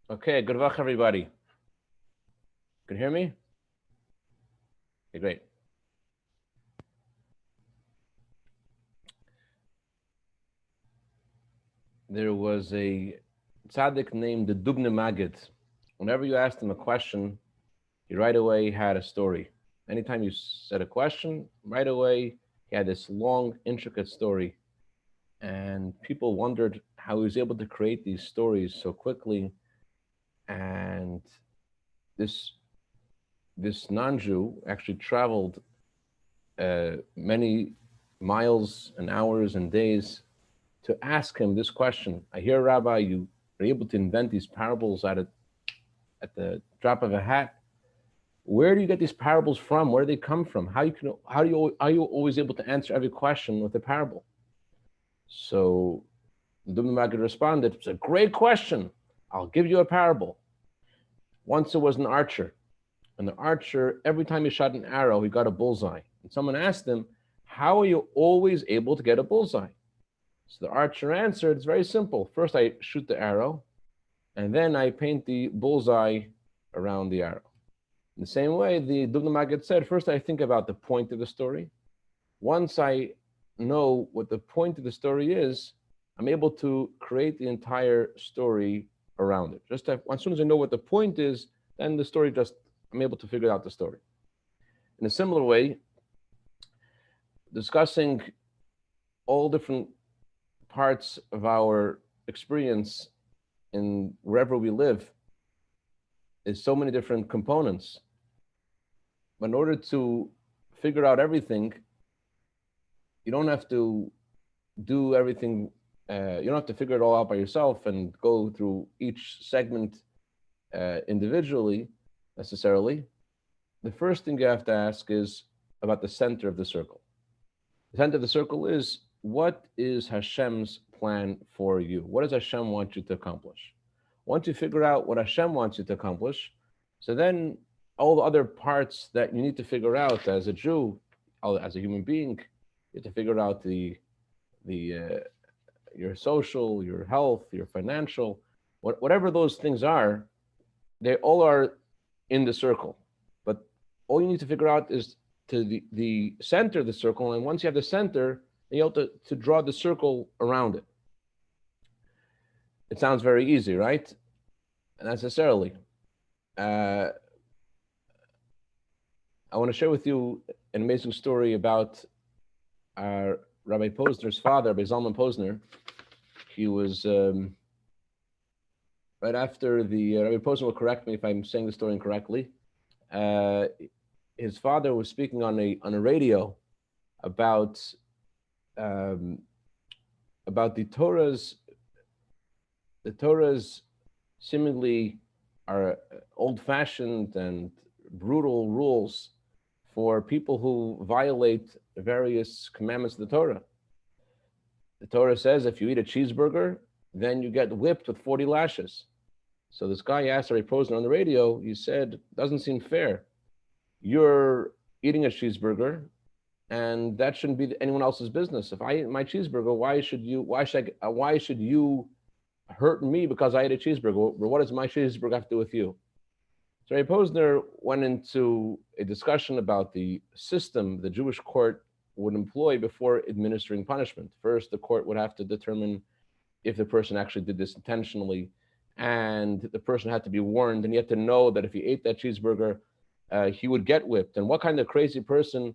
Okay, good luck, everybody. Can you hear me? Okay, great. There was a tzaddik named the Dubne Magid. Whenever you asked him a question, he right away had a story. Anytime you said a question, right away he had this long, intricate story. And people wondered how he was able to create these stories so quickly. And this this non-Jew actually traveled many miles and hours and days to ask him this question. I hear, Rabbi, you are able to invent these parables at the drop of a hat. Where do you get these parables from? Where do they come from? Are you always able to answer every question with a parable? So the Dubno Maggid responded, it's a great question. I'll give you a parable. Once there was an archer, and the archer, every time he shot an arrow, he got a bullseye. And someone asked him, how are you always able to get a bullseye? So the archer answered, it's very simple. First, I shoot the arrow, and then I paint the bullseye around the arrow. In the same way, the Dubno Maggid said, first I think about the point of the story. Once I know what the point of the story is, I'm able to create the entire story around it. As soon as I know what the point is, then the story I'm able to figure out the story. In a similar way, discussing all different parts of our experience in wherever we live is so many different components. But in order to figure out everything, you don't have to do everything. You don't have to figure it all out by yourself and go through each segment individually necessarily. The first thing you have to ask is about the center of the circle. The center of the circle is, what is Hashem's plan for you? What does Hashem want you to accomplish? Once you figure out what Hashem wants you to accomplish, so then all the other parts that you need to figure out as a Jew, as a human being, you have to figure out your social, your health, your financial, whatever those things are, they all are in the circle. But all you need to figure out is to the center of the circle. And once you have the center, you have to draw the circle around it. It sounds very easy, right? Not necessarily. I want to share with you an amazing story about Rabbi Posner's father, Rabbi Zalman Posner. He was right after Rabbi Posner will correct me if I'm saying the story incorrectly. His father was speaking on a radio about the Torah's seemingly are old-fashioned and brutal rules for people who violate various commandments of the Torah. The Torah says if you eat a cheeseburger, then you get whipped with 40 lashes. So this guy asked Rabbi Posner on the radio, he said, doesn't seem fair. You're eating a cheeseburger, and that shouldn't be anyone else's business. If I eat my cheeseburger, why should you hurt me because I ate a cheeseburger? What does my cheeseburger have to do with you? So Rabbi Posner went into a discussion about the system the Jewish court would employ before administering punishment. First, the court would have to determine if the person actually did this intentionally, and the person had to be warned, and he had to know that if he ate that cheeseburger, he would get whipped. And what kind of crazy person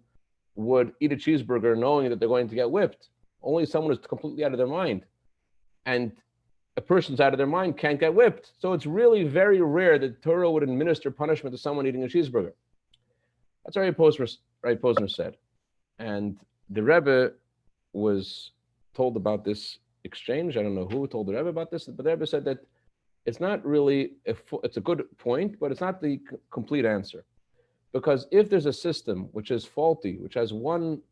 would eat a cheeseburger knowing that they're going to get whipped? Only someone who's completely out of their mind. And a person's out of their mind can't get whipped. So it's really very rare that Torah would administer punishment to someone eating a cheeseburger. That's what Rabbi Posner said. And the Rebbe was told about this exchange. I don't know who told the Rebbe about this, but the Rebbe said that it's not really, it's a good point, but it's not the complete answer. Because if there's a system which is faulty, which has one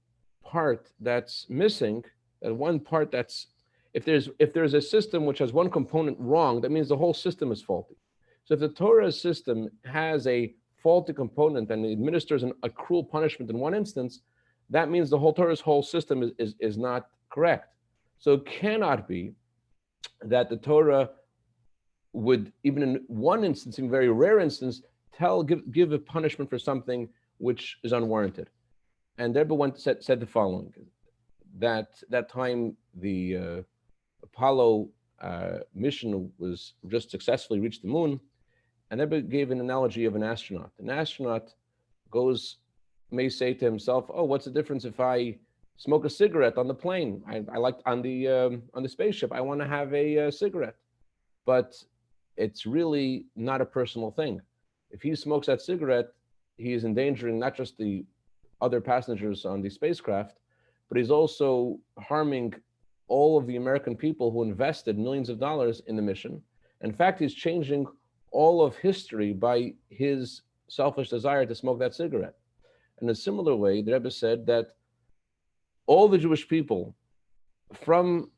part that's missing, and one part that's, if there's a system which has one component wrong, that means the whole system is faulty. So if the Torah system has a faulty component and administers a cruel punishment in one instance, that means the whole Torah's whole system is not correct. So it cannot be that the Torah would, even in one instance, in a very rare instance, give a punishment for something which is unwarranted. And the Rebbe said the following: that time the Apollo mission was just successfully reached the moon, and Rebbe gave an analogy of an astronaut. An astronaut may say to himself, "Oh, what's the difference if I smoke a cigarette on the plane? I like on the spaceship. I want to have a cigarette." But it's really not a personal thing. If he smokes that cigarette, he is endangering not just the other passengers on the spacecraft, but he's also harming all of the American people who invested millions of dollars in the mission. In fact, he's changing all of history by his selfish desire to smoke that cigarette. In a similar way, the Rebbe said that all the Jewish people, from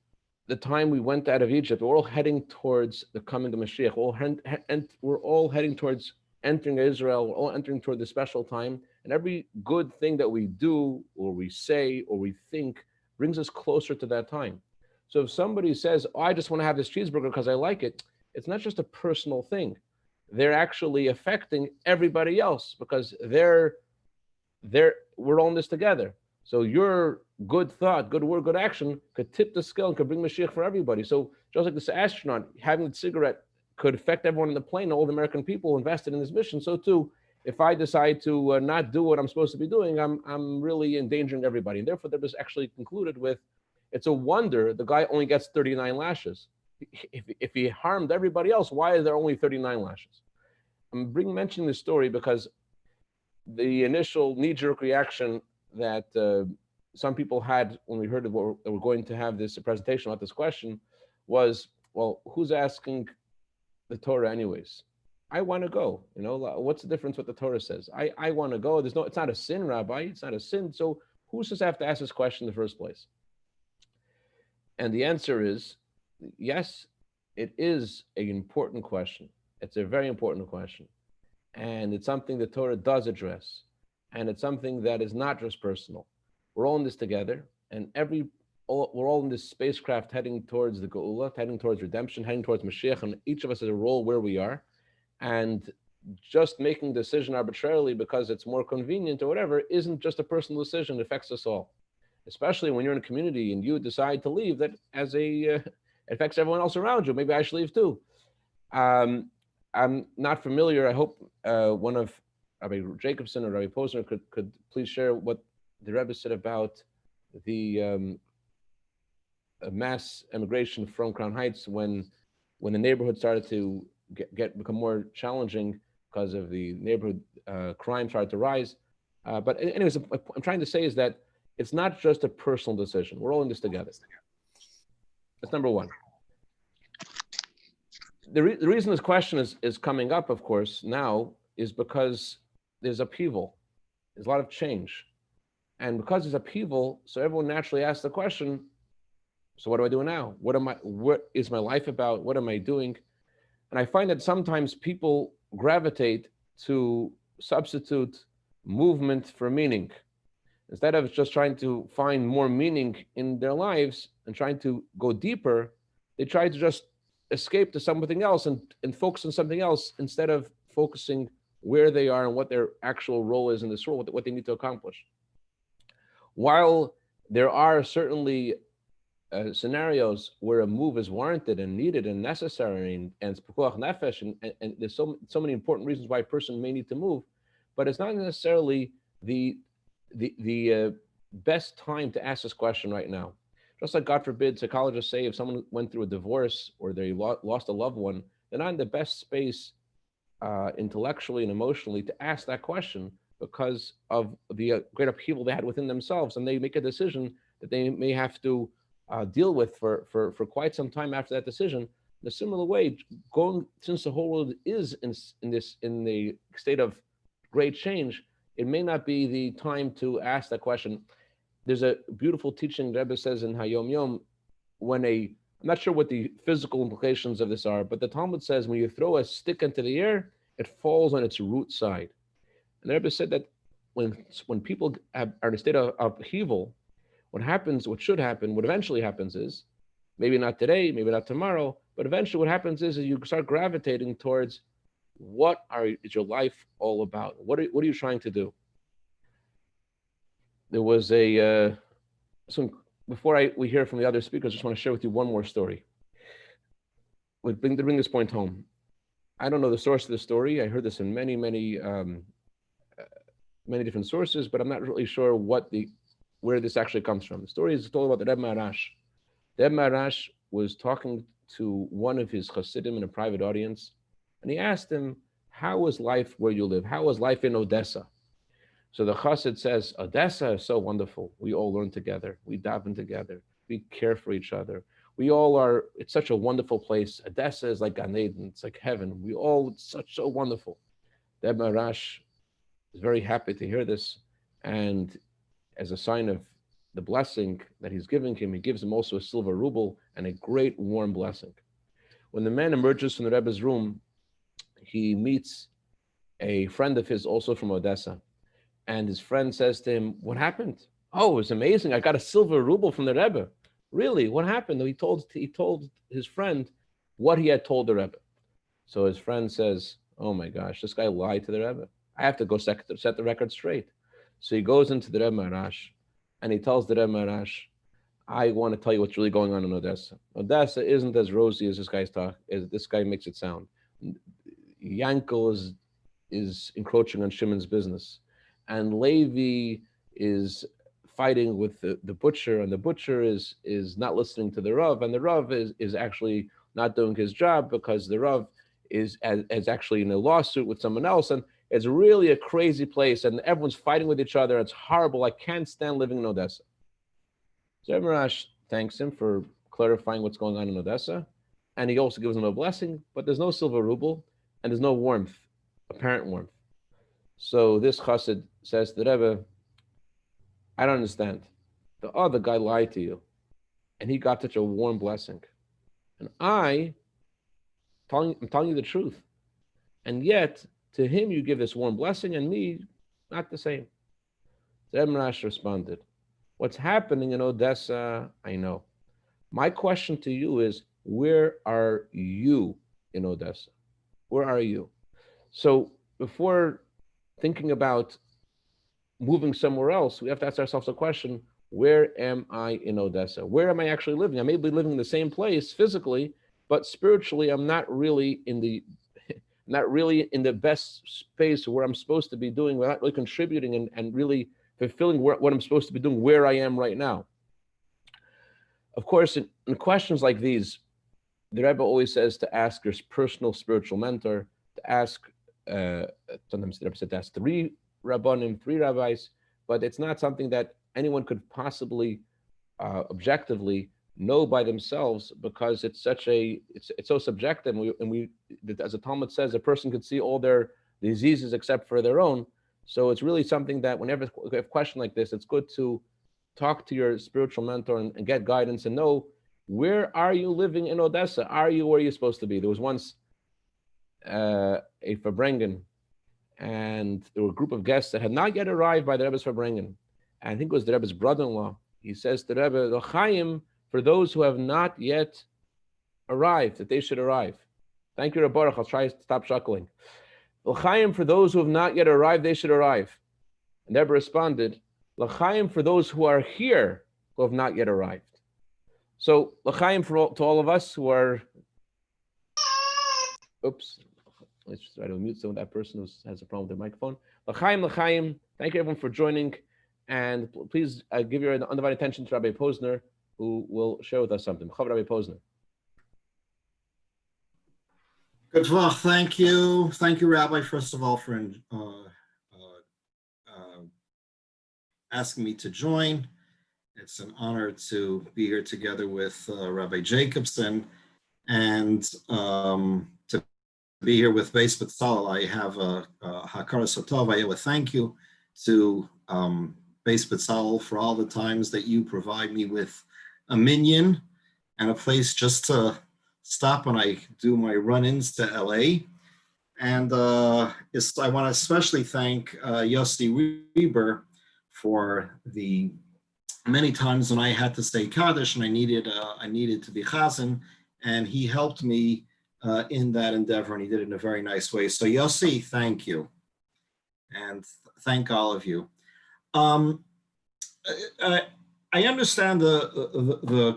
the time we went out of Egypt, we're all heading towards the coming of Mashiach. We're all heading towards entering Israel. We're all entering toward the special time. And every good thing that we do or we say or we think brings us closer to that time. So if somebody says, "Oh, I just want to have this cheeseburger because I like it," it's not just a personal thing. They're actually affecting everybody else because we're all in this together. So your good thought, good word, good action could tip the scale and could bring Mashiach for everybody. So just like this astronaut having the cigarette could affect everyone on the plane, all the American people invested in this mission. So too, if I decide to not do what I'm supposed to be doing, I'm really endangering everybody. And therefore, that was actually concluded with, it's a wonder the guy only gets 39 lashes. If he harmed everybody else, why is there only 39 lashes? I'm mentioning this story because the initial knee-jerk reaction that some people had when we heard that we're going to have this presentation about this question was, well, who's asking the Torah anyways? I want to go. What's the difference what the Torah says? I want to go. It's not a sin, Rabbi. It's not a sin. So who's supposed to have to ask this question in the first place? And the answer is yes, it is an important question. It's a very important question. And it's something the Torah does address. And it's something that is not just personal. We're all in this together, and we're all in this spacecraft heading towards the Geula, heading towards redemption, heading towards Mashiach, and each of us has a role where we are. And just making a decision arbitrarily because it's more convenient or whatever isn't just a personal decision. It affects us all, especially when you're in a community and you decide to leave. That it affects everyone else around you. Maybe I should leave too. I'm not familiar. I hope one of Rabbi Jacobson or Rabbi Posner could please share what the Rebbe said about the mass emigration from Crown Heights when the neighborhood started to become more challenging because of the neighborhood crime started to rise. But anyways, what I'm trying to say is that it's not just a personal decision. We're all in this together. That's number one. The reason this question is coming up, of course, now is because there's upheaval. There's a lot of change. And because there's upheaval, so everyone naturally asks the question, so what do I do now? What is my life about? What am I doing? And I find that sometimes people gravitate to substitute movement for meaning. Instead of just trying to find more meaning in their lives and trying to go deeper, they try to just escape to something else and focus on something else instead of focusing where they are and what their actual role is in this world, what they need to accomplish. While there are certainly scenarios where a move is warranted and needed and necessary, and it's pekuach nefesh, and there's so many important reasons why a person may need to move, but it's not necessarily the best time to ask this question right now. Just like, God forbid, psychologists say if someone went through a divorce or they lost a loved one, they're not in the best space intellectually and emotionally to ask that question because of the great upheaval they had within themselves, and they make a decision that they may have to deal with for quite some time after that decision. In a similar way, since the whole world is in the state of great change, it may not be the time to ask that question. There's a beautiful teaching Rebbe says in Hayom Yom, I'm not sure what the physical implications of this are, but the Talmud says when you throw a stick into the air, it falls on its root side. And the Rebbe said that when people are in a state of upheaval, what eventually happens is Maybe not today, maybe not tomorrow, but eventually what happens is you start gravitating towards is your life all about? What are you trying to do? There was before we hear from the other speakers, I just want to share with you one more story. To bring this point home. I don't know the source of the story. I heard this in many different sources, but I'm not really sure where this actually comes from. The story is told about the Rebbe Maharash. The Rebbe Maharash was talking to one of his Hasidim in a private audience, and he asked him, how is life where you live? How is life in Odessa? So the Chassid says, Odessa is so wonderful. We all learn together. We daven together. We care for each other. It's such a wonderful place. Odessa is like Gan Eden. It's like heaven. It's so wonderful. The Rebbe Maharash is very happy to hear this. And as a sign of the blessing that he's giving him, he gives him also a silver ruble and a great warm blessing. When the man emerges from the Rebbe's room, he meets a friend of his also from Odessa. And his friend says to him, what happened? Oh, it was amazing. I got a silver ruble from the Rebbe. Really? What happened? He told his friend what he had told the Rebbe. So his friend says, oh my gosh, this guy lied to the Rebbe. I have to go set the record straight. So he goes into the Rebbe Maharash and he tells the Rebbe Maharash, I want to tell you what's really going on in Odessa. Odessa isn't as rosy as this guy makes it sound. Yankel is encroaching on Shimon's business. And Levi is fighting with the butcher, and the butcher is not listening to the Rav, and the Rav is actually not doing his job because the Rav is actually in a lawsuit with someone else, and it's really a crazy place, and everyone's fighting with each other. It's horrible. I can't stand living in Odessa. So Marash thanks him for clarifying what's going on in Odessa, and he also gives him a blessing, but there's no silver ruble, and there's no warmth, apparent warmth. So this chassid says to the Rebbe, I don't understand. The other guy lied to you, and he got such a warm blessing. And I'm telling you the truth. And yet, to him you give this warm blessing, and me, not the same. The Rebbe Maharash responded, what's happening in Odessa, I know. My question to you is, where are you in Odessa? Where are you? So before thinking about moving somewhere else, we have to ask ourselves a question, where am I in Odessa? Where am I actually living? I may be living in the same place physically, but spiritually, I'm not really in the best space where I'm supposed to be doing, we're not really contributing and really fulfilling what I'm supposed to be doing where I am right now. Of course, in questions like these, the Rebbe always says to ask your personal spiritual mentor, to ask, sometimes the Rebbe said to ask 3 rabbanim, 3 rabbis, but it's not something that anyone could possibly objectively know by themselves, because it's so subjective. And as the Talmud says, a person could see all their diseases except for their own. So it's really something that whenever you have a question like this, it's good to talk to your spiritual mentor and get guidance and know, where are you living in Odessa? Are you where you're supposed to be? There was once a Farbrengen, and there were a group of guests that had not yet arrived by the Rebbe's Farbrengen. And I think it was the Rebbe's brother-in-law. He says to the Rebbe, L'chaim, for those who have not yet arrived, that they should arrive. Thank you, Rebbe Baruch. I'll try to stop chuckling. L'chaim, for those who have not yet arrived, they should arrive. And the Rebbe responded, L'chaim, for those who are here, who have not yet arrived. So, L'chaim to all of us who are, let's try to mute some of that person who has a problem with their microphone. L'chaim, L'chaim, thank you everyone for joining. And please give your undivided attention to Rabbi Posner, who will share with us something. Rabbi Posner. Good luck. Thank you. Thank you, Rabbi, first of all, for asking me to join. It's an honor to be here together with Rabbi Jacobson and to be here with Beis B'Tzalel. I have a Hakara Sotov. I will thank you to Beis B'Tzalel for all the times that you provide me with a minyan and a place just to stop when I do my run-ins to LA. And I want to especially thank Yossi Reber for the many times when I had to say Kaddish and I needed to be Chazan, and he helped me in that endeavor, and he did it in a very nice way. So Yossi, thank you, and thank all of you. I understand the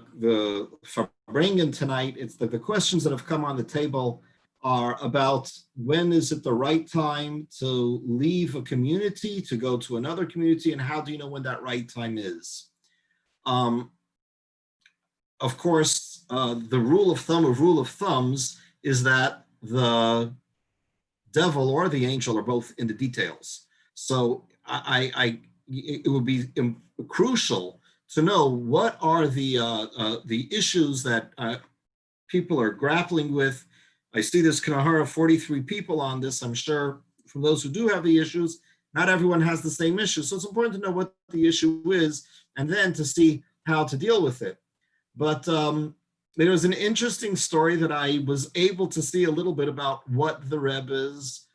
Farbrengen tonight. It's the questions that have come on the table are about when is it the right time to leave a community to go to another community, and how do you know when that right time is? Of course, the rule of thumbs is that the devil or the angel are both in the details. So it would be crucial to know what are the issues that people are grappling with. I see this Kanahara 43 people on this. I'm sure from those who do have the issues, not everyone has the same issue. So it's important to know what the issue is and then to see how to deal with it. But there was an interesting story that I was able to see a little bit about what the Rebbe's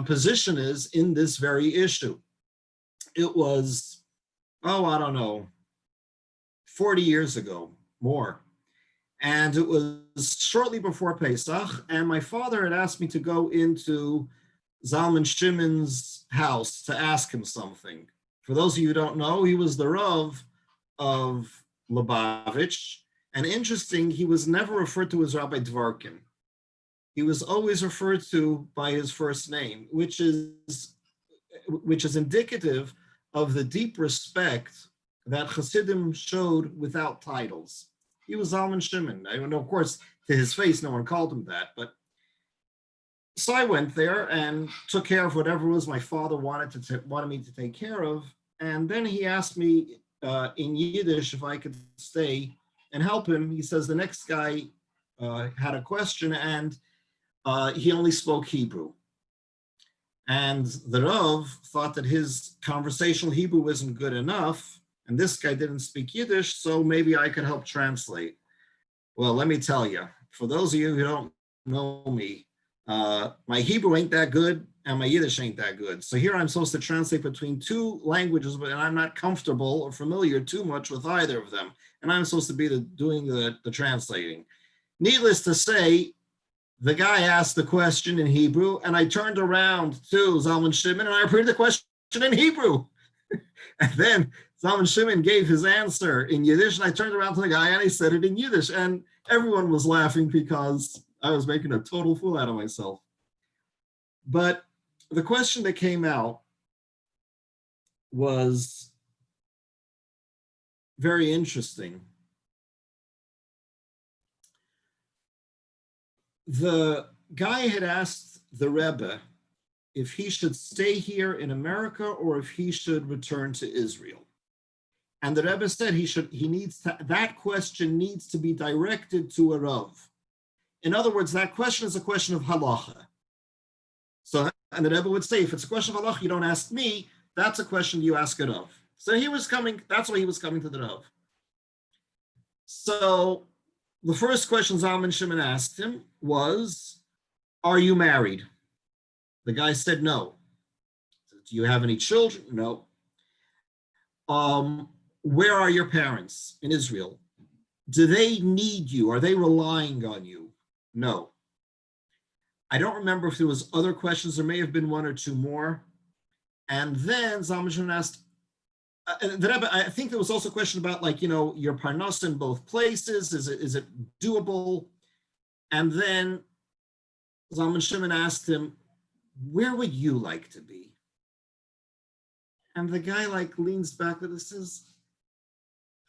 position is in this very issue. It was, I don't know, 40 years ago, more. And it was shortly before Pesach, and my father had asked me to go into Zalman Shimon's house to ask him something. For those of you who don't know, he was the Rav of Lubavitch, and interesting, he was never referred to as Rabbi Dvorkin. He was always referred to by his first name, which is indicative of the deep respect that Hasidim showed without titles. He was Zalman Shimon. I know, of course, to his face, no one called him that. But so I went there and took care of whatever it was my father wanted me to take care of. And then he asked me in Yiddish if I could stay and help him. He says the next guy had a question, and he only spoke Hebrew. And the Rav thought that his conversational Hebrew wasn't good enough, and this guy didn't speak Yiddish, so maybe I could help translate. Well, let me tell you, for those of you who don't know me, my Hebrew ain't that good, and my Yiddish ain't that good. So here I'm supposed to translate between two languages, but I'm not comfortable or familiar too much with either of them. And I'm supposed to be doing the translating. Needless to say, the guy asked the question in Hebrew, and I turned around to Zalman Shimon, and I repeated the question in Hebrew. And then Zalman Shimon gave his answer in Yiddish, and I turned around to the guy, and he said it in Yiddish. And everyone was laughing because I was making a total fool out of myself. But the question that came out was very interesting. The guy had asked the Rebbe if he should stay here in America or if he should return to Israel. And the Rebbe said that question needs to be directed to a Rav. In other words, that question is a question of halacha. So, and the Rebbe would say, if it's a question of halacha, you don't ask me, that's a question you ask a Rav. So that's why he was coming to the Rav. So the first question Zalman Shimon asked him was, are you married? The guy said no. Do you have any children? No. Where are your parents in Israel? Do they need you? Are they relying on you? No. I don't remember if there was other questions. There may have been one or two more. And then Zalman Shimon asked, I think there was also a question about, like, your parnas in both places. Is it doable? And then Zalman Shimon asked him, where would you like to be? And the guy leans back and says,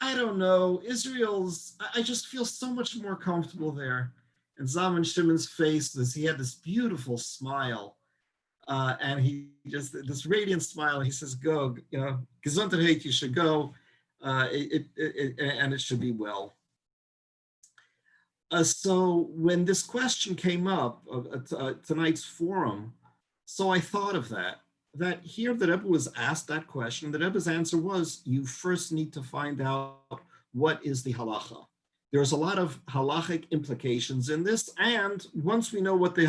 I don't know, I just feel so much more comfortable there. And Zalman Shimon's face he had this beautiful smile. And he just, this radiant smile, and he says, go, Gesundheit, you should go, and it should be well. So when this question came up at tonight's forum, so I thought of that here the Rebbe was asked that question. The Rebbe's answer was, you first need to find out what is the halacha. There's a lot of halachic implications in this, and once we know what the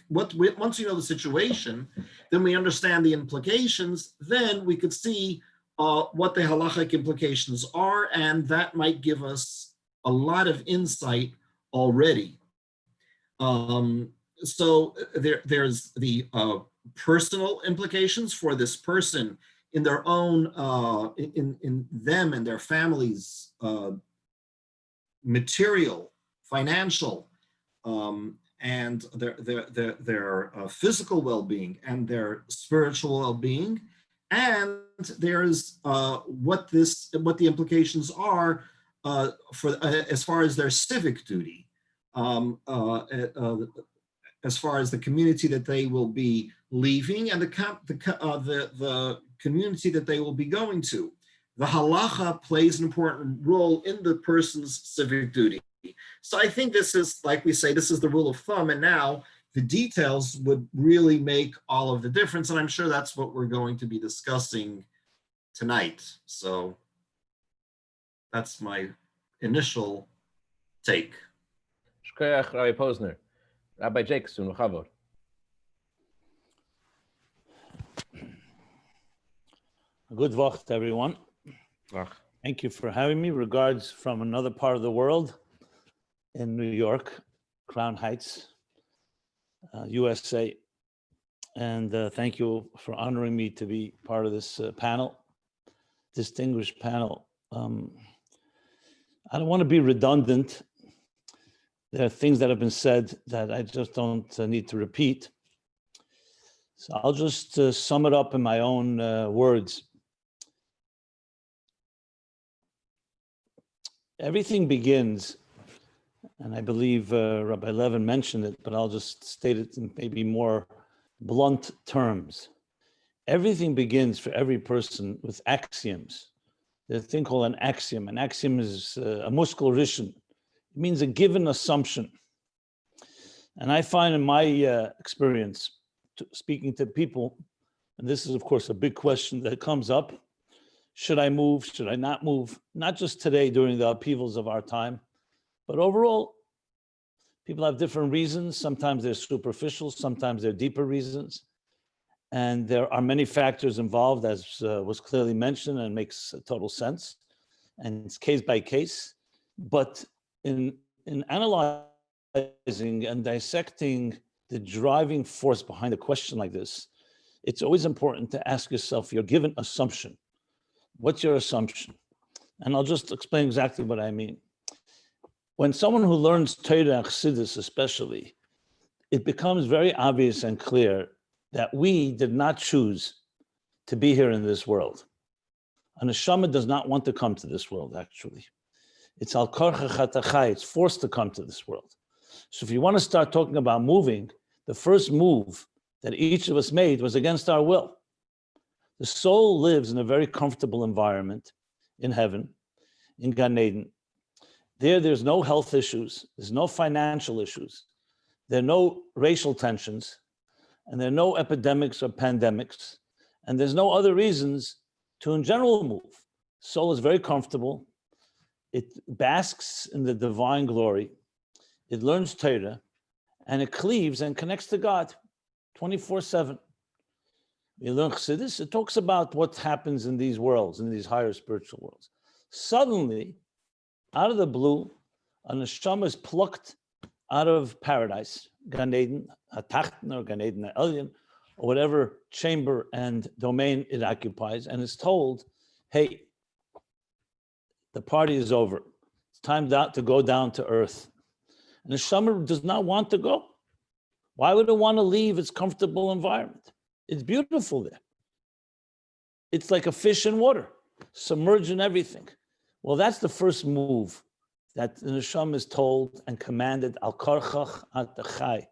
once we know the situation, then we understand the implications, then we could see, what the halachic implications are, and that might give us a lot of insight already. So there's the personal implications for this person in their own, in them and their families, material, financial, and their physical well-being and their spiritual well-being, and there's what the implications are for as far as their civic duty, as far as the community that they will be leaving and the community that they will be going to. The halacha plays an important role in the person's civic duty. So I think this is, like we say, this is the rule of thumb, and now the details would really make all of the difference, and I'm sure that's what we're going to be discussing tonight. So that's my initial take. Shkoyach, Rabbi Posner. Rabbi Jacobson, Chavor. Good Wacht, everyone. Thank you for having me. Regards from another part of the world in New York, Crown Heights, USA. And thank you for honoring me to be part of this panel, distinguished panel. I don't want to be redundant. There are things that have been said that I just don't need to repeat. So I'll just sum it up in my own words. Everything begins, and I believe Rabbi Levin mentioned it, but I'll just state it in maybe more blunt terms. Everything begins for every person with axioms. There's a thing called an axiom. An axiom is a muskal rishon. It means a given assumption. And I find in my experience, speaking to people, and this is of course a big question that comes up, should I move, should I not move? Not just today during the upheavals of our time, but overall, people have different reasons. Sometimes they're superficial, sometimes they're deeper reasons. And there are many factors involved, as was clearly mentioned, and makes total sense. And it's case by case. But in analyzing and dissecting the driving force behind a question like this, it's always important to ask yourself your given assumption. What's your assumption? And I'll just explain exactly what I mean. When someone who learns Torah and Chassidus especially, it becomes very obvious and clear that we did not choose to be here in this world. A neshama does not want to come to this world, actually. It's al korcha chatachai, it's forced to come to this world. So if you want to start talking about moving, the first move that each of us made was against our will. The soul lives in a very comfortable environment in heaven, in Gan Eden. There's no health issues, there's no financial issues, there are no racial tensions, and there are no epidemics or pandemics, and there's no other reasons to, in general, move. Soul is very comfortable. It basks in the divine glory. It learns Torah, and it cleaves and connects to God 24/7. You learn Chassidus, it talks about what happens in these worlds, in these higher spiritual worlds. Suddenly, out of the blue, a neshama is plucked out of paradise, Gan Eden HaTachton or Gan Eden HaElyon, or whatever chamber and domain it occupies, and is told, hey, the party is over. It's time to go down to earth. And the neshama does not want to go. Why would it want to leave its comfortable environment? It's beautiful there. It's like a fish in water, submerged in everything. Well, that's the first move that the neshama is told and commanded, al karchach atachai.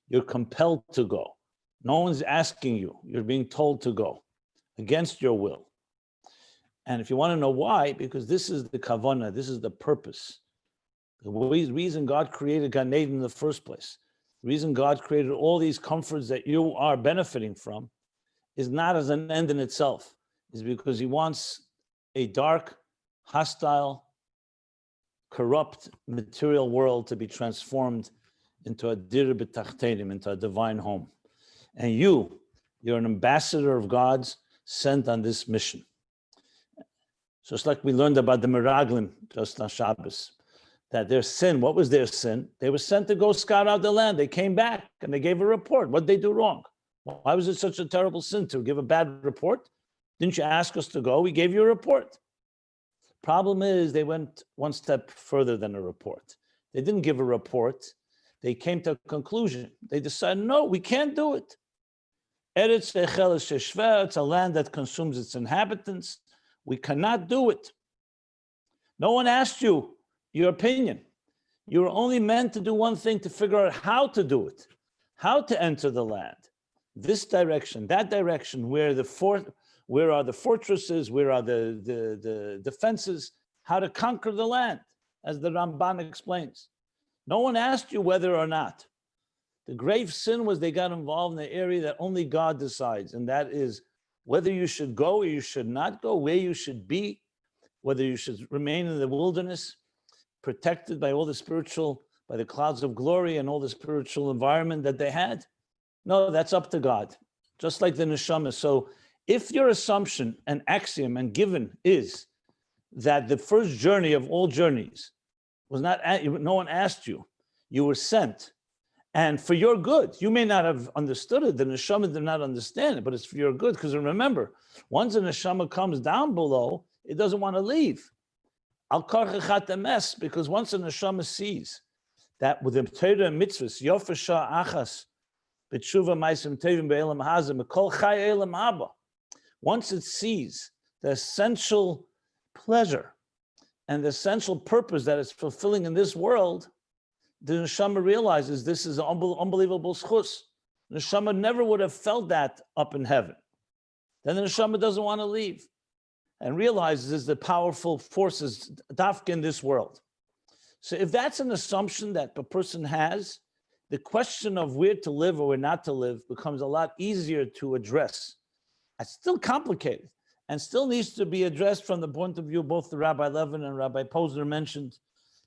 You're compelled to go. No one's asking you. You're being told to go against your will. And if you want to know why, because this is the kavanah, this is the purpose. The reason God created Gan Eden in the first place, the reason God created all these comforts that you are benefiting from is not as an end in itself, is because he wants a dark, hostile, corrupt material world to be transformed into a dir b'tachtenim, into a divine home. And you're an ambassador of God's sent on this mission. So it's like we learned about the Meraglim just on Shabbos, that their sin, what was their sin? They were sent to go scout out the land. They came back and they gave a report. What did they do wrong? Why was it such a terrible sin to give a bad report? Didn't you ask us to go? We gave you a report. Problem is they went one step further than a report. They didn't give a report. They came to a conclusion. They decided, no, we can't do it. Eretz Echel Sheshver, it's a land that consumes its inhabitants. We cannot do it. No one asked you your opinion. You were only meant to do one thing, to figure out how to do it, how to enter the land. This direction, that direction, where are the fortresses, where are the defenses, how to conquer the land, as the Ramban explains. No one asked you whether or not. The grave sin was they got involved in the area that only God decides, and that is whether you should go or you should not go, where you should be, whether you should remain in the wilderness, protected by all the spiritual, by the clouds of glory and all the spiritual environment that they had. No, that's up to God, just like the neshama. So if your assumption and axiom and given is that the first journey of all journeys was not, no one asked you, you were sent, and for your good, you may not have understood it, the neshama did not understand it, but it's for your good, because remember, once a neshama comes down below, it doesn't want to leave. Al karchachat emes, because once a neshama sees that with the Torah and mitzvahs, yofasha achas, b'tshuva ma'asim tevim be'elam hazim, kol chay elam haba. Once it sees the essential pleasure and the essential purpose that it's fulfilling in this world, the neshama realizes this is an unbelievable schus. The neshama never would have felt that up in heaven. Then the neshama doesn't want to leave and realizes the powerful forces dafka in this world. So if that's an assumption that a person has, the question of where to live or where not to live becomes a lot easier to address. It's still complicated and still needs to be addressed from the point of view both the Rabbi Levin and Rabbi Posner mentioned,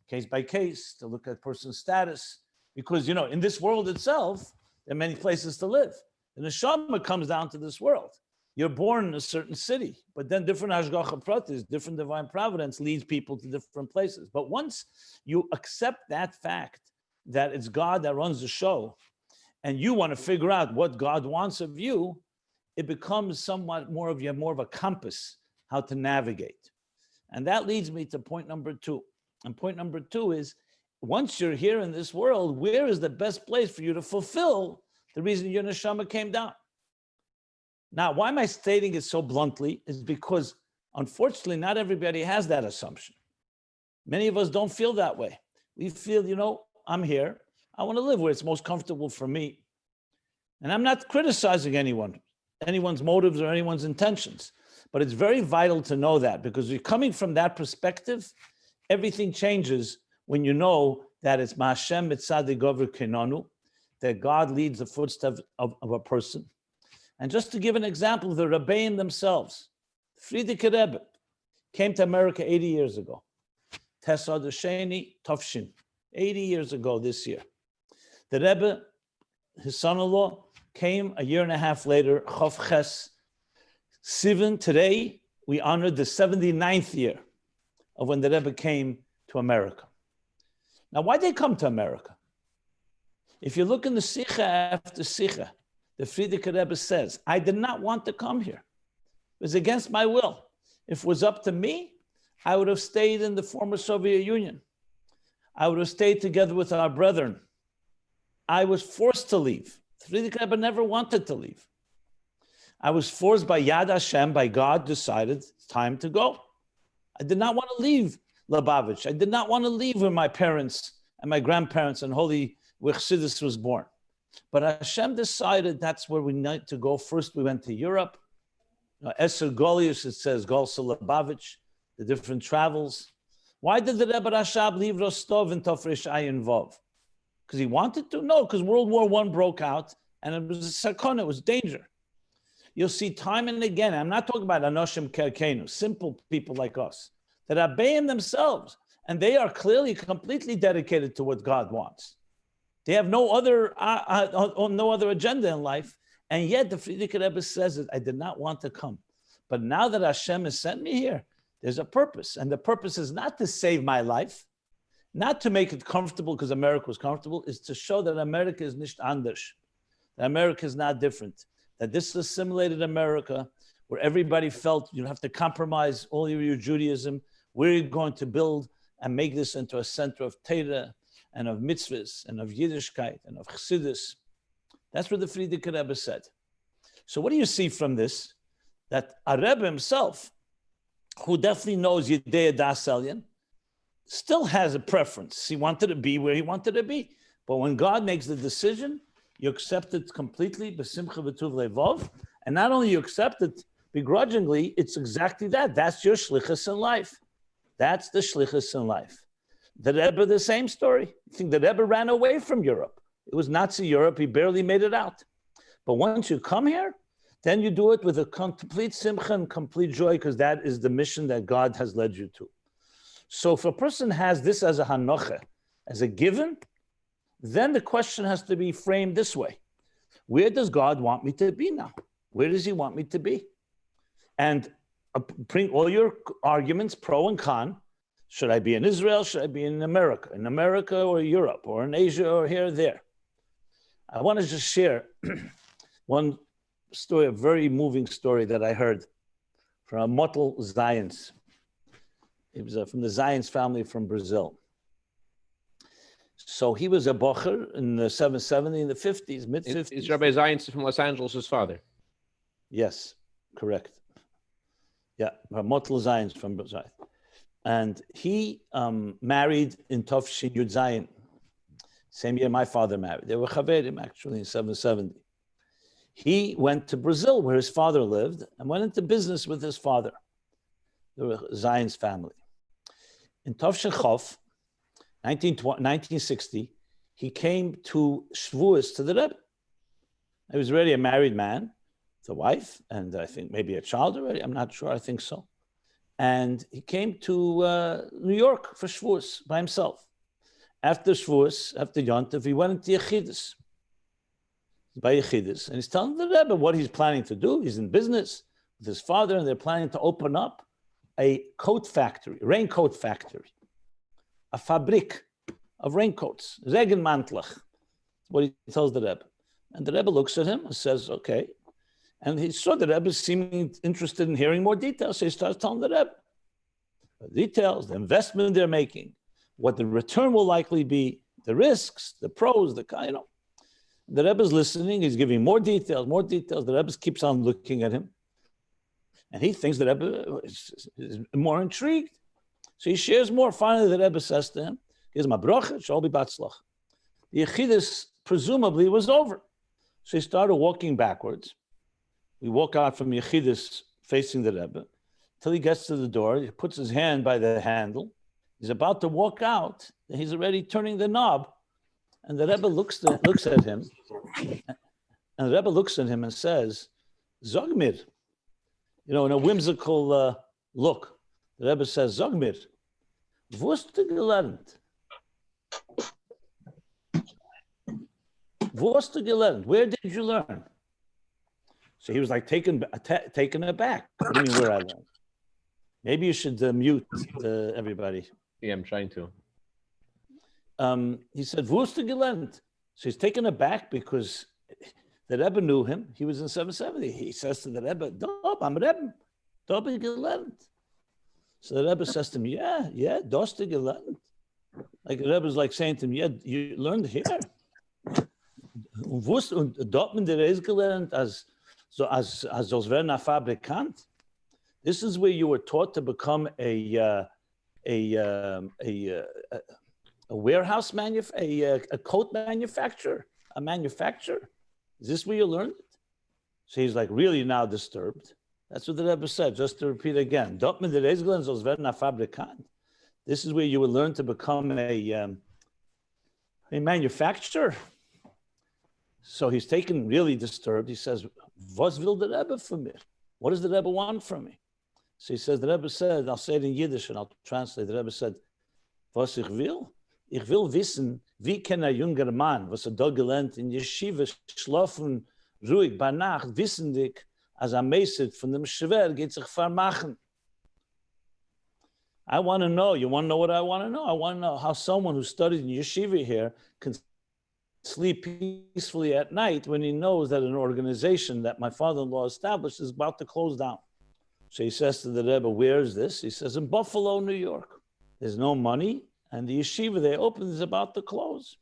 case by case, to look at person's status. Because, in this world itself, there are many places to live. The neshama comes down to this world. You're born in a certain city, but then different hashgacha pratis, different divine providence leads people to different places. But once you accept that fact that it's God that runs the show, and you want to figure out what God wants of you, it becomes somewhat more of a compass, how to navigate. And that leads me to point number 2. And point number 2 is, once you're here in this world, where is the best place for you to fulfill the reason your neshama came down? Now, why am I stating it so bluntly is because, unfortunately, not everybody has that assumption. Many of us don't feel that way. We feel, I'm here. I want to live where it's most comfortable for me. And I'm not criticizing anyone's motives or anyone's intentions. But it's very vital to know that, because you're coming from that perspective, everything changes when you know that it's Ma'ashem mitzad gover kenanu, that God leads the footsteps of a person. And just to give an example of the Rebbeim themselves, Frierdiker Rebbe came to America 80 years ago. Tesad Sheni Tovshin, 80 years ago this year. The Rebbe, his son-in-law, came a year and a half later, Chof Ches Sivan. Today, we honored the 79th year of when the Rebbe came to America. Now, why'd they come to America? If you look in the Sikha after Sikha, the Frierdiker Rebbe says, I did not want to come here. It was against my will. If it was up to me, I would have stayed in the former Soviet Union. I would have stayed together with our brethren. I was forced to leave. Frierdiker Rebbe never wanted to leave. I was forced by Yad Hashem, by God, decided it's time to go. I did not want to leave Lubavitch. I did not want to leave where my parents and my grandparents and where Chassidus was born. But Hashem decided that's where we need to go. First, we went to Europe. Eser Golius, it says, Golsa Lubavitch, the different travels. Why did the Rebbe Rashab leave Rostov and Tofresh Ayin Vov? Because he wanted to? No, because World War I broke out, and it was a sakona, it was danger. You'll see time and again, I'm not talking about Anoshim Kerkenu, simple people like us, that are obeying themselves, and they are clearly completely dedicated to what God wants. They have no other agenda in life, and yet the Frierdiker Rebbe says that I did not want to come. But now that Hashem has sent me here, There's a purpose, and the purpose is not to save my life, not to make it comfortable because America was comfortable, is to show that America is nicht anders, that America is not different, that this is assimilated America where everybody felt you have to compromise all of your Judaism. We're going to build and make this into a center of Torah and of mitzvahs and of Yiddishkeit and of Chassidus. That's what the Frierdiker Rebbe said. So what do you see from this? That a Rebbe himself, who definitely knows Yidei Das Elyon, still has a preference. He wanted to be where he wanted to be. But when God makes the decision, you accept it completely, b'simcha v'tuv levov, and not only you accept it begrudgingly, it's exactly that. That's your shlichus in life. That's the shlichus in life. The Rebbe, the same story. You think the Rebbe ran away from Europe. It was Nazi Europe. He barely made it out. But once you come here, then you do it with a complete simcha and complete joy, because that is the mission that God has led you to. So if a person has this as a hanocha, as a given, then the question has to be framed this way. Where does God want me to be now? Where does he want me to be? And bring all your arguments, pro and con. Should I be in Israel? Should I be in America? In America or Europe or in Asia or here or there? I want to just share one story, a very moving story that I heard from a Motel Zions. He was from the Zions family from Brazil. So he was a bocher in the 770, in the 50s, mid-50s. Is Rabbi Zions from Los Angeles his father? Yes, correct. Yeah, Motel Zions from Brazil. And he married in Tovshin Yud Zayin. Same year my father married. They were chaverim actually in 770. He went to Brazil where his father lived and went into business with his father, the Zion's family. In Tovshin Chof, 1960, he came to Shavuos to the Rebbe. He was already a married man, with a wife, and I think maybe a child already. I'm not sure. I think so. And he came to New York for Shavuos by himself. After Shavuos, after Yontif, he went into Yechidus, by Yechidus, and he's telling the Rebbe what he's planning to do. He's in business with his father, and they're planning to open up a coat factory, raincoat factory, a fabrik of raincoats, Regenmantlach. What he tells the Rebbe. And the Rebbe looks at him and says, okay. And he saw the Rebbe seeming interested in hearing more details. So he starts telling the Rebbe the details, the investment they're making, what the return will likely be, the risks, the pros, the. The Rebbe's listening. He's giving more details, more details. The Rebbe keeps on looking at him. And he thinks the Rebbe is more intrigued. So he shares more. Finally, the Rebbe says to him, here's my bracha, shall be batzlach. The Yechidus presumably was over. So he started walking backwards. We walk out from Yechidus facing the Rebbe till he gets to the door. He puts his hand by the handle. He's about to walk out. And he's already turning the knob. And the Rebbe looks at him. And the Rebbe looks at him and says, Zogmir. In a whimsical look. The Rebbe says, Zogmir, wo hast du gelernt? Wo hast du gelernt? Where did you learn? So he was like taken aback. What do you mean where I learned? Maybe you should mute everybody. Yeah, I'm trying to. He said, wo hast du gelernt? So he's taken aback because the Rebbe knew him. He was in 770. He says to the Rebbe, Dob, I'm Rebbe. Dob hast du gelernt. So the Rebbe says to him, yeah, du hast du gelernt. Like the Rebbe's like saying to him, yeah, you learned here. Und dort man der Reis gelernt als werden Fabrikant. This is where you were taught to become a warehouse a coat manufacturer, a manufacturer. Is this where you learned it? So he's like really now disturbed. That's what the Rebbe said, just to repeat again. Dort man der Reis gelernt als werden Fabrikant. This is where you will learn to become a manufacturer. So he's taken really disturbed. He says, was will the Rebbe from me? What does the Rebbe want from me? So he says, the Rebbe said, I'll say it in Yiddish and I'll translate. The Rebbe said, was ich will? Ich will wissen, wie kann ein junger Mann, was da gelernt in Yeshiva, schlafen ruhig bei Nacht, wissendig, als Meset von dem Schwer geht sich vermachen. I want to know. You want to know what I want to know? I want to know how someone who studied in yeshiva here can sleep peacefully at night when he knows that an organization that my father-in-law established is about to close down. So he says to the Rebbe, where is this? He says, in Buffalo, New York. There's no money, and the yeshiva they opened is about to close.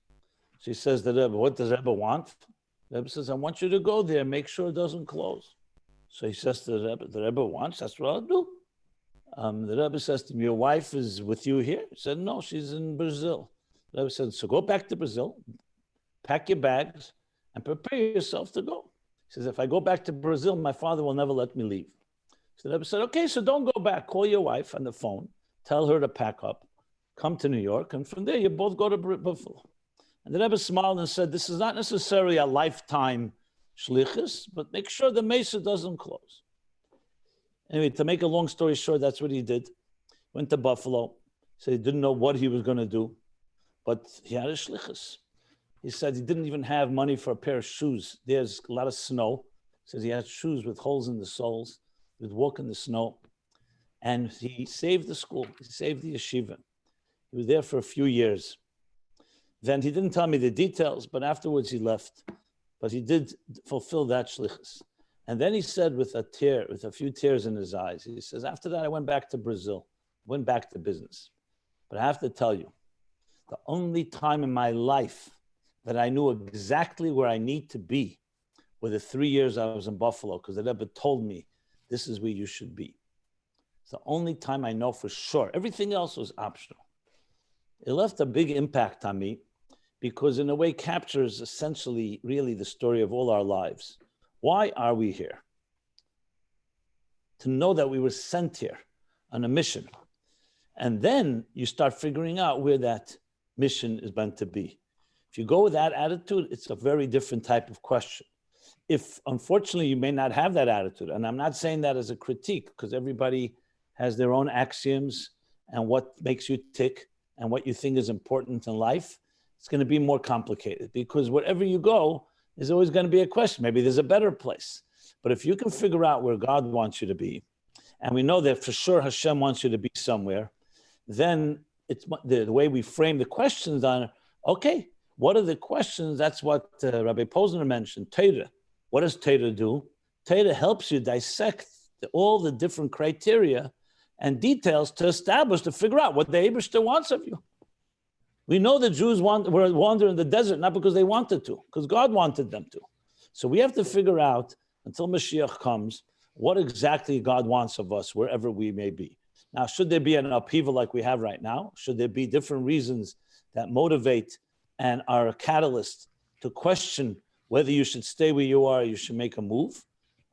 So he says to the Rebbe, what does Rebbe want? The Rebbe says, I want you to go there, make sure it doesn't close. So he says to the Rebbe wants, that's what I'll do. The Rebbe says to him, your wife is with you here? He said, no, she's in Brazil. The Rebbe said, so go back to Brazil, pack your bags, and prepare yourself to go. He says, if I go back to Brazil, my father will never let me leave. So the Rebbe said, okay, so don't go back. Call your wife on the phone, tell her to pack up, come to New York, and from there you both go to Buffalo. And the Rebbe smiled and said, this is not necessarily a lifetime shlichus, but make sure the mesa doesn't close. Anyway, to make a long story short, that's what he did. Went to Buffalo. Said he didn't know what he was going to do, but he had a shlichus. He said he didn't even have money for a pair of shoes. There's a lot of snow. He says he had shoes with holes in the soles. He would walk in the snow. And he saved the school. He saved the yeshiva. He was there for a few years. Then he didn't tell me the details, but afterwards he left. But he did fulfill that shlichus. And then he said with a few tears in his eyes, he says, after that, I went back to Brazil, went back to business. But I have to tell you, the only time in my life that I knew exactly where I need to be were the 3 years I was in Buffalo, because the Rebbe told me, this is where you should be. It's the only time I know for sure. Everything else was optional. It left a big impact on me because in a way captures essentially really the story of all our lives. Why are we here? To know that we were sent here on a mission. And then you start figuring out where that mission is meant to be. If you go with that attitude, it's a very different type of question. If unfortunately you may not have that attitude, and I'm not saying that as a critique, because everybody has their own axioms and what makes you tick and what you think is important in life, it's going to be more complicated because wherever you go, there's always going to be a question. Maybe there's a better place. But if you can figure out where God wants you to be, and we know that for sure Hashem wants you to be somewhere, then it's the way we frame the questions on, okay, what are the questions? That's what Rabbi Posner mentioned, Torah. What does Torah do? Torah helps you dissect all the different criteria and details to establish, to figure out what the Eibishter wants of you. We know the Jews were wandering in the desert, not because they wanted to, because God wanted them to. So we have to figure out, until Mashiach comes, what exactly God wants of us, wherever we may be. Now, should there be an upheaval like we have right now? Should there be different reasons that motivate and are a catalyst to question whether you should stay where you are or you should make a move?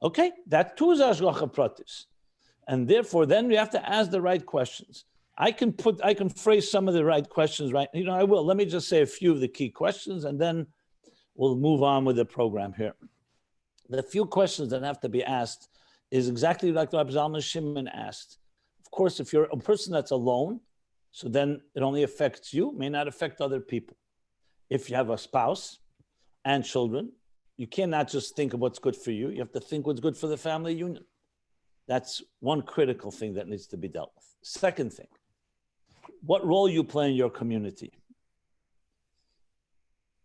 Okay, that too is Hashgacha Pratis. And therefore, then we have to ask the right questions. I can phrase some of the right questions, right? I will. Let me just say a few of the key questions, and then we'll move on with the program here. The few questions that have to be asked is exactly like Rabbi Zalman Shimon asked. Of course, if you're a person that's alone, so then it only affects you, may not affect other people. If you have a spouse and children, you cannot just think of what's good for you. You have to think what's good for the family union. That's one critical thing that needs to be dealt with. Second thing, what role you play in your community.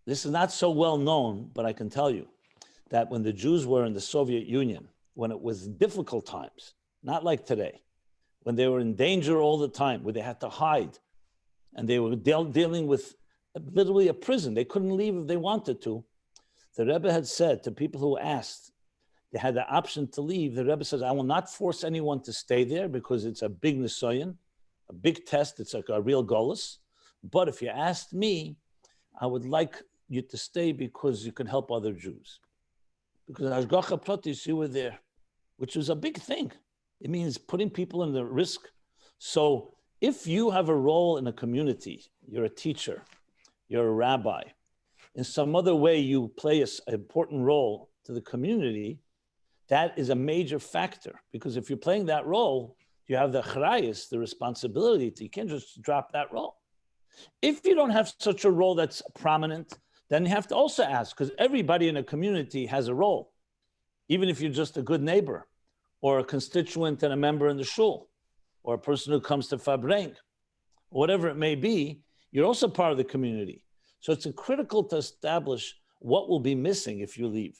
This is not so well known, but I can tell you that when the Jews were in the Soviet Union, when it was difficult times, not like today, when they were in danger all the time, where they had to hide, and they were dealing with literally a prison. They couldn't leave if they wanted to. The Rebbe had said to people who asked, they had the option to leave. The Rebbe says, I will not force anyone to stay there because it's a big nisayon, a big test. It's like a real golus. But if you asked me, I would like you to stay because you can help other Jews. Because Hashgacha Pratis, you were there, which was a big thing. It means putting people in the risk. So if you have a role in a community, you're a teacher, you're a rabbi, in some other way you play an important role to the community, that is a major factor. Because if you're playing that role, you have the achrayus, the responsibility you can't just drop that role. If you don't have such a role that's prominent, then you have to also ask, because everybody in a community has a role, even if you're just a good neighbor or a constituent and a member in the shul. or a person who comes to Fabrenk, whatever it may be, you're also part of the community. So it's critical to establish what will be missing if you leave.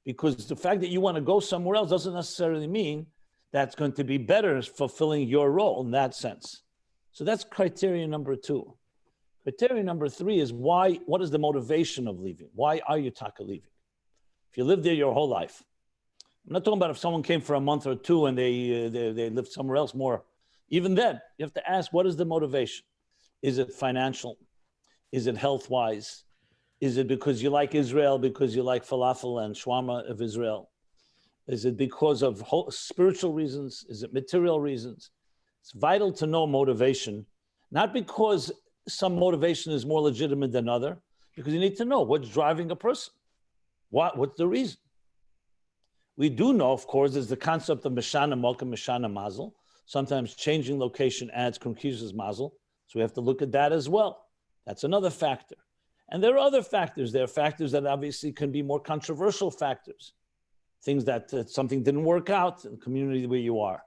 Because the fact that you want to go somewhere else doesn't necessarily mean that's going to be better fulfilling your role in that sense. So that's criteria number 2. Criteria number 3 is why, what is the motivation of leaving? Why are you leaving? If you live there your whole life, I'm not talking about if someone came for a month or 2 and they lived somewhere else more. Even then, you have to ask, what is the motivation? Is it financial? Is it health-wise? Is it because you like Israel, because you like falafel and shawarma of Israel? Is it because of spiritual reasons? Is it material reasons? It's vital to know motivation, not because some motivation is more legitimate than other, because you need to know what's driving a person. What's the reason? We do know, of course, there's the concept of Meshana Moka, Meshana Mazel. Sometimes changing location adds conclusions mazel. So we have to look at that as well. That's another factor. And there are other factors. There are factors that obviously can be more controversial factors. Things that something didn't work out in the community where you are.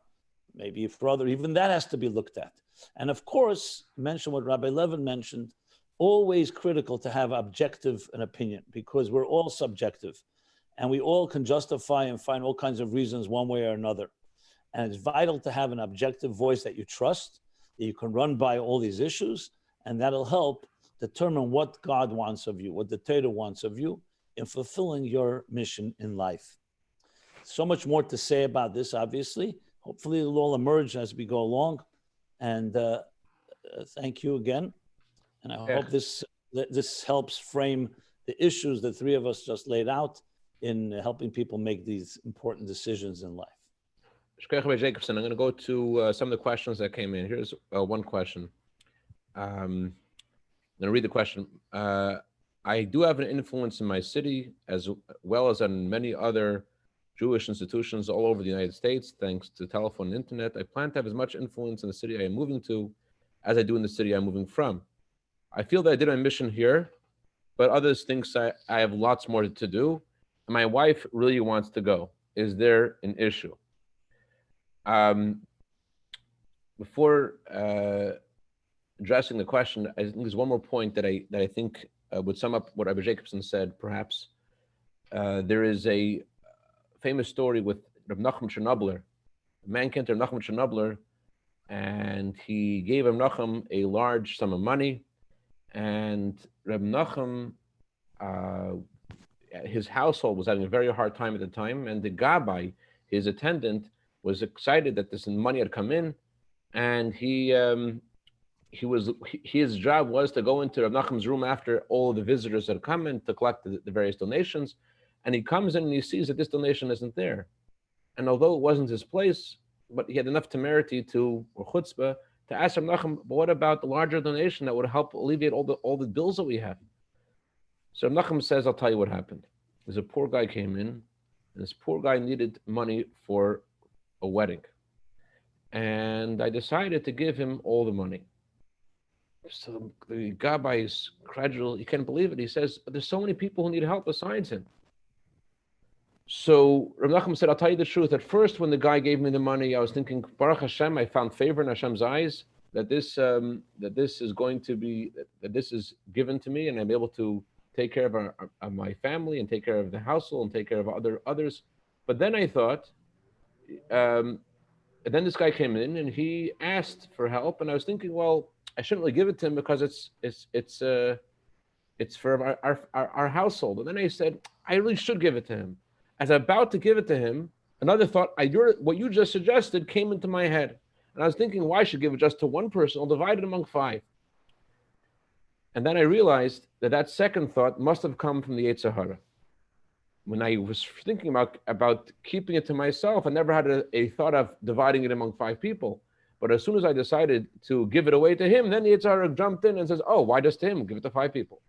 Maybe for other, even that has to be looked at. And of course, mention what Rabbi Levin mentioned, always critical to have objective an opinion, because we're all subjective and we all can justify and find all kinds of reasons one way or another. And it's vital to have an objective voice that you trust, that you can run by all these issues, and that'll help determine what God wants of you, what the Torah wants of you in fulfilling your mission in life. So much more to say about this, obviously. Hopefully it'll all emerge as we go along. And thank you again. And I hope this helps frame the issues the 3 of us just laid out in helping people make these important decisions in life. Rabbi Jacobson, I'm going to go to some of the questions that came in. Here's one question. I'm going to read the question. I do have an influence in my city as well as on many other Jewish institutions all over the United States, thanks to telephone and internet. I plan to have as much influence in the city I am moving to as I do in the city I'm moving from. I feel that I did my mission here, but others think I have lots more to do. And my wife really wants to go. Is there an issue? Before addressing the question, I think there's one more point that I think would sum up what Rabbi Jacobson said, perhaps. There is a famous story with Reb Nachum Chernobler. A man came to Reb Nachum Chernobler, and he gave Reb Nachum a large sum of money. And Reb Nachum, his household was having a very hard time at the time, and the Gabbai, his attendant, was excited that this money had come in, and his job was to go into Reb Nachum's room after all the visitors had come in to collect the various donations. And he comes in and he sees that this donation isn't there. And although it wasn't his place, but he had enough temerity or chutzpah, to ask Reb Nachum, but what about the larger donation that would help alleviate all the bills that we have? So Reb Nachum says, I'll tell you what happened. There's a poor guy came in, and this poor guy needed money for a wedding. And I decided to give him all the money. So the Gabbai is incredulous. He can't believe it. He says, but there's so many people who need help besides him. So Reb Nachum said, I'll tell you the truth. At first, when the guy gave me the money, I was thinking, Baruch Hashem, I found favor in Hashem's eyes, that this is given to me, and I'm able to take care of my family and take care of the household and take care of others. But then I thought, and then this guy came in and he asked for help, and I was thinking, well, I shouldn't really give it to him because it's for our household. And then I said, I really should give it to him. As I'm about to give it to him, another thought, what you just suggested came into my head. And I was thinking, why should I give it just to one person? I'll divide it among 5. And then I realized that second thought must have come from the Yetzer Hara. When I was thinking about keeping it to myself, I never had a thought of dividing it among 5 people. But as soon as I decided to give it away to him, then the Yetzer Hara jumped in and says, oh, why just to him? Give it to 5 people.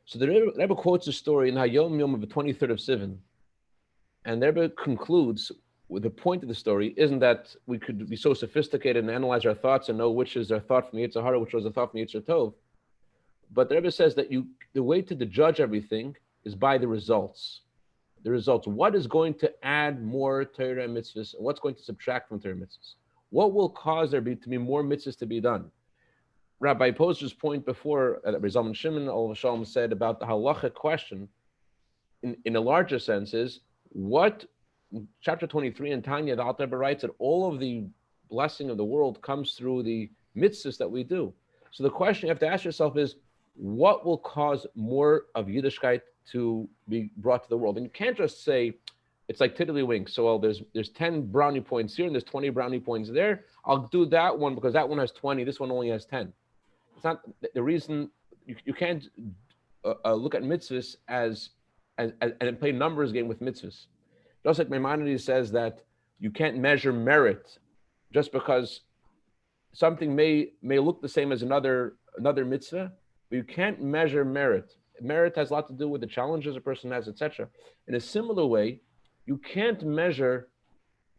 So the Rebbe quotes a story in Hayom Yom of the 23rd of Sivan. And the Rebbe concludes with the point of the story isn't that we could be so sophisticated and analyze our thoughts and know which is our thought from Yetzer Hara, which was a thought from Yetzer Tov. But the Rebbe says that the way to judge everything is by the results. The results. What is going to add more Torah and mitzvahs? And what's going to subtract from Torah and mitzvahs? What will cause there to be more mitzvahs to be done? Rabbi Posner's point before, Rabbi Zalman Shimon Olav Shalom said about the halachic question, in a larger sense, is what chapter 23 in Tanya, the Alter Rebbe writes that all of the blessing of the world comes through the mitzvahs that we do. So the question you have to ask yourself is, what will cause more of Yiddishkeit to be brought to the world? And you can't just say, it's like tiddlywinks. So, well, there's 10 brownie points here and there's 20 brownie points there. I'll do that one because that one has 20. This one only has 10. It's not the reason you can't look at mitzvahs as and play numbers game with mitzvahs. Just like Maimonides says that you can't measure merit just because something may look the same as another mitzvah, but you can't measure merit. Merit has a lot to do with the challenges a person has, etc. In a similar way, you can't measure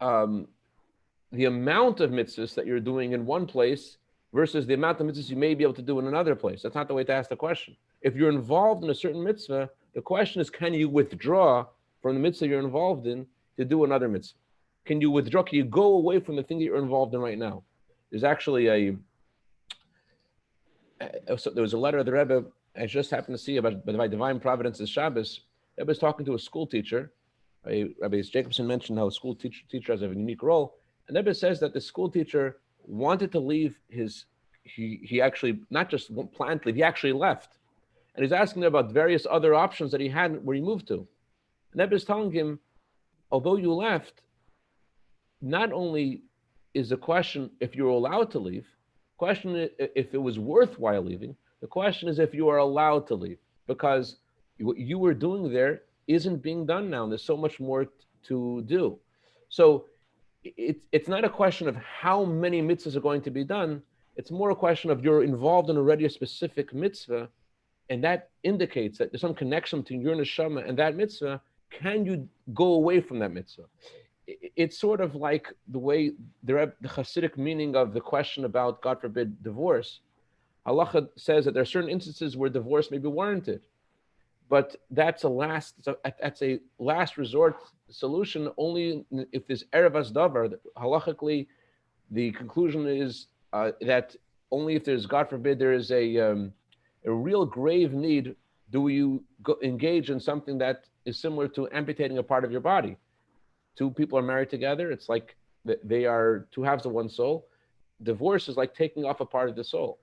the amount of mitzvahs that you're doing in one place versus the amount of mitzvahs you may be able to do in another place. That's not the way to ask the question. If you're involved in a certain mitzvah, the question is, can you withdraw from the mitzvah you're involved in to do another mitzvah? Can you withdraw? Can you go away from the thing that you're involved in right now? There's actually so there was a letter of the Rebbe I just happened to see about by divine providence is Shabbos. The Rebbe was talking to a school teacher. Rabbi Jacobson mentioned how a school teacher has a unique role. And the Rebbe says that the school teacher wanted to leave he actually not just planned to leave, he actually left. And he's asking him about various other options that he had where he moved to. And Rebbe is telling him, although you left, not only is the question if you're allowed to leave, question if it was worthwhile leaving, the question is if you are allowed to leave, because what you were doing there isn't being done now, and there's so much more to do. So it's not a question of how many mitzvahs are going to be done, it's more a question of you're involved in already a specific mitzvah, and that indicates that there's some connection between your neshama and that mitzvah. Can you go away from that mitzvah? It's sort of like the way the Hasidic meaning of the question about, God forbid, divorce. Halacha says that there are certain instances where divorce may be warranted, but that's a last resort solution only if there's erev hasdavar. Halachically, the conclusion is that only if there's, God forbid, there is a real grave need, do you engage in something that is similar to amputating a part of your body. Two people are married together. It's like they are two halves of one soul. Divorce is like taking off a part of the soul.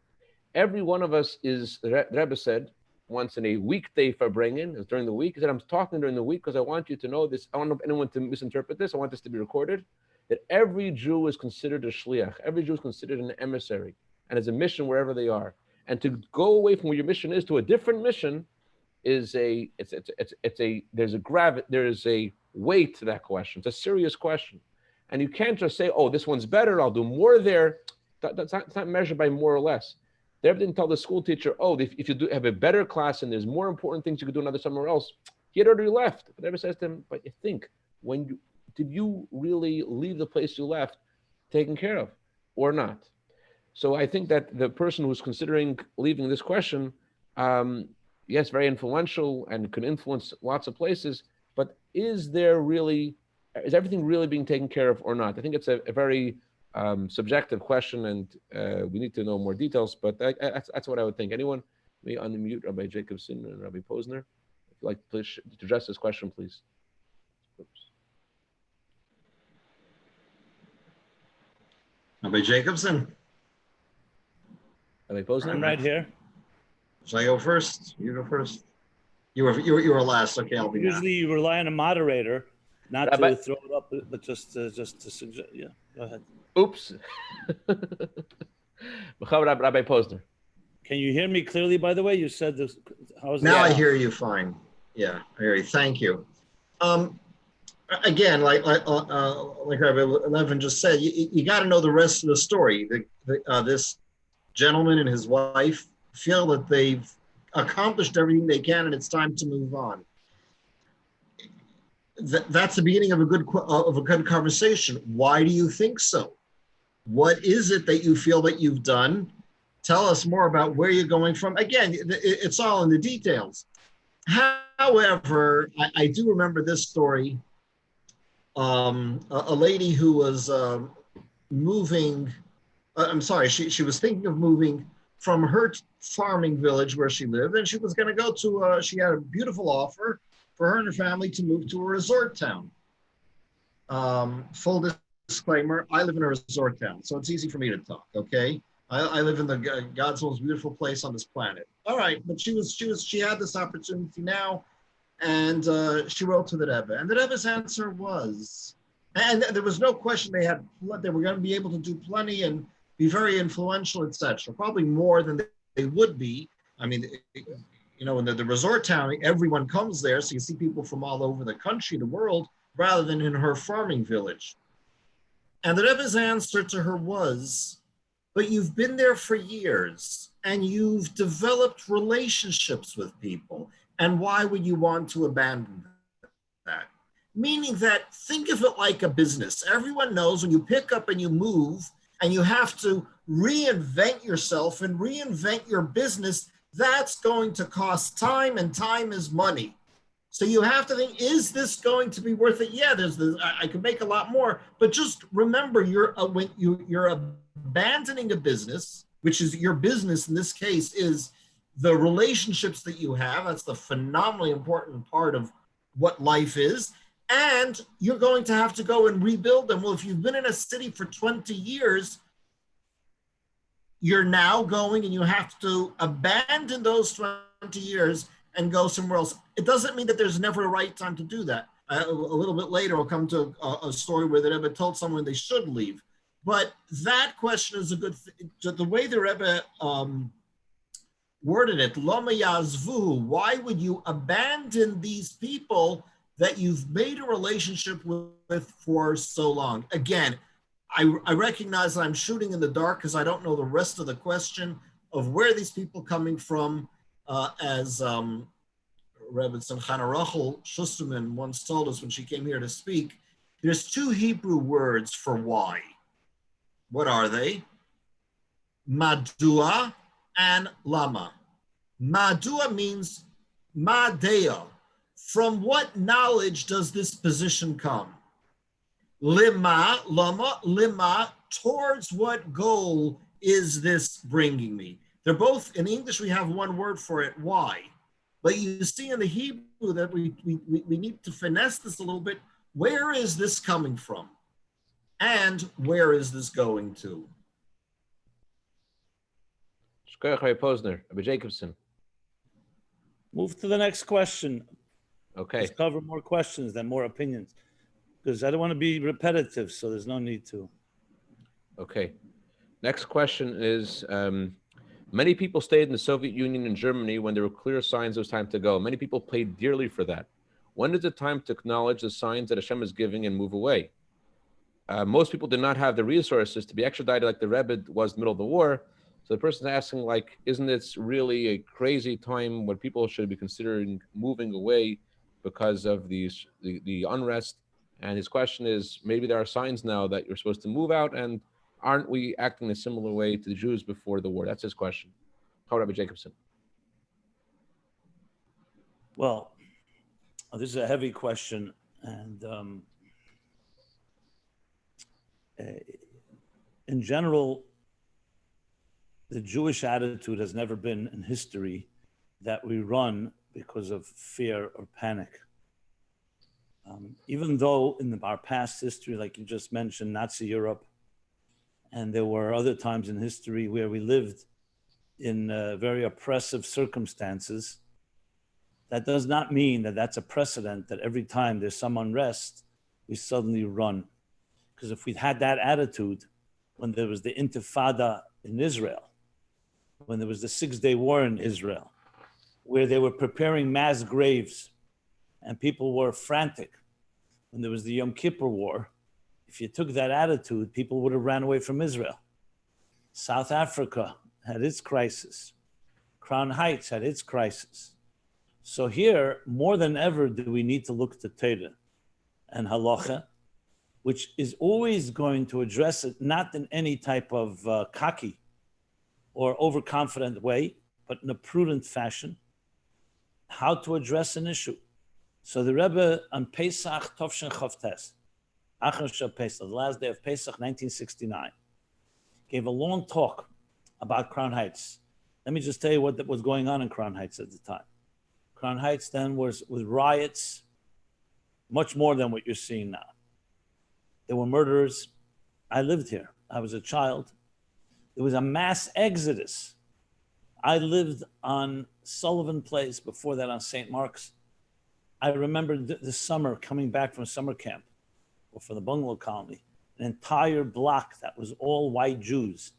Every one of us is, the Rebbe said, once in a weekday for bringing, during the week. He said, I'm talking during the week because I want you to know this. I don't want anyone to misinterpret this. I want this to be recorded, that every Jew is considered a shliach. Every Jew is considered an emissary and has a mission wherever they are. And to go away from where your mission is to a different mission is there's a weight to that question. It's a serious question. And you can't just say, oh, this one's better, I'll do more there. It's not measured by more or less. They didn't tell the school teacher, oh, if you have a better class and there's more important things you could do another somewhere else, he had already left. But Rebbe says to him, but you think, did you really leave the place you left taken care of or not? So I think that the person who's considering leaving this question, yes, very influential and can influence lots of places, but is everything really being taken care of or not? I think it's a very subjective question, and we need to know more details, but that's what I would think. Anyone may unmute Rabbi Jacobson and Rabbi Posner. If you'd like to address this question, please. Oops. Rabbi Jacobson. Rabbi Posner? I'm right here. Shall I go first? You go first. You were last. Okay, I'll be Usually you rely on a moderator, not Rabbi, to throw it up, but just to suggest. Yeah, go ahead. Oops. Rabbi Posner. Can you hear me clearly, by the way? You said this. How's now that? I hear you fine. Yeah, I hear you. Thank you. Again, like Rabbi Levin just said, you got to know the rest of the story. This gentleman and his wife feel that they've accomplished everything they can and it's time to move on. That's the beginning of a good conversation. Why do you think so? What is it that you feel that you've done? Tell us more about where you're going from. Again, it's all in the details. However, I do remember this story. A lady who was moving, I'm sorry, she was thinking of moving from her farming village where she lived, and she was going to go to, she had a beautiful offer for her and her family to move to a resort town. Full disclaimer, I live in a resort town, so it's easy for me to talk, okay? I live in the God's most beautiful place on this planet. All right, but she had this opportunity now, and she wrote to the Rebbe, and the Rebbe's answer was, and there was no question they were going to be able to do plenty and be very influential, etc. Probably more than they would be. I mean, you know, in the resort town, everyone comes there, so you see people from all over the country, the world, rather than in her farming village. And the Rebbe's answer to her was, but you've been there for years and you've developed relationships with people. And why would you want to abandon that? Meaning that, think of it like a business. Everyone knows when you pick up and you move and you have to reinvent yourself and reinvent your business, that's going to cost time, and time is money. So you have to think, is this going to be worth it? Yeah, I could make a lot more, but just remember, when you're abandoning a business, which is your business in this case, is the relationships that you have. That's the phenomenally important part of what life is. And you're going to have to go and rebuild them. Well, if you've been in a city for 20 years, you're now going and you have to abandon those 20 years and go somewhere else. It doesn't mean that there's never a right time to do that. A little bit later, we'll come to a story where the Rebbe told someone they should leave. But that question is a good thing. The way the Rebbe worded it, Lama Yazvu, why would you abandon these people that you've made a relationship with for so long? Again, I recognize that I'm shooting in the dark because I don't know the rest of the question of where these people coming from. As Rebbe Simchana Rachel Schusterman once told us when she came here to speak, there's two Hebrew words for why. What are they? Madua and lama. Madua means madea. From what knowledge does this position come? Lima, lama, lima, towards what goal is this bringing me? They're both, in English, we have one word for it, why. But you see in the Hebrew that we need to finesse this a little bit. Where is this coming from? And where is this going to? Posner, Rabbi Jacobson. Move to the next question. Okay. Let's cover more questions than more opinions, because I don't want to be repetitive, so there's no need to. Okay. Next question is, many people stayed in the Soviet Union and Germany when there were clear signs it was time to go. Many people paid dearly for that. When is it time to acknowledge the signs that Hashem is giving and move away? Most people did not have the resources to be extradited like the Rebbe was in the middle of the war. So the person's asking, like, isn't this really a crazy time when people should be considering moving away because of the unrest? And his question is, maybe there are signs now that you're supposed to move out, and aren't we acting in a similar way to the Jews before the war? That's his question. How Rabbi Jacobson? Well, this is a heavy question, and in general, the Jewish attitude has never been in history that we run because of fear or panic. Even though in our past history, like you just mentioned, Nazi Europe, and there were other times in history where we lived in very oppressive circumstances, that does not mean that that's a precedent that every time there's some unrest, we suddenly run. Because if we'd had that attitude when there was the Intifada in Israel, when there was the 6-day war in Israel, where they were preparing mass graves and people were frantic, when there was the Yom Kippur War, if you took that attitude, people would have ran away from Israel. South Africa had its crisis. Crown Heights had its crisis. So here, more than ever, do we need to look to Torah and Halacha, which is always going to address it, not in any type of cocky or overconfident way, but in a prudent fashion, how to address an issue. So the Rebbe on Pesach Tovshin Chavtes Pesach, the last day of Pesach, 1969. Gave a long talk about Crown Heights. Let me just tell you what was going on in Crown Heights at the time. Crown Heights then was riots, much more than what you're seeing now. There were murderers. I lived here. I was a child. There was a mass exodus. I lived on Sullivan Place, before that on St. Mark's. I remember the summer coming back from summer camp or from the bungalow colony, an entire block that was all white Jews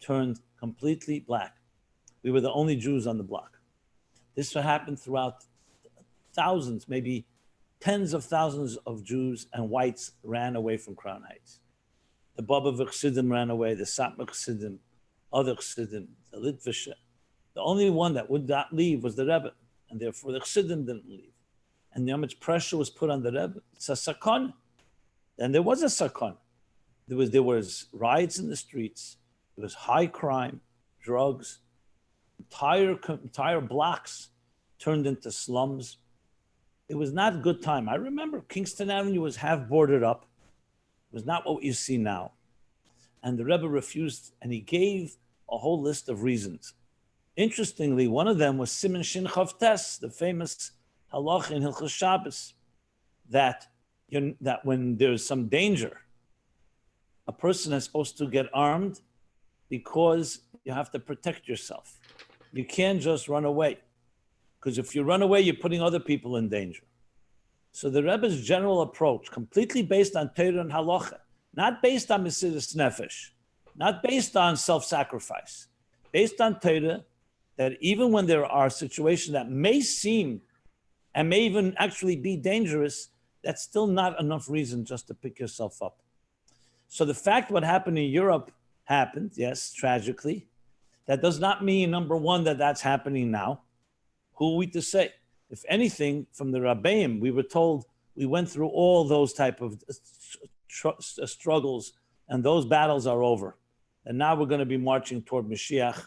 turned completely black. We were the only Jews on the block. This happened throughout thousands, maybe tens of thousands of Jews and whites ran away from Crown Heights. The Bobovich Chassidim ran away, the Satmar Chassidim, other Chassidim, the Litvische. The only one that would not leave was the Rebbe, and therefore the Chassidim didn't leave. And how much pressure was put on the Rebbe? It's a sakon. And there was a sakon. There was riots in the streets. There was high crime, drugs. Entire blocks turned into slums. It was not a good time. I remember Kingston Avenue was half boarded up. It was not what you see now. And the Rebbe refused, and he gave a whole list of reasons. Interestingly, one of them was Siman Shin Chav Tes, the famous halach in Hilchos Shabbos, that when there's some danger, a person is supposed to get armed because you have to protect yourself. You can't just run away, because if you run away, you're putting other people in danger. So the Rebbe's general approach, completely based on Torah and halacha, not based on Mesiras Nefesh, not based on self-sacrifice, based on Torah, that even when there are situations that may seem and may even actually be dangerous, that's still not enough reason just to pick yourself up. So the fact what happened in Europe happened, yes, tragically. That does not mean, number one, that that's happening now. Who are we to say? If anything, from the Rabbeim, we were told we went through all those type of struggles, and those battles are over. And now we're going to be marching toward Mashiach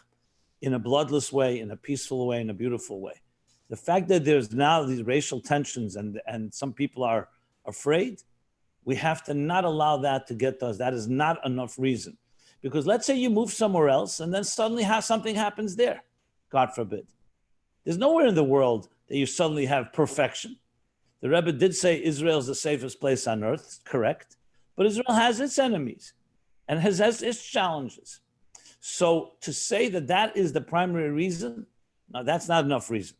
in a bloodless way, in a peaceful way, in a beautiful way. The fact that there's now these racial tensions and some people are afraid, we have to not allow that to get to us. That is not enough reason. Because let's say you move somewhere else and then suddenly something happens there, God forbid. There's nowhere in the world that you suddenly have perfection. The Rebbe did say Israel is the safest place on earth, correct. But Israel has its enemies and has its challenges. So to say that that is the primary reason, no, that's not enough reason.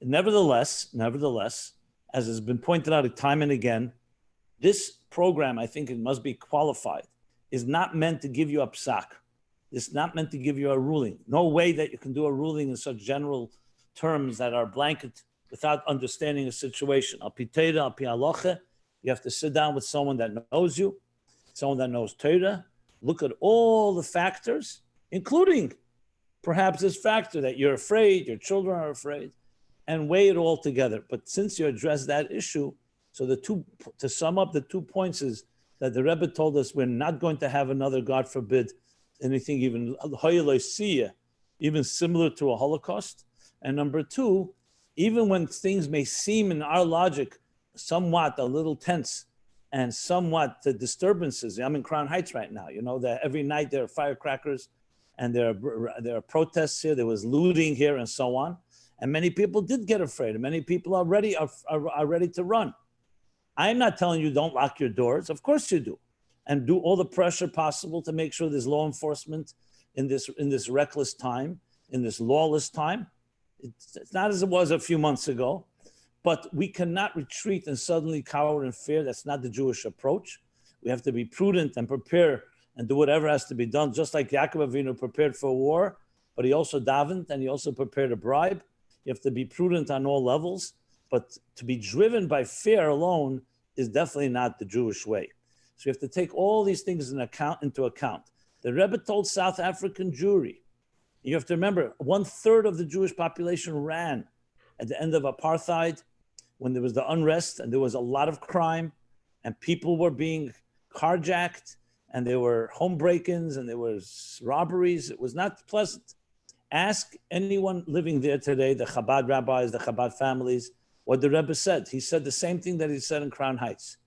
Nevertheless, as has been pointed out time and again, this program, I think it must be qualified, is not meant to give you a psak. It's not meant to give you a ruling. No way that you can do a ruling in such general terms that are blanket without understanding a situation. Al pi Torah, al pi halacha, you have to sit down with someone that knows you, someone that knows Torah, look at all the factors, including perhaps this factor that you're afraid, your children are afraid, and weigh it all together. But since you address that issue, so to sum up the 2 points is that the Rebbe told us we're not going to have another, God forbid, anything even similar to a Holocaust. And number 2, even when things may seem in our logic somewhat a little tense and somewhat the disturbances. I'm in Crown Heights right now. You know that every night there are firecrackers and there are protests here. There was looting here and so on. And many people did get afraid. And many people are ready to run. I'm not telling you don't lock your doors. Of course you do. And do all the pressure possible to make sure there's law enforcement in this reckless time, in this lawless time. It's not as it was a few months ago, but we cannot retreat and suddenly cower in fear. That's not the Jewish approach. We have to be prudent and prepare and do whatever has to be done, just like Yaakov Avinu prepared for war, but he also davened and he also prepared a bribe. You have to be prudent on all levels, but to be driven by fear alone is definitely not the Jewish way. So you have to take all these things into account. The Rebbe told South African Jewry, you have to remember, 1/3 of the Jewish population ran at the end of apartheid when there was the unrest and there was a lot of crime and people were being carjacked and there were home break-ins and there was robberies. It was not pleasant. Ask anyone living there today, the Chabad rabbis, the Chabad families, what the Rebbe said. He said the same thing that he said in Crown Heights.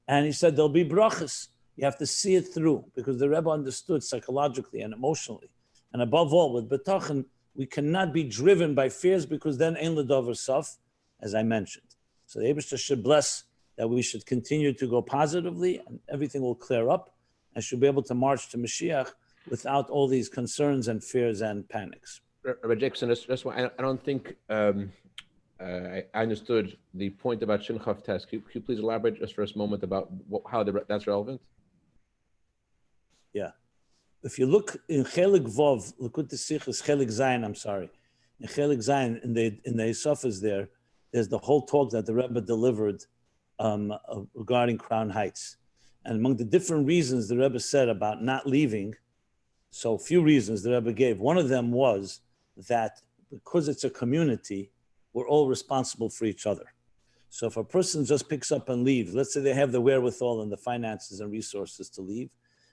And he said, there'll be brachas. You have to see it through, because the Rebbe understood psychologically and emotionally. And above all, with betachin, we cannot be driven by fears, because then ein l'dover sof, as I mentioned. So the Eibishter should bless that we should continue to go positively, and everything will clear up, and should be able to march to Mashiach without all these concerns and fears and panics. Rabbi Jacobson, I don't think I understood the point about Shin Chav Tes. Could you please elaborate just for a moment about how that's relevant? Yeah. If you look in Chelik Vov, Likutei Sichos Chelik Zayin, I'm sorry. In Chelik Zayin, in the Esofas there's the whole talk that the Rebbe delivered regarding Crown Heights. And among the different reasons the Rebbe said about not leaving, so few reasons the Rebbe gave. One of them was that because it's a community, we're all responsible for each other. So if a person just picks up and leaves, let's say they have the wherewithal and the finances and resources to leave,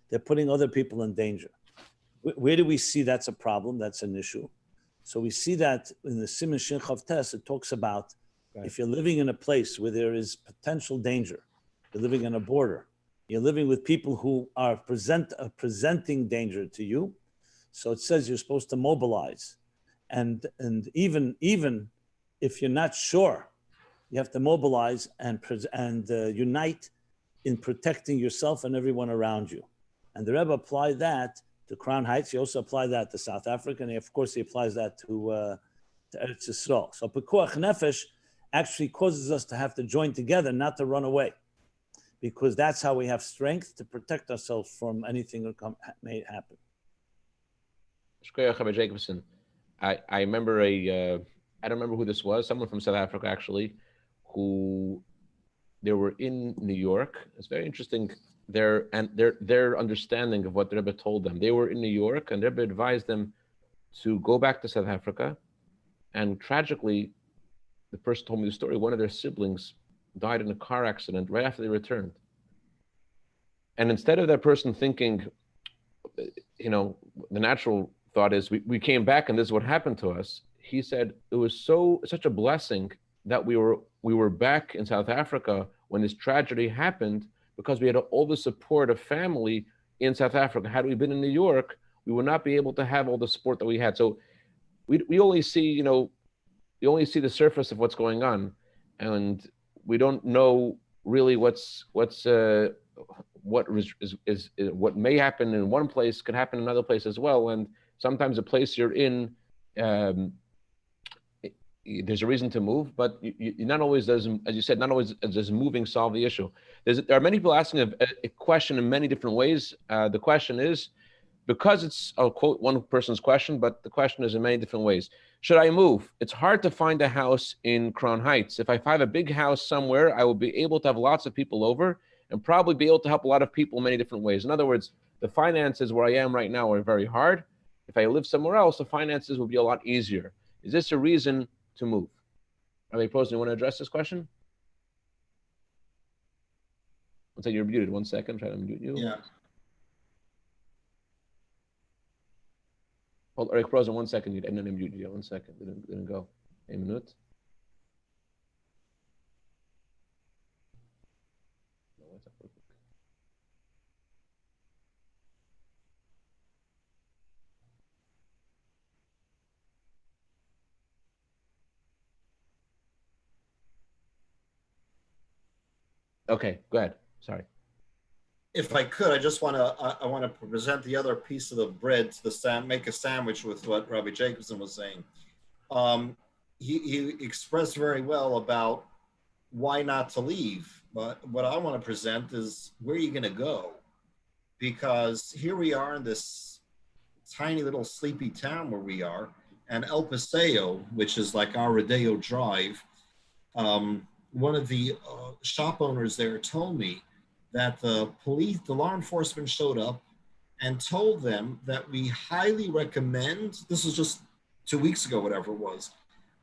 they're putting other people in danger. Where do we see that's a problem? That's an issue. So we see that in the Siman Shin Chav Tes, it talks about if you're living in a place where there is potential danger, you're living on a border, you're living with people who are presenting danger to you. So it says you're supposed to mobilize. And even if you're not sure, you have to mobilize and unite in protecting yourself and everyone around you. And the Rebbe applied that to Crown Heights. He also applied that to South Africa. And of course, he applies that to Eretz Yisrael. So Pekuach Nefesh actually causes us to have to join together, not to run away, because that's how we have strength to protect ourselves from anything that may happen. Rabbi Jacobson, I remember I don't remember who this was, someone from South Africa actually, who they were in New York. It's very interesting. Their understanding of what the Rebbe told them. They were in New York, and the Rebbe advised them to go back to South Africa. And tragically, the person told me the story. One of their siblings died in a car accident right after they returned. And instead of that person thinking, the natural thought is we came back and this is what happened to us. He said it was such a blessing that we were back in South Africa when this tragedy happened, because we had all the support of family in South Africa. Had we been in New York, we would not be able to have all the support that we had. So we only see, we only see the surface of what's going on, and we don't know really what may happen in one place could happen in another place as well. And sometimes the place you're in, there's a reason to move, but you not always does, as you said, not always does moving solve the issue. There are many people asking a question in many different ways. The question is, because it's, I'll quote one person's question, but the question is in many different ways. Should I move? It's hard to find a house in Crown Heights. If I find a big house somewhere, I will be able to have lots of people over and probably be able to help a lot of people in many different ways. In other words, the finances where I am right now are very hard. If I live somewhere else, the finances will be a lot easier. Is this a reason to move? Rabbi Posen, you want to address this question? One second, you're muted. 1 second, try to mute you. Yeah. Hold, Eric Posen, 1 second. I didn't mute you. 1 second. Didn't go. A minute. No, what's up? Okay, go ahead. Sorry. If I could, I want to present the other piece of the bread to make a sandwich with what Rabbi Jacobson was saying. He expressed very well about why not to leave. But what I want to present is where are you going to go? Because here we are in this tiny little sleepy town where we are, and El Paseo, which is like our Rodeo Drive, one of the shop owners there told me that the law enforcement showed up and told them that we highly recommend, this was just 2 weeks ago, whatever it was,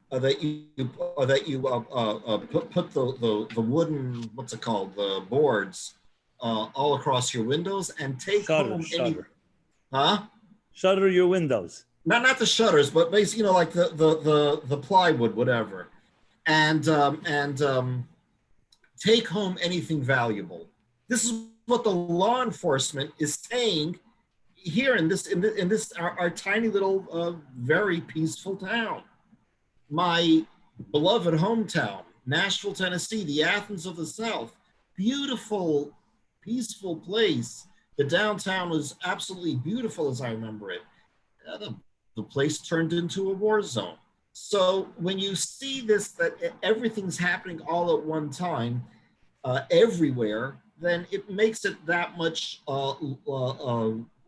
that you put the wooden, what's it called, the boards all across your windows and take home any, Shutter your windows. Not the shutters, but basically, like the plywood, whatever, and take home anything valuable. This is what the law enforcement is saying here in this our tiny little very peaceful town. My beloved hometown, Nashville, Tennessee, the Athens of the South, beautiful, peaceful place. The downtown was absolutely beautiful as I remember it. The place turned into a war zone. So when you see this, that everything's happening all at one time, everywhere, then it makes it that much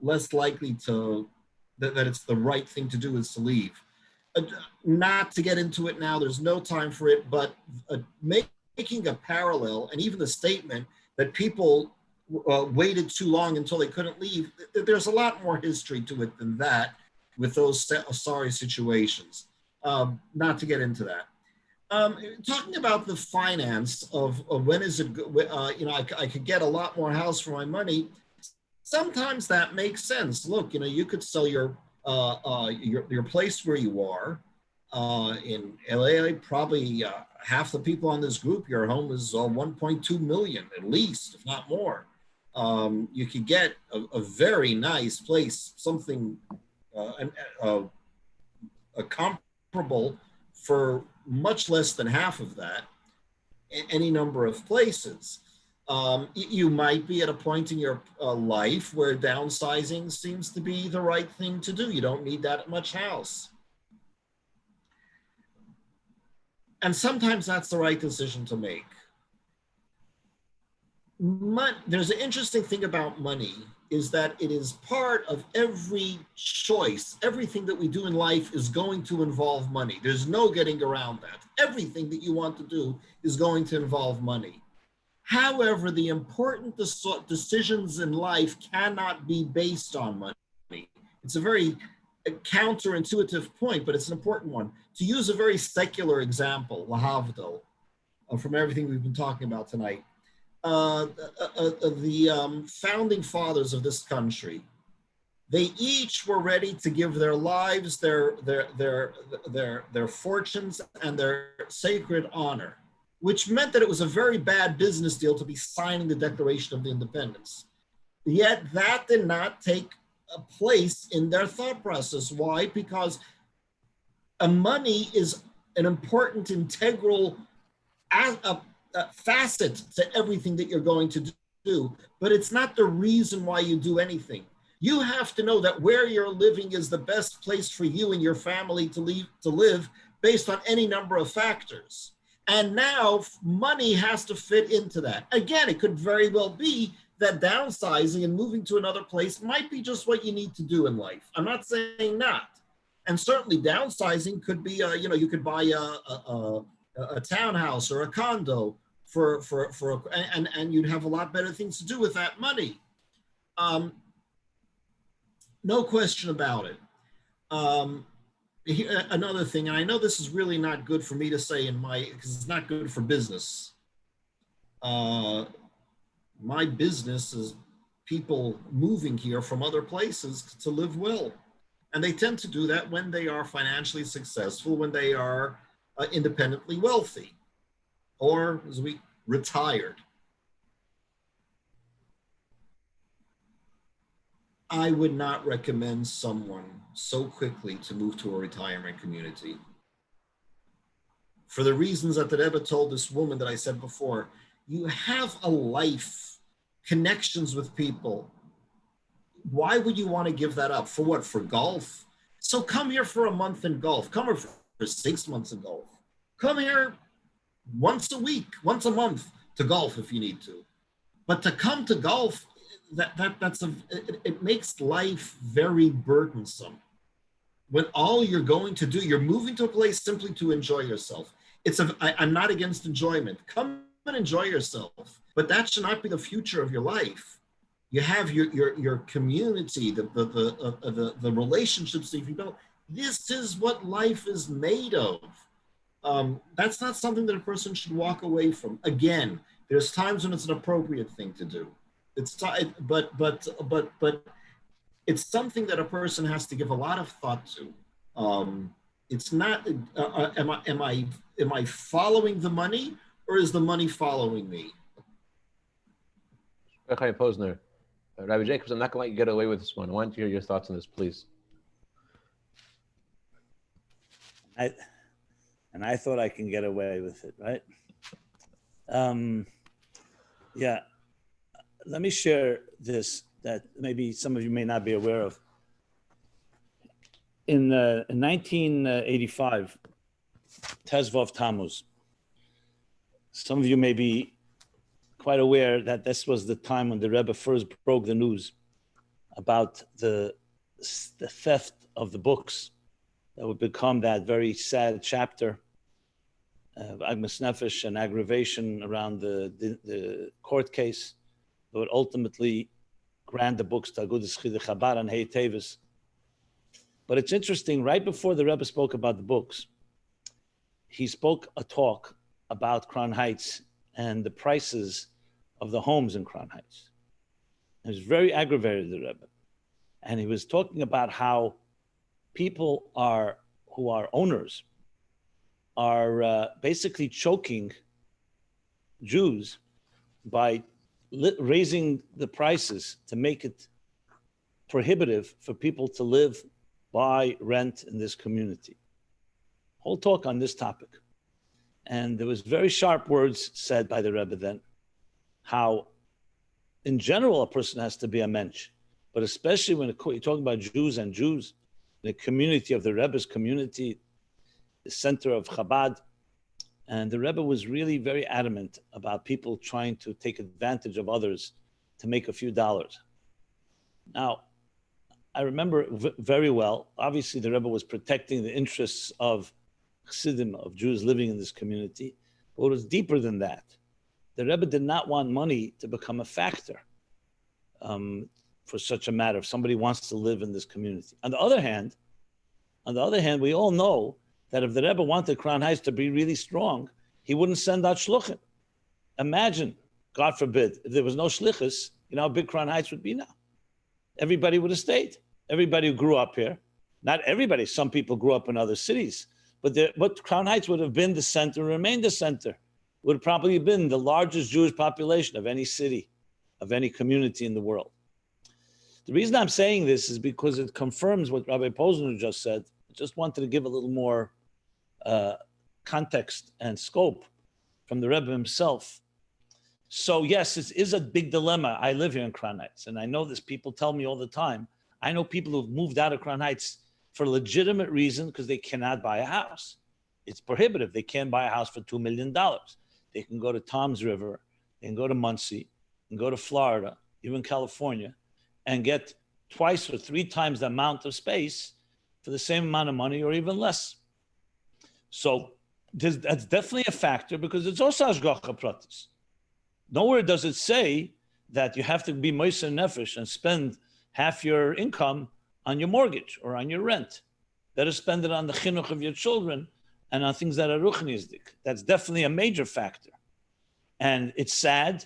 less likely that it's the right thing to do is to leave. Not to get into it now, there's no time for it, but making a parallel and even the statement that people waited too long until they couldn't leave, there's a lot more history to it than that with those sorry situations. Not to get into that. Talking about the finance of when is it, I could get a lot more house for my money. Sometimes that makes sense. Look, you could sell your place where you are. In LA, probably half the people on this group, your home is 1.2 million at least, if not more. You could get a very nice place, something comparable for much less than half of that in any number of places. You might be at a point in your life where downsizing seems to be the right thing to do. You don't need that much house. And sometimes that's the right decision to make. There's an interesting thing about money is that it is part of every choice. Everything that we do in life is going to involve money. There's no getting around that. Everything that you want to do is going to involve money. However, the important decisions in life cannot be based on money. It's a very counterintuitive point, but it's an important one. To use a very secular example, lahavdil, from everything we've been talking about tonight, the founding fathers of this country, they each were ready to give their lives, their fortunes, and their sacred honor, which meant that it was a very bad business deal to be signing the Declaration of Independence. Yet that did not take a place in their thought process. Why? Because money is an important, integral facet to everything that you're going to do, but it's not the reason why you do anything. You have to know that where you're living is the best place for you and your family to live based on any number of factors. And now money has to fit into that. Again, it could very well be that downsizing and moving to another place might be just what you need to do in life. I'm not saying not. And certainly downsizing could be, you could buy a townhouse or a condo and you'd have a lot better things to do with that money. No question about it. Another thing, and I know this is really not good for me to say because it's not good for business. My business is people moving here from other places to live well. And they tend to do that when they are financially successful, when they are independently wealthy, or as we retired. I would not recommend someone so quickly to move to a retirement community. For the reasons that the Rebbe told this woman that I said before, you have a life, connections with people. Why would you want to give that up? For what? For golf? So come here for a month in golf. Come here for 6 months in golf. Come here once a week, once a month to golf if you need to. But to come to golf, it makes life very burdensome. When all you're going to do, you're moving to a place simply to enjoy yourself. I'm not against enjoyment. Come and enjoy yourself, but that should not be the future of your life. You have your community, the relationships that you've built. This is what life is made of. That's not something that a person should walk away from. Again, there's times when it's an appropriate thing to do. But it's something that a person has to give a lot of thought to. It's not. Am I following the money, or is the money following me? Chaim Posner, Rabbi Jacobs, I'm not going to let you get away with this one. I want to hear your thoughts on this, please. I thought I can get away with it, right? Yeah. Let me share this that maybe some of you may not be aware of. In 1985, Tezvav Tammuz, some of you may be quite aware that this was the time when the Rebbe first broke the news about the theft of the books that would become that very sad chapter of Agmas Nefesh and aggravation around the court case that would ultimately grant the books to Agudas Chidei Chabad and Hey Tevis. But it's interesting, right before the Rebbe spoke about the books, he spoke a talk about Crown Heights and the prices of the homes in Crown Heights. It was very aggravated, the Rebbe. And he was talking about how people who are owners are basically choking Jews by raising the prices to make it prohibitive for people to live, buy, rent in this community. Whole talk on this topic. And there was very sharp words said by the Rebbe then, how in general a person has to be a mensch, but especially when you're talking about Jews and Jews, the community of the Rebbe's community, the center of Chabad. And the Rebbe was really very adamant about people trying to take advantage of others to make a few dollars. Now, I remember very well, obviously the Rebbe was protecting the interests of Chassidim, of Jews living in this community, but it was deeper than that. The Rebbe did not want money to become a factor for such a matter if somebody wants to live in this community. On the other hand, we all know that if the Rebbe wanted Crown Heights to be really strong, he wouldn't send out shluchim. Imagine, God forbid, if there was no shlichus, you know how big Crown Heights would be now. Everybody would have stayed. Everybody who grew up here, not everybody, some people grew up in other cities, but Crown Heights would have been the center, remained the center, would have probably been the largest Jewish population of any city, of any community in the world. The reason I'm saying this is because it confirms what Rabbi Posner just said. I just wanted to give a little more context and scope from the Rebbe himself. So yes, it is a big dilemma. I live here in Crown Heights, and I know this. People tell me all the time. I know people who've moved out of Crown Heights for legitimate reason because they cannot buy a house. It's prohibitive. They can't buy a house for $2 million. They can go to Tom's River, they can go to Muncie, and go to Florida, even California, and get twice or three times the amount of space for the same amount of money or even less. So that's definitely a factor because it's also Ashgacha Pratis. Nowhere does it say that you have to be Moiser Nefesh and spend half your income on your mortgage or on your rent. Better spend it on the chinuch of your children and on things that are ruchnisdik. That's definitely a major factor. And it's sad.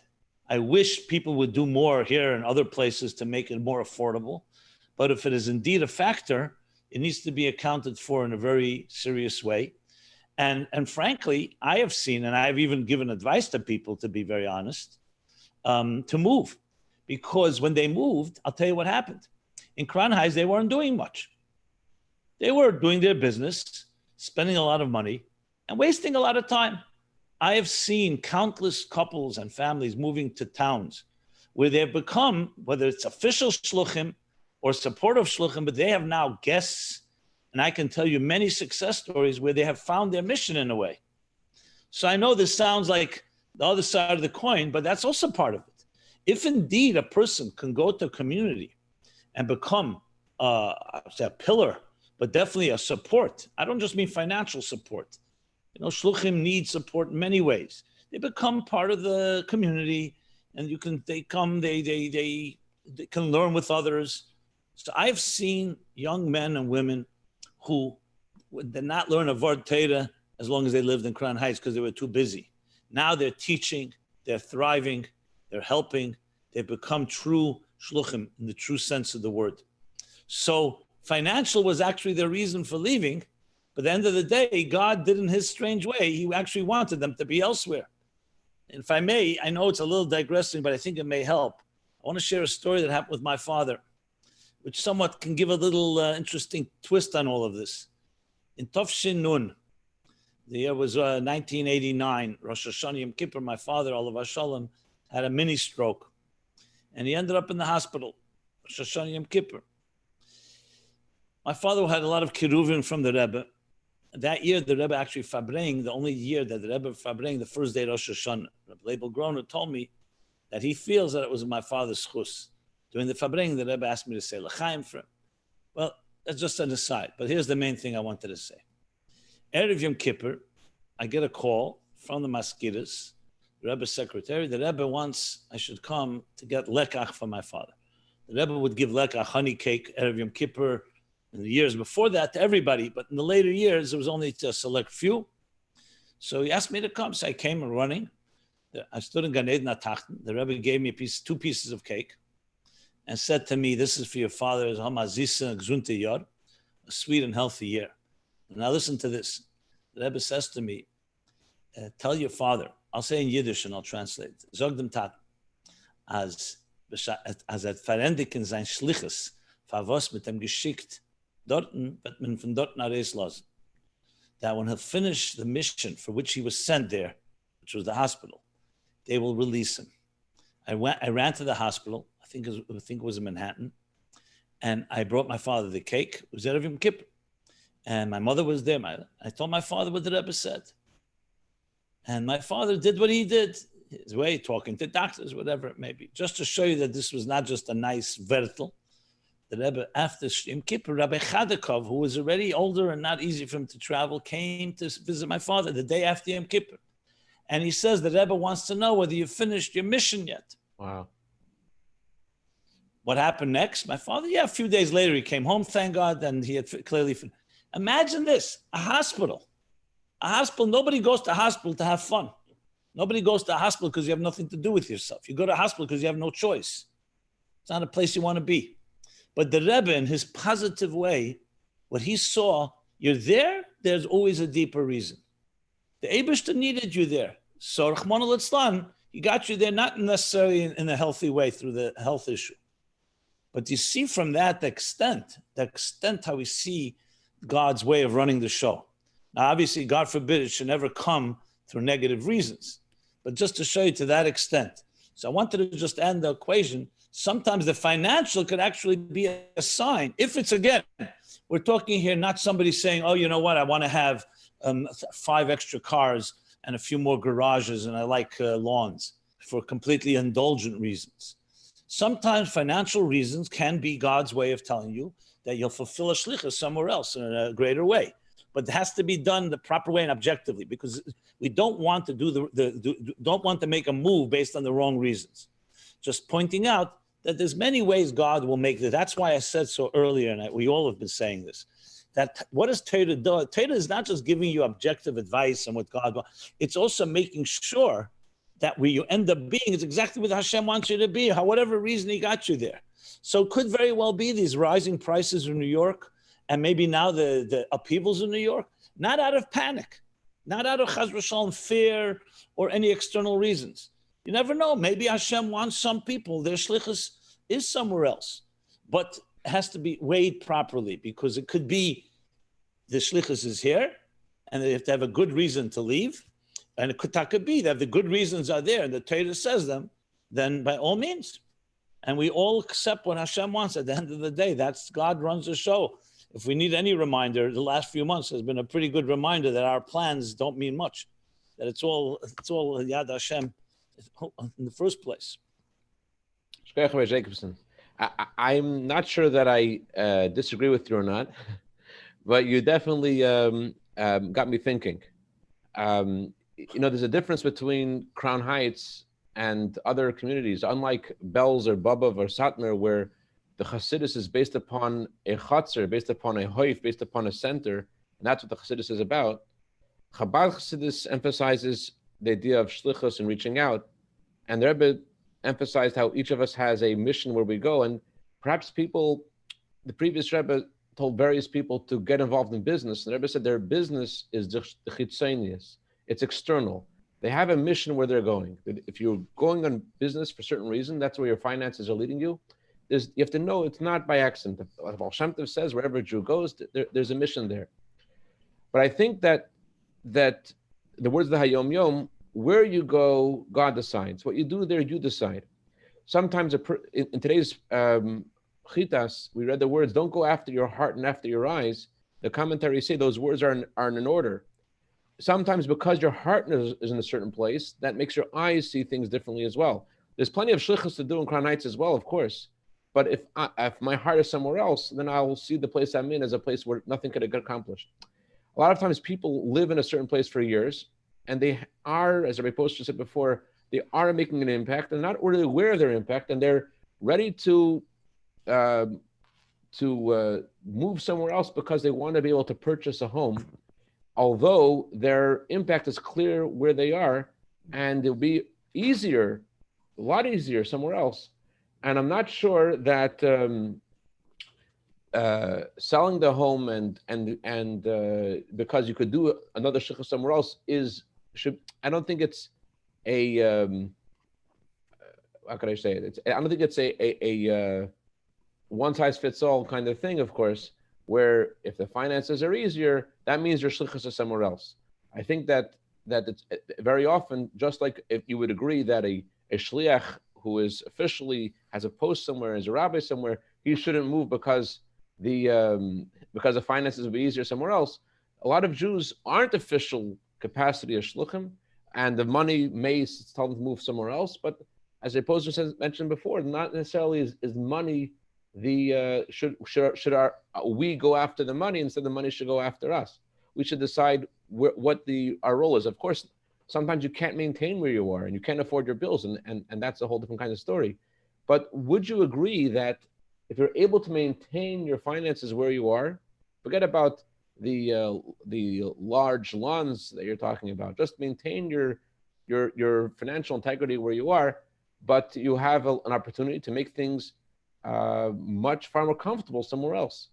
I wish people would do more here and other places to make it more affordable. But if it is indeed a factor, it needs to be accounted for in a very serious way. And frankly, I have seen, and I've even given advice to people, to be very honest, to move. Because when they moved, I'll tell you what happened. In Crown Heights, they weren't doing much. They were doing their business, spending a lot of money, and wasting a lot of time. I have seen countless couples and families moving to towns where they've become, whether it's official shluchim or supportive shluchim, but they have now guests. And I can tell you many success stories where they have found their mission in a way. So I know this sounds like the other side of the coin, but that's also part of it. If indeed a person can go to a community and become a pillar, but definitely a support. I don't just mean financial support. You know, shluchim need support in many ways. They become part of the community, and they can learn with others. So I've seen young men and women who did not learn a Vart Torah as long as they lived in Crown Heights because they were too busy. Now they're teaching, they're thriving, they're helping, they've become true shluchim in the true sense of the word. So financial was actually their reason for leaving, but at the end of the day, God did in his strange way, he actually wanted them to be elsewhere. And if I may, I know it's a little digressing, but I think it may help. I want to share a story that happened with my father, which somewhat can give a little interesting twist on all of this. In Tofshin Nun, the year was 1989, Rosh Hashanah Yom Kippur, my father, Olav Shalom, had a mini stroke. And he ended up in the hospital, Rosh Hashanah Yom Kippur. My father had a lot of kiruvim from the Rebbe. That year, the Rebbe actually Fabring, the only year that the Rebbe Fabring, the first day of Rosh Hashanah, Rebbe Leibel Groner told me that he feels that it was my father's chus. During the Fabring, the Rebbe asked me to say l'chaim for him. Well, that's just an aside, but here's the main thing I wanted to say. Erev Yom Kippur, I get a call from the Maskiras, the Rebbe's secretary. The Rebbe wants I should come to get lekach for my father. The Rebbe would give lekach, honey cake, Erev Yom Kippur, in the years before that to everybody, but in the later years, it was only to a select few. So he asked me to come, so I came running. I stood in Gan Eden Atachten. The Rebbe gave me two pieces of cake and said to me, this is for your father, a sweet and healthy year. Now listen to this. The Rebbe says to me, tell your father, I'll say in Yiddish and I'll translate. Zog dem Tat, as et verendig in sein Schliches, favos mit dem geschickt, dorten, wird man von dort nach Reis lassen. That when he'll finish the mission for which he was sent there, which was the hospital, they will release him. I ran to the hospital. I think it was in Manhattan, and I brought my father the cake. It was Erev Yom Kippur, and my mother was there. I told my father what the Rebbe said, and my father did what he did, his way, talking to doctors, whatever it may be, just to show you that this was not just a nice vertel. The Rebbe, after Yom Kippur, Rabbi Chadakov, who was already older and not easy for him to travel, came to visit my father the day after Yom Kippur. And he says, the Rebbe wants to know whether you finished your mission yet. Wow. What happened next? My father, a few days later, he came home, thank God, and he had clearly finished. Imagine this, a hospital. Nobody goes to a hospital to have fun. Nobody goes to a hospital because you have nothing to do with yourself. You go to a hospital because you have no choice. It's not a place you want to be. But the Rebbe, in his positive way, what he saw, you're there, there's always a deeper reason. The Eibishter needed you there. So Rachmana litzlan, he got you there not necessarily in a healthy way through the health issue. But you see from that the extent how we see God's way of running the show. Now, obviously, God forbid it should never come through negative reasons. But just to show you to that extent. So I wanted to just end the equation. Sometimes the financial could actually be a sign. If it's, again, we're talking here, not somebody saying, oh, you know what, I want to have 5 extra cars and a few more garages and I like lawns for completely indulgent reasons. Sometimes financial reasons can be God's way of telling you that you'll fulfill a shlichus somewhere else in a greater way. But it has to be done the proper way and objectively, because we don't want to don't want to make a move based on the wrong reasons. Just pointing out that there's many ways God will make this. That's why I said so earlier, and we all have been saying this, that what does Torah do? Torah is not just giving you objective advice on what God wants. It's also making sure that where you end up being is exactly what Hashem wants you to be, whatever reason he got you there. So it could very well be these rising prices in New York, and maybe now the upheavals in New York, not out of panic, not out of chas v'shalom fear or any external reasons. You never know. Maybe Hashem wants some people, their shlichus is somewhere else. But it has to be weighed properly, because it could be the shlichus is here and they have to have a good reason to leave. And it could be that the good reasons are there and the Torah says them, then by all means. And we all accept what Hashem wants at the end of the day. That's God runs the show. If we need any reminder, the last few months has been a pretty good reminder that our plans don't mean much, that it's all Yad Hashem in the first place. Jacobson, I'm not sure that I disagree with you or not, but you definitely got me thinking. There's a difference between Crown Heights and other communities, unlike Belz or Bobov or Satmar, where the Chassidus is based upon a Chatzar, based upon a Hoif, based upon a center, and that's what the Chassidus is about. Chabad Chassidus emphasizes the idea of shlichus and reaching out, and the Rebbe emphasized how each of us has a mission where we go, and perhaps the previous Rebbe told various people to get involved in business, and the Rebbe said their business is the chitzonius, it's external. They have a mission where they're going. If you're going on business for a certain reason, that's where your finances are leading you. You have to know it's not by accident. Like Baal Shem Tov says, wherever a Jew goes, there's a mission there. But I think that the words of the Hayom Yom, where you go, God decides. What you do there, you decide. Sometimes in today's chitas, we read the words, don't go after your heart and after your eyes. The commentaries say those words aren't in order. Sometimes because your heart is in a certain place, that makes your eyes see things differently as well. There's plenty of shlichus to do in Crown Heights as well, of course. But if my heart is somewhere else, then I will see the place I'm in as a place where nothing could get accomplished. A lot of times people live in a certain place for years, and they are, as Rabbi Posner said before, they are making an impact. They're not really aware of their impact, and they're ready to move somewhere else because they want to be able to purchase a home, although their impact is clear where they are, and it'll be easier, a lot easier somewhere else. And I'm not sure that selling the home and because you could do another shikha somewhere else I don't think it's a how could I say it? I don't think it's a one size fits all kind of thing, of course, where if the finances are easier, that means your shlichus is somewhere else. I think that it's very often, just like if you would agree that a shliach who is officially has a post somewhere, as a rabbi somewhere, he shouldn't move because the finances will be easier somewhere else. A lot of Jews aren't official capacity as shluchim, and the money may tell them to move somewhere else. But as the Posner mentioned before, not necessarily is money should we go after the money instead the money should go after us. We should decide what our role is. Of course, sometimes you can't maintain where you are and you can't afford your bills, and that's a whole different kind of story. But would you agree that if you're able to maintain your finances where you are, forget about the large lawns that you're talking about, just maintain your financial integrity where you are, but you have an opportunity to make things far more comfortable somewhere else.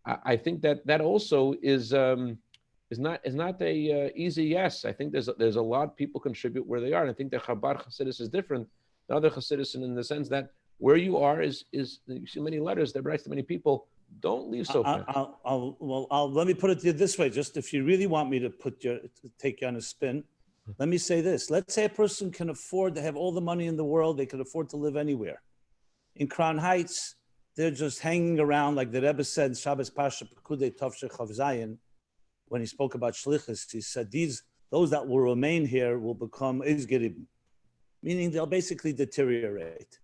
I think that also is not a easy yes. I think there's a lot people contribute where they are, and I think the Chabad Chassidus is different than other Chassidus in the sense that where you are is you see many letters that writes to many people. Don't leave so fast. Let me put it to you this way. Just if you really want me to take you on a spin, let me say this. Let's say a person can afford to have all the money in the world. They can afford to live anywhere. In Crown Heights, they're just hanging around, like the Rebbe said, Shabbos Pasha Pekudei Tov Chav Zayin, when he spoke about Shlichus, he said, those that will remain here will become Izgerib, meaning they'll basically deteriorate.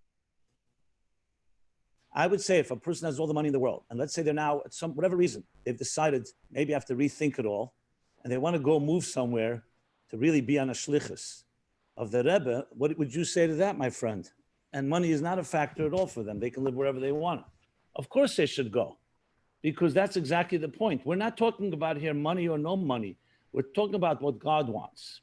I would say if a person has all the money in the world, and let's say they're now, at whatever reason, they've decided maybe have to rethink it all, and they want to go move somewhere to really be on a Shlichus of the Rebbe, what would you say to that, my friend? And money is not a factor at all for them. They can live wherever they want. Of course they should go, because that's exactly the point. We're not talking about here money or no money. We're talking about what God wants.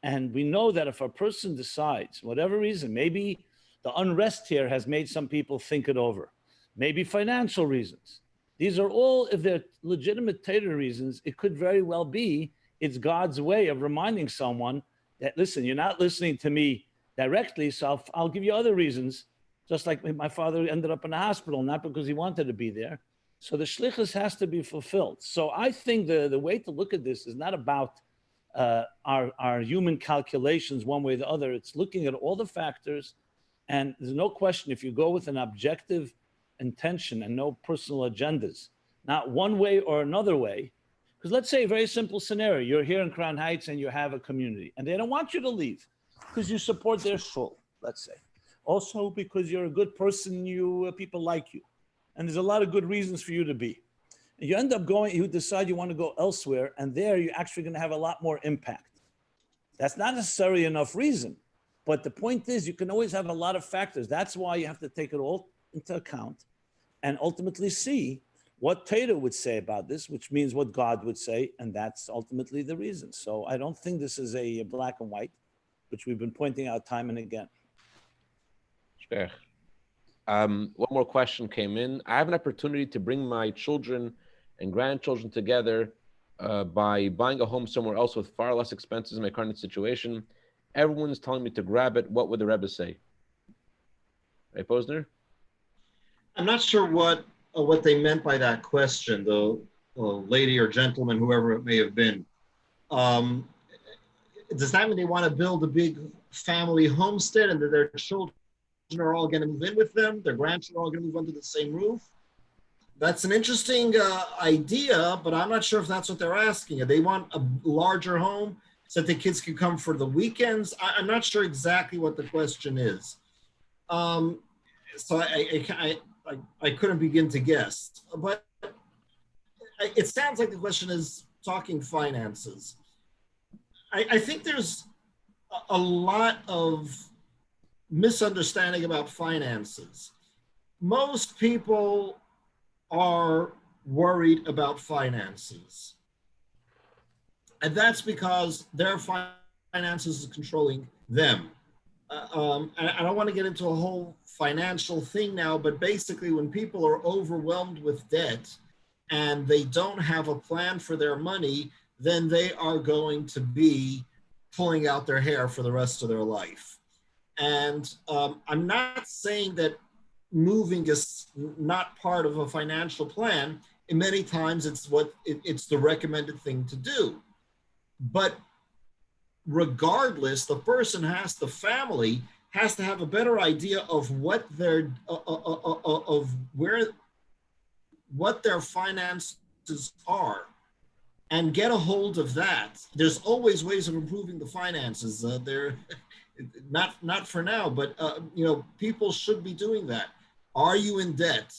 And we know that if a person decides, whatever reason, maybe the unrest here has made some people think it over, maybe financial reasons. These are all, if they're legitimate Torah reasons, it could very well be it's God's way of reminding someone that, listen, you're not listening to me directly, so I'll give you other reasons, just like my father ended up in the hospital, not because he wanted to be there. So the shlichus has to be fulfilled. So I think the way to look at this is not about our human calculations one way or the other. It's looking at all the factors, and there's no question if you go with an objective intention and no personal agendas, not one way or another way. Because let's say a very simple scenario, you're here in Crown Heights and you have a community, and they don't want you to leave because you support their shul, let's say. Also because you're a good person, people like you. And there's a lot of good reasons for you to be. And you end up you decide you want to go elsewhere, and there you're actually going to have a lot more impact. That's not necessarily enough reason, but the point is you can always have a lot of factors. That's why you have to take it all into account and ultimately see what Torah would say about this, which means what God would say, and that's ultimately the reason. So I don't think this is a black and white, which we've been pointing out time and again. Sure. One more question came in. I have an opportunity to bring my children and grandchildren together by buying a home somewhere else with far less expenses in my current situation. Everyone's telling me to grab it. What would the Rebbe say? Right, Posner? I'm not sure what they meant by that question, the lady or gentleman, whoever it may have been. Does that mean they want to build a big family homestead and that their children are all going to move in with them? Their grandchildren are all going to move under the same roof? That's an interesting idea, but I'm not sure if that's what they're asking. They want a larger home so that the kids can come for the weekends. I'm not sure exactly what the question is. So I couldn't begin to guess. But it sounds like the question is talking finances. I think there's a lot of misunderstanding about finances. Most people are worried about finances. And that's because their finances is controlling them. And I don't want to get into a whole financial thing now, but basically when people are overwhelmed with debt and they don't have a plan for their money, then they are going to be pulling out their hair for the rest of their life. And I'm not saying that moving is not part of a financial plan. And many times it's the recommended thing to do. But regardless, the person the family has to have a better idea of what their finances are and get a hold of that. There's always ways of improving the finances. They're not for now, but people should be doing that. Are you in debt?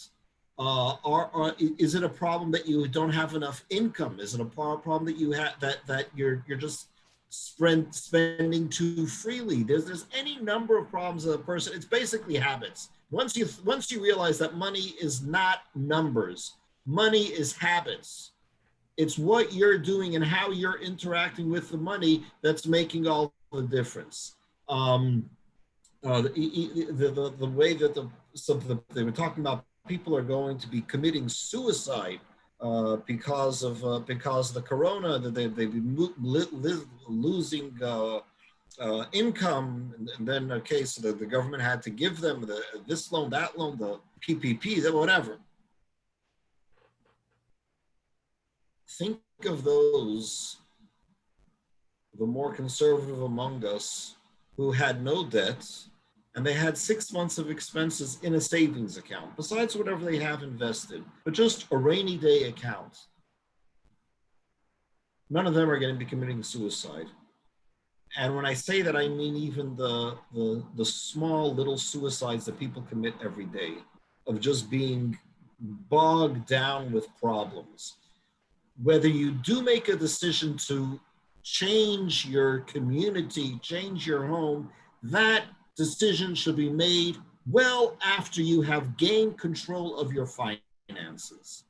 Is it a problem that you don't have enough income? Is it a problem that you have that you're just spending too freely? There's any number of problems of a person. It's basically habits. Once you realize that money is not numbers, money is habits. It's what you're doing and how you're interacting with the money that's making all the difference. The way that they were talking about, people are going to be committing suicide because of the corona, that they've been losing income, and then so the government had to give them this loan, that loan, the PPP, whatever. Think of those, the more conservative among us, who had no debt, and they had 6 months of expenses in a savings account, besides whatever they have invested, but just a rainy day account. None of them are going to be committing suicide. And when I say that, I mean even the small little suicides that people commit every day, of just being bogged down with problems. Whether you do make a decision to change your community, change your home, that decision should be made well after you have gained control of your finances.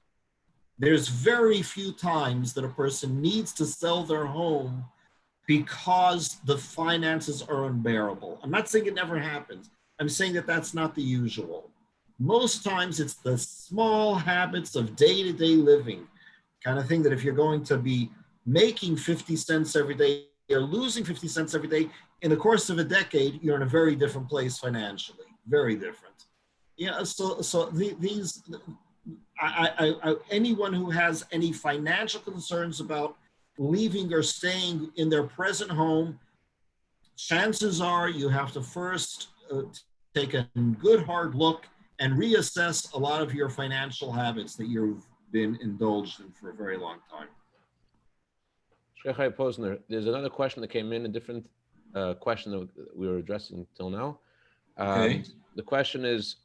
There's very few times that a person needs to sell their home because the finances are unbearable. I'm not saying it never happens. I'm saying that that's not the usual. Most times it's the small habits of day-to-day living, kind of thing, that if you're going to be making 50 cents every day or losing 50 cents every day, in the course of a decade, you're in a very different place financially, very different. Yeah, anyone who has any financial concerns about leaving or staying in their present home, chances are you have to first take a good hard look and reassess a lot of your financial habits that you've been indulged in for a very long time. Shechai Posner, there's another question that came in, a different question that we were addressing till now. Okay. The question is,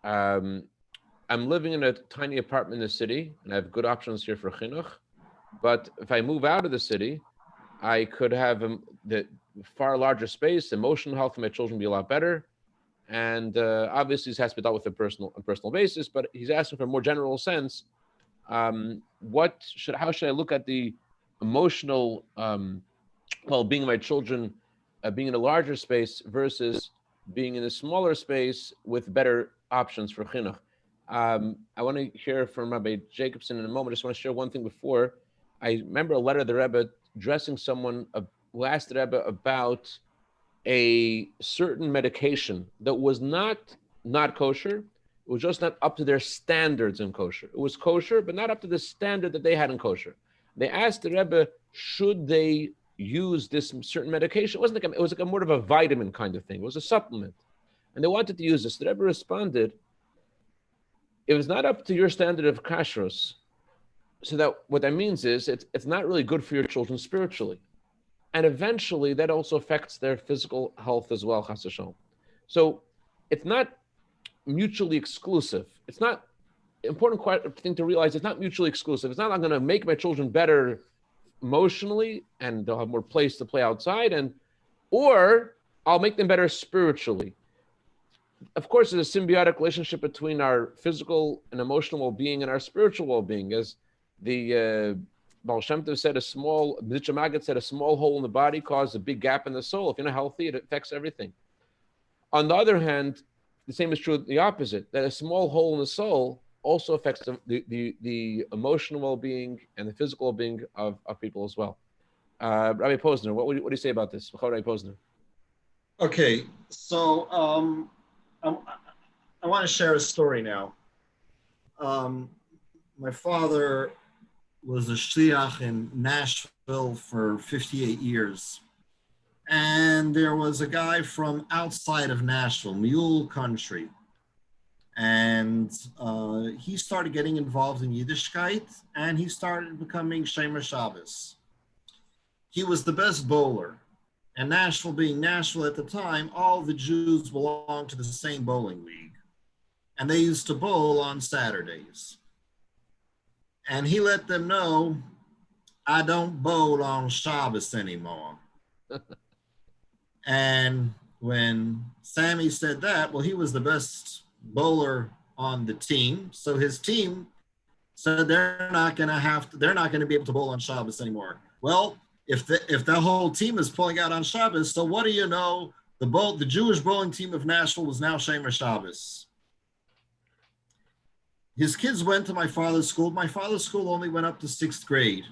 I'm living in a tiny apartment in the city, and I have good options here for chinuch. But if I move out of the city, I could have the far larger space. Emotional health for my children will be a lot better. And obviously, this has to be dealt with a personal basis. But he's asking for a more general sense. How should I look at the emotional well-being of my children, being in a larger space versus being in a smaller space with better options for chinuch? I want to hear from Rabbi Jacobson in a moment. I just want to share one thing before. I remember a letter of the Rebbe addressing someone who asked the Rebbe about a certain medication that was not kosher. It was just not up to their standards in kosher. It was kosher, but not up to the standard that they had in kosher. They asked the Rebbe, should they use this certain medication? It was like a more of a vitamin kind of thing. It was a supplement. And they wanted to use this. The Rebbe responded, it was not up to your standard of kashrus. So that what that means is it's not really good for your children spiritually. And eventually that also affects their physical health as well, chas v'shalom. So it's not mutually exclusive. It's not important thing to realize. It's not mutually exclusive. It's not I'm going to make my children better emotionally and they'll have more place to play outside, or I'll make them better spiritually. Of course, there's a symbiotic relationship between our physical and emotional well-being and our spiritual well-being. As the Baal Shem Tov said, Mizitcha Maggid said, a small hole in the body causes a big gap in the soul. If you're not healthy, it affects everything. On the other hand, the same is true of the opposite, that a small hole in the soul also affects the emotional well-being and the physical well-being of people as well. Rabbi Posner, what do you say about this? Rabbi Posner. Okay, so I want to share a story now. My father was a shliach in Nashville for 58 years. And there was a guy from outside of Nashville, Mule Country. And he started getting involved in Yiddishkeit, and he started becoming Shomer Shabbos. He was the best bowler. And Nashville being Nashville at the time, all the Jews belonged to the same bowling league. And they used to bowl on Saturdays. And he let them know, I don't bowl on Shabbos anymore. And when Sammy said that, well, he was the best bowler on the team. So his team said they're not going to be able to bowl on Shabbos anymore. Well, if the whole team is pulling out on Shabbos, so what do you know? The Jewish bowling team of Nashville was now Shomer Shabbos. His kids went to my father's school. My father's school only went up to 6th grade.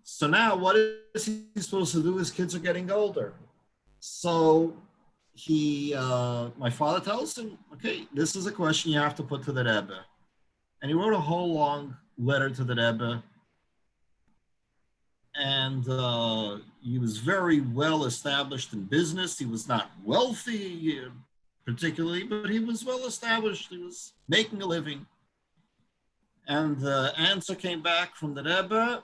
So now what is he supposed to do? His kids are getting older. So my father tells him, okay, this is a question you have to put to the Rebbe. And he wrote a whole long letter to the Rebbe. And he was very well established in business. He was not wealthy particularly, but he was well established. He was making a living. And the answer came back from the Rebbe,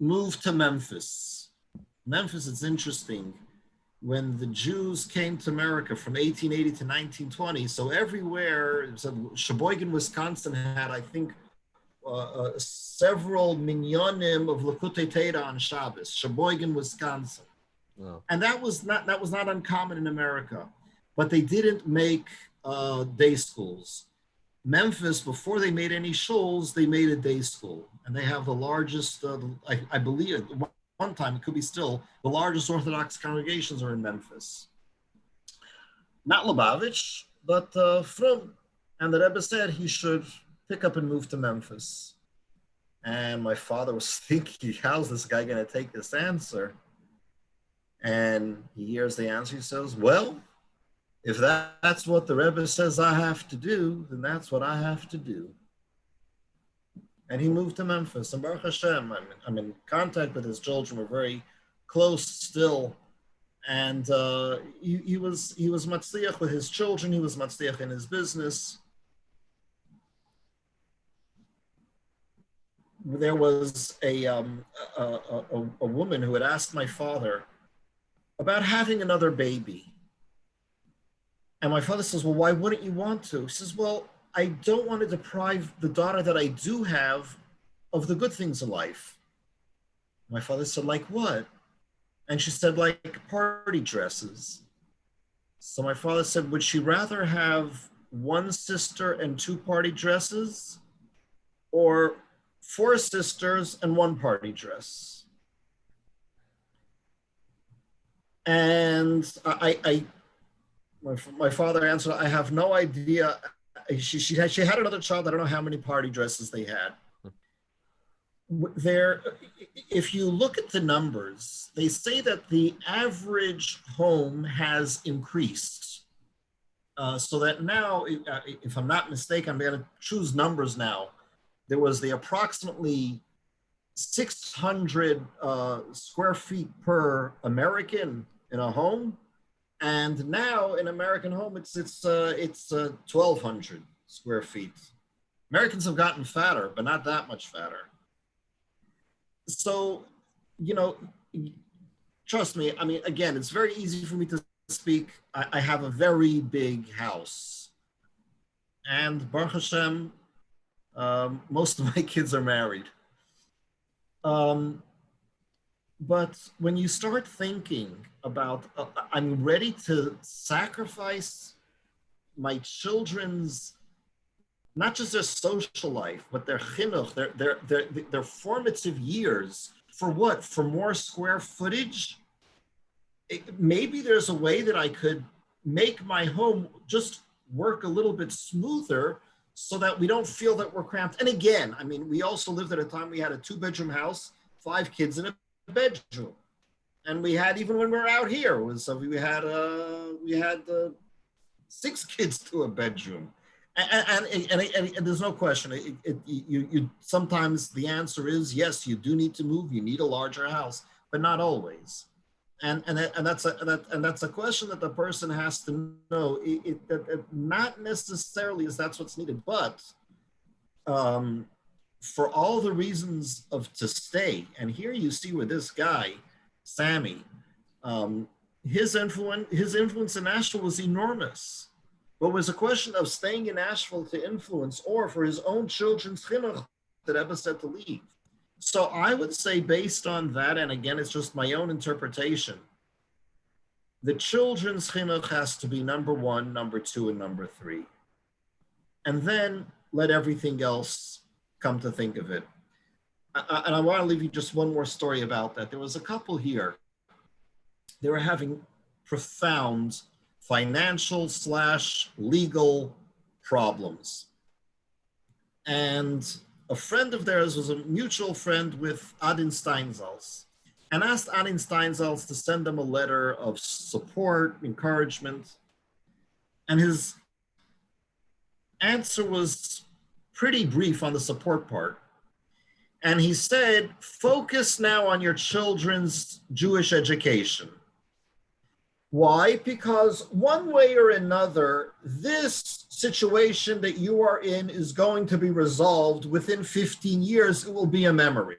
move to Memphis. Memphis, it's interesting. When the Jews came to America from 1880 to 1920, so everywhere, so Sheboygan, Wisconsin had, I think, several minyanim of Lakutei Teda on Shabbos, Sheboygan, Wisconsin. Wow. And that was not uncommon in America, but they didn't make day schools. Memphis, before they made any shuls, they made a day school, and they have the largest, I believe, at one time, it could be still, the largest Orthodox congregations are in Memphis. Not Lubavitch, but Frum. And the Rebbe said he should pick up and move to Memphis. And my father was thinking, how's this guy going to take this answer? And he hears the answer. He says, well, if that's what the Rebbe says I have to do, then that's what I have to do. And he moved to Memphis. And Baruch Hashem, I'm in contact with his children. We're very close still. And he was matzliach with his children. He was matzliach in his business. There was a woman who had asked my father about having another baby. And my father says, well, why wouldn't you want to? He says, well, I don't want to deprive the daughter that I do have of the good things in life. My father said, like what? And she said, like party dresses. So my father said, would she rather have one sister and 2 party dresses, or 4 sisters and 1 party dress? And my father answered, I have no idea. She had another child. I don't know how many party dresses they had. there, if you look at the numbers, they say that the average home has increased. So that now, if I'm not mistaken, I'm going to choose numbers now. There was the approximately 600 square feet per American in a home, and now in American home it's 1,200 square feet. Americans have gotten fatter, but not that much fatter. So, you know, trust me. I mean, again, it's very easy for me to speak. I have a very big house, and Baruch Hashem, most of my kids are married. But when you start thinking about, I'm ready to sacrifice my children's, not just their social life, but their chinuch, their formative years, for what? For more square footage? Maybe there's a way that I could make my home just work a little bit smoother so that we don't feel that we're cramped. And again, I mean, we also lived at a time we had a 2-bedroom house, 5 kids in a bedroom. And we had, even when we were out here, we had 6 kids to a bedroom. And there's no question. You sometimes the answer is yes. You do need to move. You need a larger house, but not always. And that's a question that the person has to know. Not necessarily is that's what's needed, but for all the reasons of to stay. And here you see where this guy, Sammy, his influence in Nashville was enormous. But it was a question of staying in Nashville to influence, or for his own children's chinuch that Rebbe said to leave. So I would say, based on that, and again, it's just my own interpretation, the children's chinuch has to be number 1, number 2, and number 3. And then let everything else come to think of it. And I want to leave you just one more story about that. There was a couple here. They were having profound financial/legal problems. And a friend of theirs was a mutual friend with Adin Steinsaltz, and asked Adin Steinsaltz to send them a letter of support, encouragement. And his answer was pretty brief on the support part. And he said, focus now on your children's Jewish education. Why? Because one way or another, this situation that you are in is going to be resolved within 15 years. It will be a memory.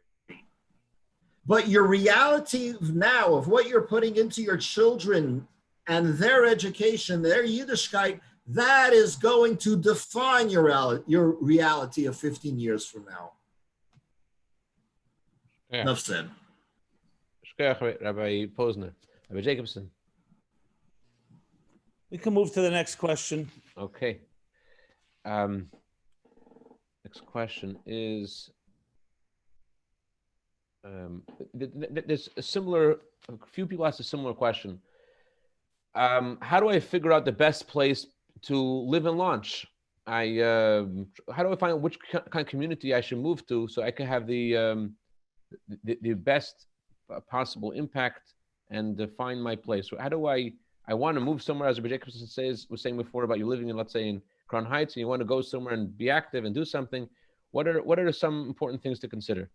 But your reality now of what you're putting into your children and their education, their Yiddishkeit, that is going to define your reality of 15 years from now. Yeah. Enough said. Rabbi Posner, Rabbi Jacobson. We can move to the next question. Okay. Next question is, there's a few people asked a similar question. How do I figure out the best place to live and launch? How do I find out which kind of community I should move to so I can have the best possible impact and define my place? So how do I want to move somewhere, as Rabbi Jacobson was saying before about you living in, let's say, in Crown Heights, and you want to go somewhere and be active and do something. What are some important things to consider?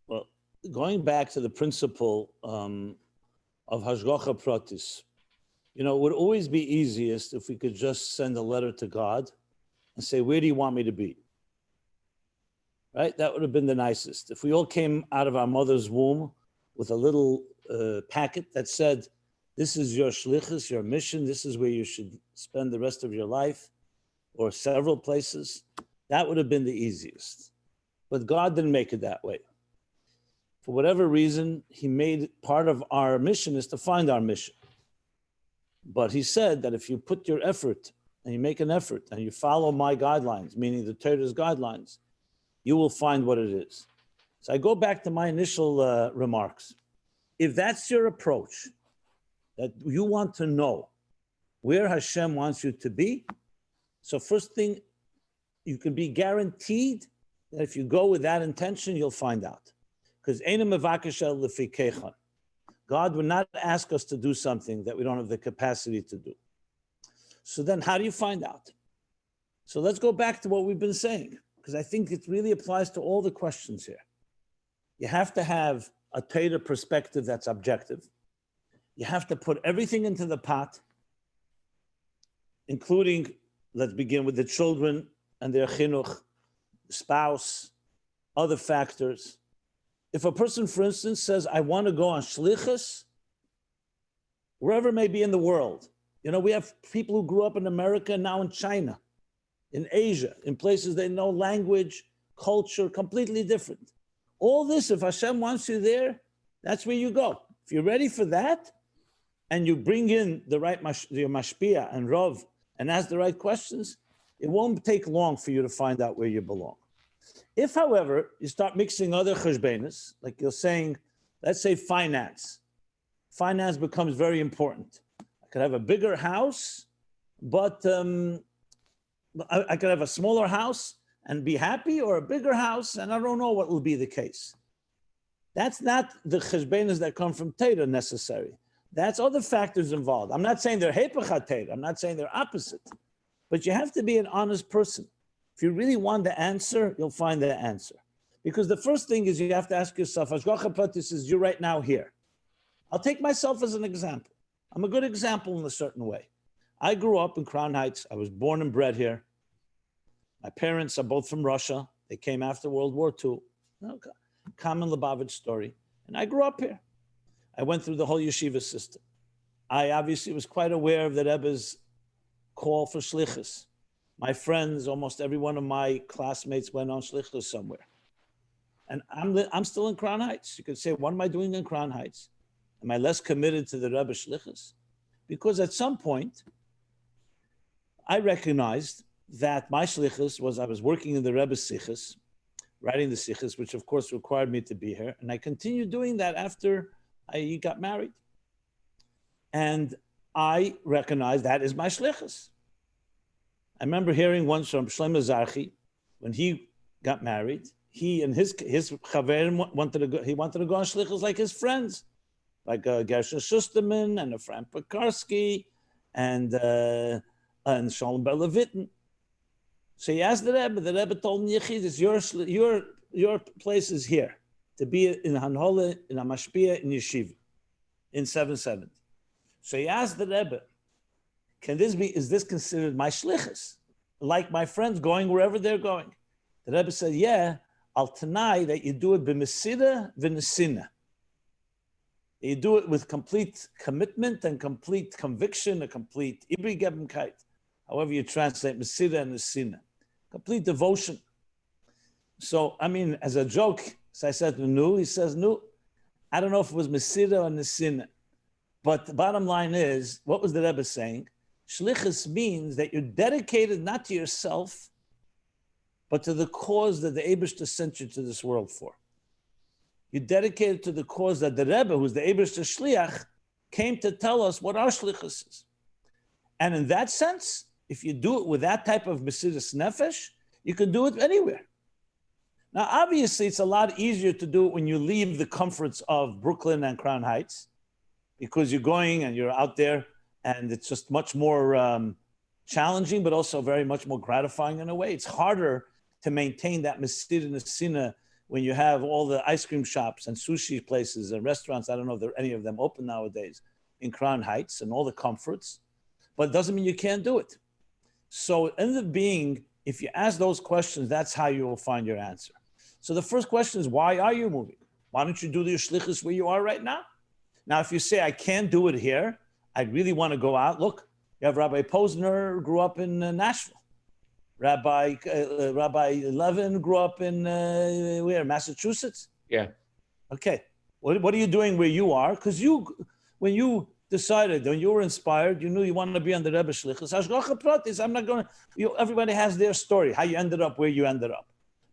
Well, going back to the principle of Hashgacha Pratis, it would always be easiest if we could just send a letter to God and say, where do you want me to be? Right? That would have been the nicest. If we all came out of our mother's womb with a little packet that said, this is your shlichus, your mission, this is where you should spend the rest of your life, or several places, that would have been the easiest. But God didn't make it that way. For whatever reason, he made part of our mission is to find our mission. But he said that if you put your effort and you make an effort and you follow my guidelines, meaning the Torah's guidelines, you will find what it is. So I go back to my initial remarks. If that's your approach, that you want to know where Hashem wants you to be, so first thing, you can be guaranteed that if you go with that intention, you'll find out. Because God would not ask us to do something that we don't have the capacity to do. So then how do you find out? So let's go back to what we've been saying, because I think it really applies to all the questions here. You have to have a Torah perspective that's objective. You have to put everything into the pot, including, let's begin with the children and their chinuch, spouse, other factors. If a person, for instance, says, I want to go on shlichus, wherever it may be in the world. You know, we have people who grew up in America, now in China, in Asia, in places they know language, culture, completely different. All this, if Hashem wants you there, that's where you go. If you're ready for that, and you bring in the right your mashpia and rov, and ask the right questions, it won't take long for you to find out where you belong. If, however, you start mixing other cheshbenis, like you're saying, let's say finance. Finance becomes very important. I could have a bigger house, but I could have a smaller house and be happy, or a bigger house, and I don't know what will be the case. That's not the cheshbenis that come from Torah necessary. That's other factors involved. I'm not saying they're hepech Torah. I'm not saying they're opposite. But you have to be an honest person. If you really want the answer, you'll find the answer. Because the first thing is you have to ask yourself, Hashgacha Pratis is you right now here. I'll take myself as an example. I'm a good example in a certain way. I grew up in Crown Heights. I was born and bred here. My parents are both from Russia. They came after World War II. Okay. Common Lubavitch story. And I grew up here. I went through the whole yeshiva system. I obviously was quite aware of the Rebbe's call for shlichus. My friends, almost every one of my classmates went on shlichus somewhere. And I'm still in Crown Heights. You could say, what am I doing in Crown Heights? Am I less committed to the Rebbe's shlichus? Because at some point, I recognized that my shlichus was I was working in the Rebbe's sichus, writing the sichus, which of course required me to be here. And I continued doing that after I got married. And I recognized that is my shlichus. I remember hearing once from Shlomo Zarchi, when he got married, he and his chaverim wanted to go on shlichus like his friends, like Gershon Schusterman and Efraim Pekarsky and Shalom Ber Levitin. So he asked the Rebbe told him, Yechid, your place is here, to be in Hanhola, in Amashpia, in Yeshiva, in 770. So he asked the Rebbe, is this considered my shlichus? Like my friends going wherever they're going? The Rebbe said, yeah, I'll deny that you do it b'mesida v'nesina. You do it with complete commitment and complete conviction, a complete ibrigebemkeit, however you translate mesida and nesina, complete devotion. So, I mean, as a joke, so I said to Nu, he says, Nu, I don't know if it was mesida or nesina, but the bottom line is, what was the Rebbe saying? Shlichus means that you're dedicated not to yourself, but to the cause that the Eibishter sent you to this world for. You're dedicated to the cause that the Rebbe, who's the Eibishter Shliach, came to tell us what our Shlichus is. And in that sense, if you do it with that type of Mesidus Nefesh, you can do it anywhere. Now, obviously, it's a lot easier to do it when you leave the comforts of Brooklyn and Crown Heights, because you're going and you're out there, and it's just much more challenging, but also very much more gratifying in a way. It's harder to maintain that Mesidus Nesina when you have all the ice cream shops and sushi places and restaurants. I don't know if there are any of them open nowadays in Crown Heights and all the comforts, but it doesn't mean you can't do it. So it ends up being, if you ask those questions, that's how you will find your answer. So the first question is, why are you moving? Why don't you do your shlichus where you are right now? Now, if you say, I can't do it here, I really want to go out. Look, you have Rabbi Posner, grew up in Nashville. Rabbi Levin grew up in where? Massachusetts? Yeah. Okay. What are you doing where you are? Because when you decided, when you were inspired, you knew you wanted to be on the Rebbe Shlichus. Hashgacha Pratis, I'm not going to, everybody has their story, how you ended up where you ended up.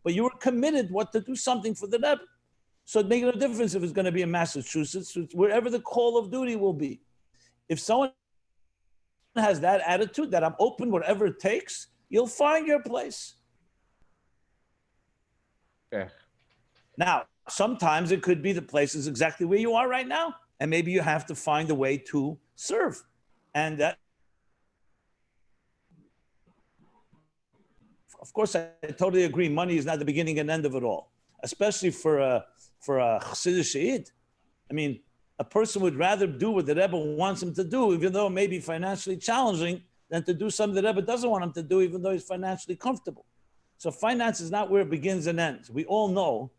But you were committed to do something for the Rebbe. So it makes no difference if it's going to be in Massachusetts, wherever the call of duty will be. If someone has that attitude that I'm open, whatever it takes, you'll find your place. Okay. Now, sometimes it could be the places exactly where you are right now, and maybe you have to find a way to serve. And that, of course, I totally agree. Money is not the beginning and end of it all, especially for a Chassidish Eid. I mean, a person would rather do what the Rebbe wants him to do, even though it may be financially challenging, than to do something the Rebbe doesn't want him to do, even though he's financially comfortable. So finance is not where it begins and ends. We all know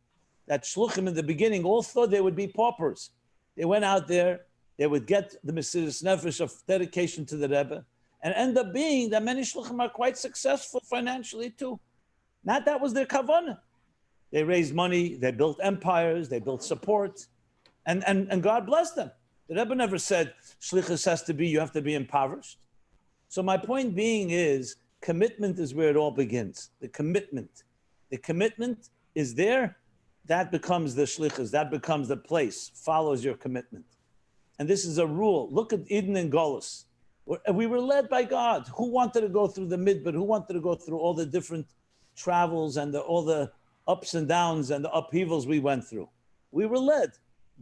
that shluchim in the beginning all thought they would be paupers. They went out there, they would get the Mesiras Nefesh of dedication to the Rebbe, and end up being that many shluchim are quite successful financially too. Not that was their kavanah. They raised money, they built empires, they built support, and God blessed them. The Rebbe never said shlichus has to be, you have to be impoverished. So my point being is, commitment is where it all begins. The commitment is there. That becomes the shlichus. That becomes the place. Follows your commitment. And this is a rule. Look at Eden and Golus. We were led by God. Who wanted to go through the midbar? Who wanted to go through all the different travels and all the ups and downs and the upheavals we went through? We were led.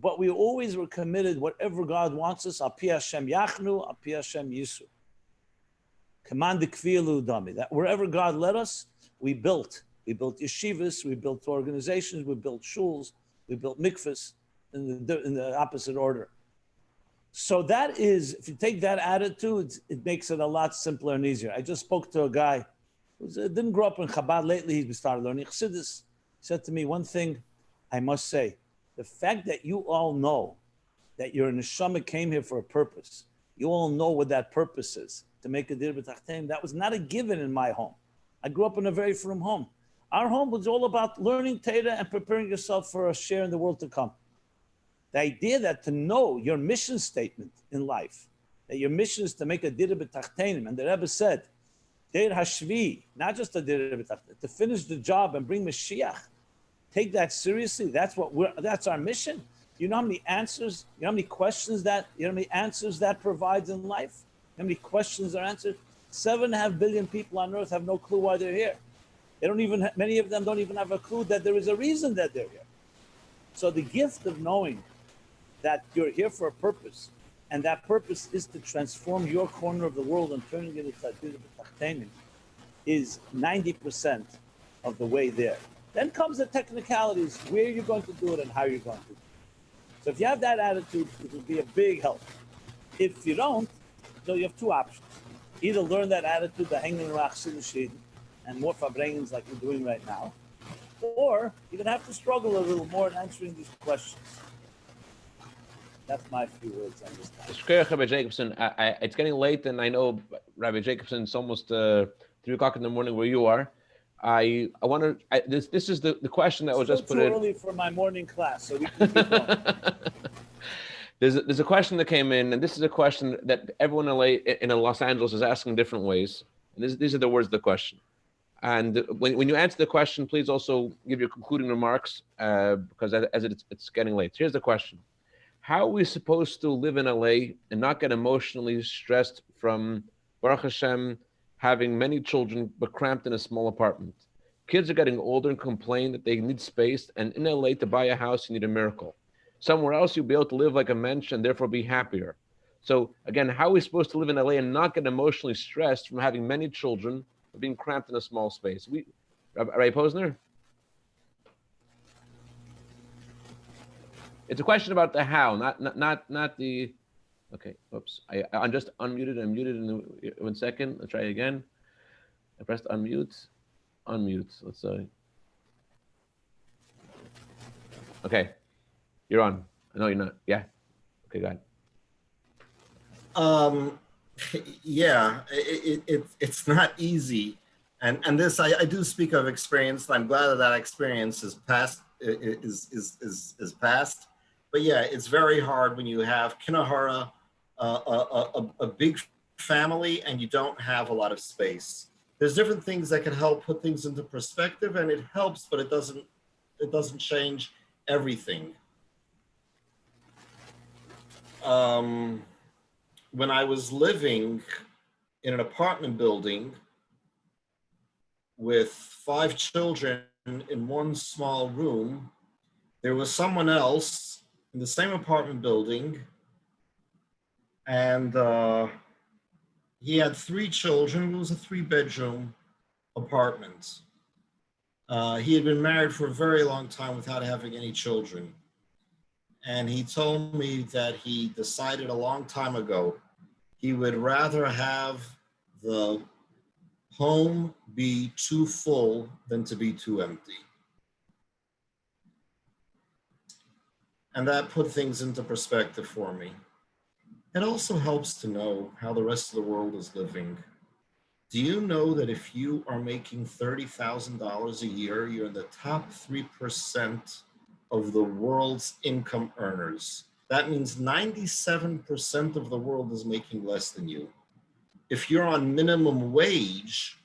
But we always were committed, whatever God wants us, Al Pi Hashem Yachnu, Al Pi Hashem Yisu. Command that wherever God led us, we built. We built yeshivas, we built organizations, we built shuls, we built mikvahs in the opposite order. So that is, if you take that attitude, it makes it a lot simpler and easier. I just spoke to a guy who didn't grow up in Chabad. Lately, he started learning Chassidus. He said to me, one thing I must say, the fact that you all know that your neshama came here for a purpose, you all know what that purpose is, to make a dir b'tachtem, that was not a given in my home. I grew up in a very frum home. Our home was all about learning Torah and preparing yourself for a share in the world to come. The idea that to know your mission statement in life, that your mission is to make a dir b'tachtenim, and the Rebbe said, dir hashvi, not just a dir b'tachtenim, to finish the job and bring Mashiach. Take that seriously. That's our mission. You know how many answers, you know how many questions that, you know how many answers that provides in life? How many questions are answered? 7.5 billion people on earth have no clue why they're here. They don't even, many of them don't even have a clue that there is a reason that they're here. So the gift of knowing that you're here for a purpose, and that purpose is to transform your corner of the world and turning it into Adir B'Tachtenim, is 90% of the way there. Then comes the technicalities, where you're going to do it and how you're going to do it. So if you have that attitude, it will be a big help. If you don't, so you have two options. Either learn that attitude, the hanging around Chassidus and more fabrengens like we're doing right now, or you're going to have to struggle a little more in answering these questions. That's my few words on this time. Rabbi Jacobson, it's getting late, and I know, Rabbi Jacobson, it's almost 3 o'clock in the morning where you are. I want to, this is the question that was just put in. It's too early for my morning class, so we can keep going. There's a question that came in, and this is a question that everyone in Los Angeles is asking different ways. And these are the words of the question. And when you answer the question, please also give your concluding remarks, because as it's getting late. Here's the question. How are we supposed to live in LA and not get emotionally stressed from, Baruch Hashem, having many children but cramped in a small apartment? Kids are getting older and complain that they need space, and in LA to buy a house you need a miracle. Somewhere else you'll be able to live like a mensch and therefore be happier. So again, how are we supposed to live in LA and not get emotionally stressed from having many children but being cramped in a small space? Rabbi Posner? It's a question about the how, not the. Okay, oops. I'm just unmuted. I'm muted in 1 second. Let's try again. I pressed unmute. Let's say. Okay, you're on. No, you're not. Yeah. Okay, go ahead. Yeah, it's not easy, and this I do speak of experience. And I'm glad that experience is past. Is past. But yeah, it's very hard when you have kinahara, a big family, and you don't have a lot of space. There's different things that can help put things into perspective, and it helps, but it doesn't change everything. When I was living in an apartment building with 5 children in one small room, there was someone else in the same apartment building, and he had three children. It was a three-bedroom apartment. He had been married for a very long time without having any children. And he told me that he decided a long time ago he would rather have the home be too full than to be too empty. And that put things into perspective for me. It also helps to know how the rest of the world is living. Do you know that if you are making $30,000 a year, you're in the top 3% of the world's income earners? That means 97% of the world is making less than you. If you're on minimum wage,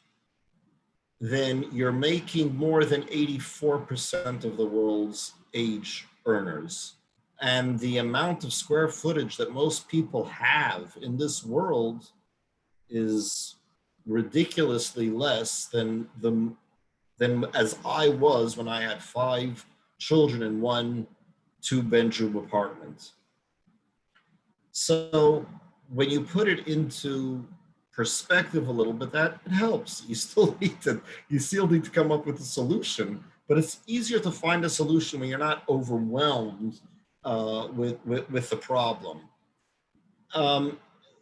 then you're making more than 84% of the world's age earners. And the amount of square footage that most people have in this world is ridiculously less than as I was when I had 5 children in one 2-bedroom apartment. So when you put it into perspective a little bit, that it helps. You still need to come up with a solution, but it's easier to find a solution when you're not overwhelmed with the problem.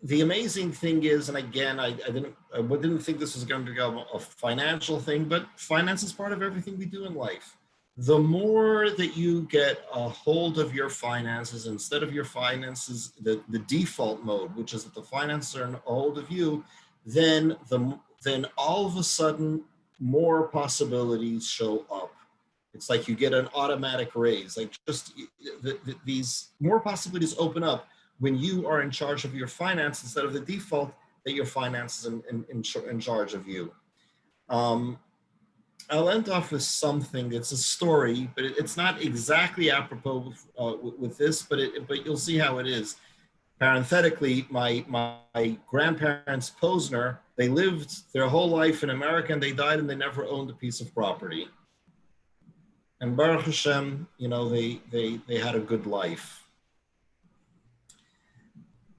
The amazing thing is, and again, I didn't think this was going to become a financial thing, but finance is part of everything we do in life. The more that you get a hold of your finances, instead of your finances, the default mode, which is that the finances are in a hold of you, then all of a sudden more possibilities show up. It's like you get an automatic raise. Like just these more possibilities open up when you are in charge of your finance instead of the default that your finances in charge of you. I'll end off with something. It's a story, but it's not exactly apropos with this, but you'll see how it is. Parenthetically, my grandparents, Posner, they lived their whole life in America and they died and they never owned a piece of property. And Baruch Hashem, they had a good life.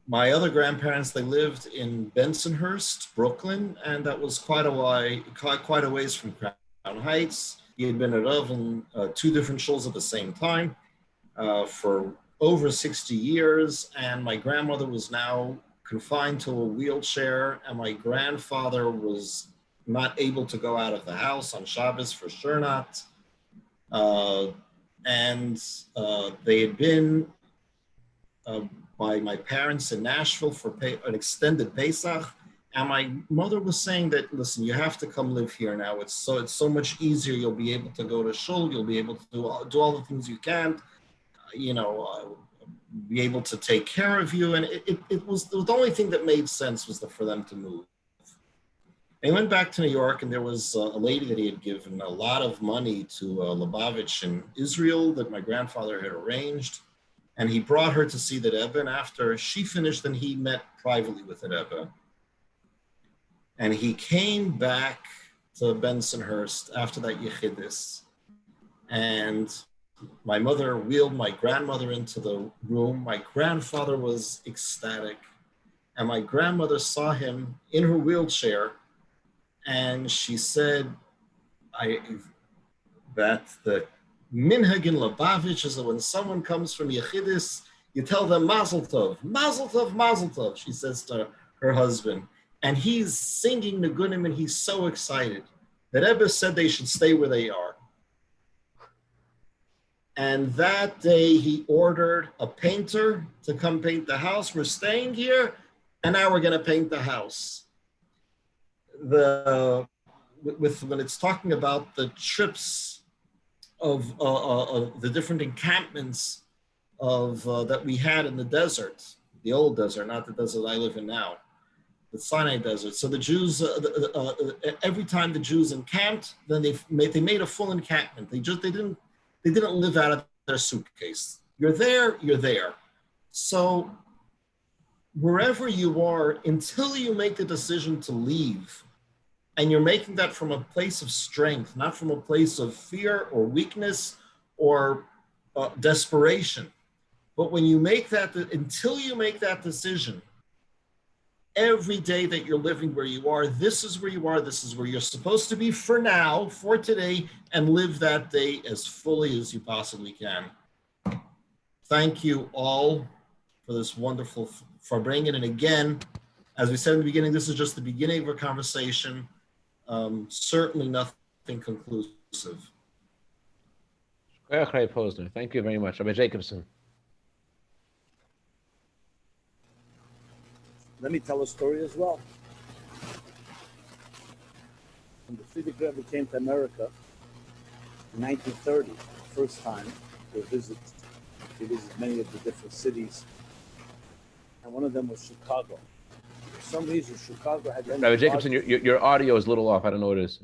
My other grandparents, they lived in Bensonhurst, Brooklyn, and that was quite a ways from Crown Heights. He had been a Rav in 2 different shuls at the same time for over 60 years, and my grandmother was now confined to a wheelchair, and my grandfather was not able to go out of the house on Shabbos, for sure not. They had been by my parents in Nashville for an extended Pesach. And my mother was saying that, listen, you have to come live here now. It's so much easier. You'll be able to go to shul. You'll be able to do all the things you can't, be able to take care of you. And it was the only thing that made sense was for them to move. And he went back to New York, and there was a lady that he had given a lot of money to Lubavitch in Israel that my grandfather had arranged. And he brought her to see the Rebbe, and after she finished, then he met privately with the Rebbe. And he came back to Bensonhurst after that Yechidus. And my mother wheeled my grandmother into the room. My grandfather was ecstatic. And my grandmother saw him in her wheelchair, and she said that the minhag in Lubavitch is that when someone comes from Yechidus, you tell them Mazel Tov, Mazel Tov, Mazel Tov, she says to her husband. And he's singing Nigunim, and he's so excited. The Rebbe said they should stay where they are. And that day he ordered a painter to come paint the house. We're staying here, and now we're going to paint the house. When it's talking about the trips of the different encampments that we had in the desert, the old desert, not the desert I live in now, the Sinai desert. So the Jews, every time the Jews encamped, then they made a full encampment. They didn't live out of their suitcase. You're there, you're there. So wherever you are, until you make the decision to leave, And you're making that from a place of strength, not from a place of fear or weakness or desperation. But when you make that, until you make that decision, every day that you're living where you are, this is where you are, this is where you're supposed to be for now, for today, and live that day as fully as you possibly can. Thank you all for this wonderful, for bringing it. And again, as we said in the beginning, this is just the beginning of a conversation. Certainly nothing conclusive. Posner. Thank you very much. Rabbi Jacobson. Let me tell a story as well. When the Frierdiker Rebbe came to America in 1930, the first time to visit, he visited many of the different cities, and one of them was Chicago. For some reason, Chicago had... Rabbi Jacobson, your audio is a little off. I don't know what it is.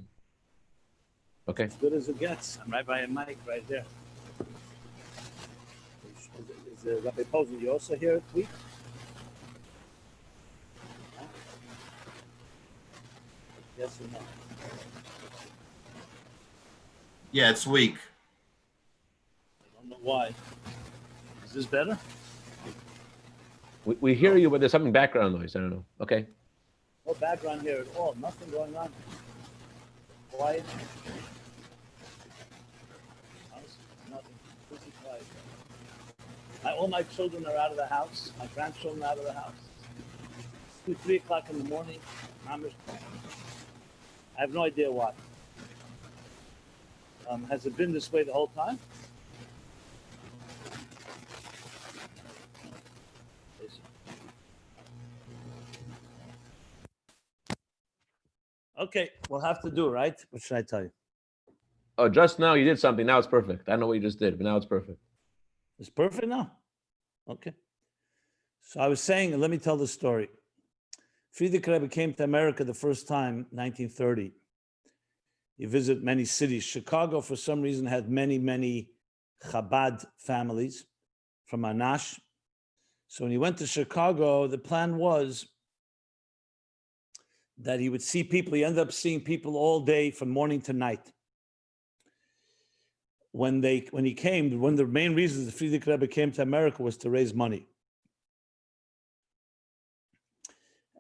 Okay. As good as it gets. I'm right by a mic right there. Is Rabbi Posner, you also hear it weak? Yes or no? Yeah, it's weak. I don't know why. Is this better? We hear you, but there's something background noise. I don't know. Okay. No background here at all. Nothing going on. Quiet. Nothing. Completely quiet. All my children are out of the house. My grandchildren are out of the house. It's 2, 3 o'clock in the morning. I have no idea why. Has it been this way the whole time? Okay, we'll have to do, right? What should I tell you? Oh, just now you did something. Now it's perfect. I don't know what you just did, but now it's perfect. It's perfect now? Okay. So I was saying, let me tell the story. Frierdiker Rebbe came to America the first time, 1930. He visited many cities. Chicago, for some reason, had many Chabad families from Anash. So when he went to Chicago, the plan was that he would see people. He ended up seeing people all day from morning to night. When he came, one of the main reasons the Frierdiker Rebbe came to America was to raise money.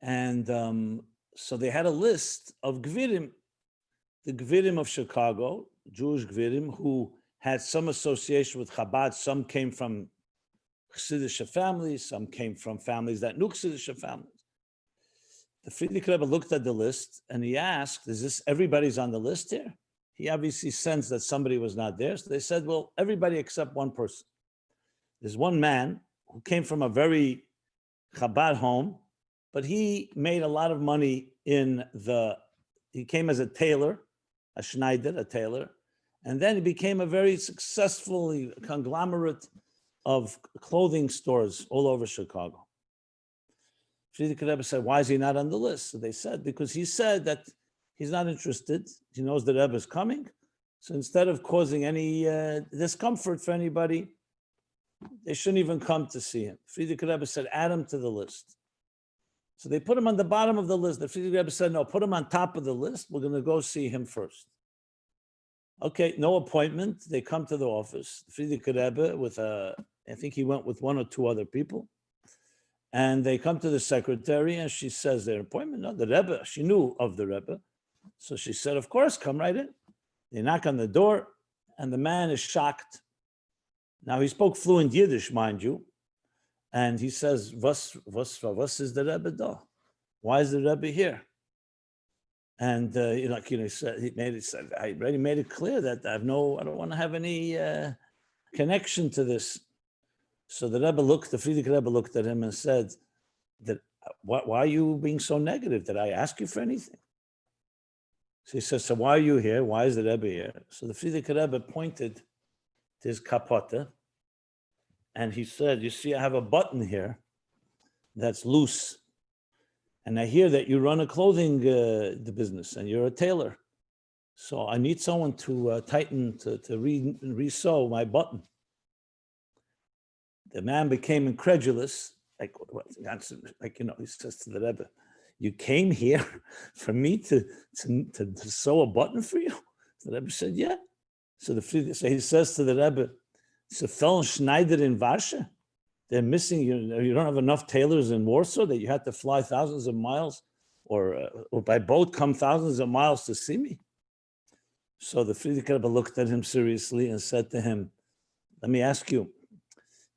And so they had a list of Gvirim, the Gvirim of Chicago, Jewish Gvirim, who had some association with Chabad. Some came from Chassidish families, some came from families that knew Chassidish families. The Frierdiker Rebbe looked at the list and he asked, is this everybody's on the list here? He obviously sensed that somebody was not there. So they said, well, everybody except one person. There's one man who came from a very Chabad home, but he made a lot of money he came as a tailor, a Schneider, a tailor, and then he became a very successful conglomerate of clothing stores all over Chicago. Frierdiker Rebbe said, why is he not on the list? So they said, because he said that he's not interested. He knows the Rebbe is coming. So instead of causing any discomfort for anybody, they shouldn't even come to see him. Frierdiker Rebbe said, add him to the list. So they put him on the bottom of the list. The Frierdiker Rebbe said, no, put him on top of the list. We're going to go see him first. Okay, no appointment. They come to the office. Frierdiker Rebbe I think he went with 1 or 2 other people. And they come to the secretary and she says their appointment. No, the Rebbe, she knew of the Rebbe. So she said, of course, come right in. They knock on the door and the man is shocked. Now he spoke fluent Yiddish, mind you. And he says, was is the Rebbe da? Why is the Rebbe here? And he said, I already made it clear that I don't want to have any connection to this. So the Frierdiker Rebbe looked at him and said, why are you being so negative? Did I ask you for anything? So he says, so why are you here? Why is the Rebbe here? So the Frierdiker Rebbe pointed to his kapota and he said, you see, I have a button here that's loose. And I hear that you run a clothing the business and you're a tailor. So I need someone to tighten, to re-sew my button. The man became incredulous, he says to the Rebbe, You came here for me to sew a button for you? The Rebbe said, yeah. So he says to the Rebbe, it's a fellow Schneider in Varsha. They're missing, you don't have enough tailors in Warsaw that you had to fly thousands of miles or by boat come thousands of miles to see me. So the Frierdiker Rebbe looked at him seriously and said to him, let me ask you,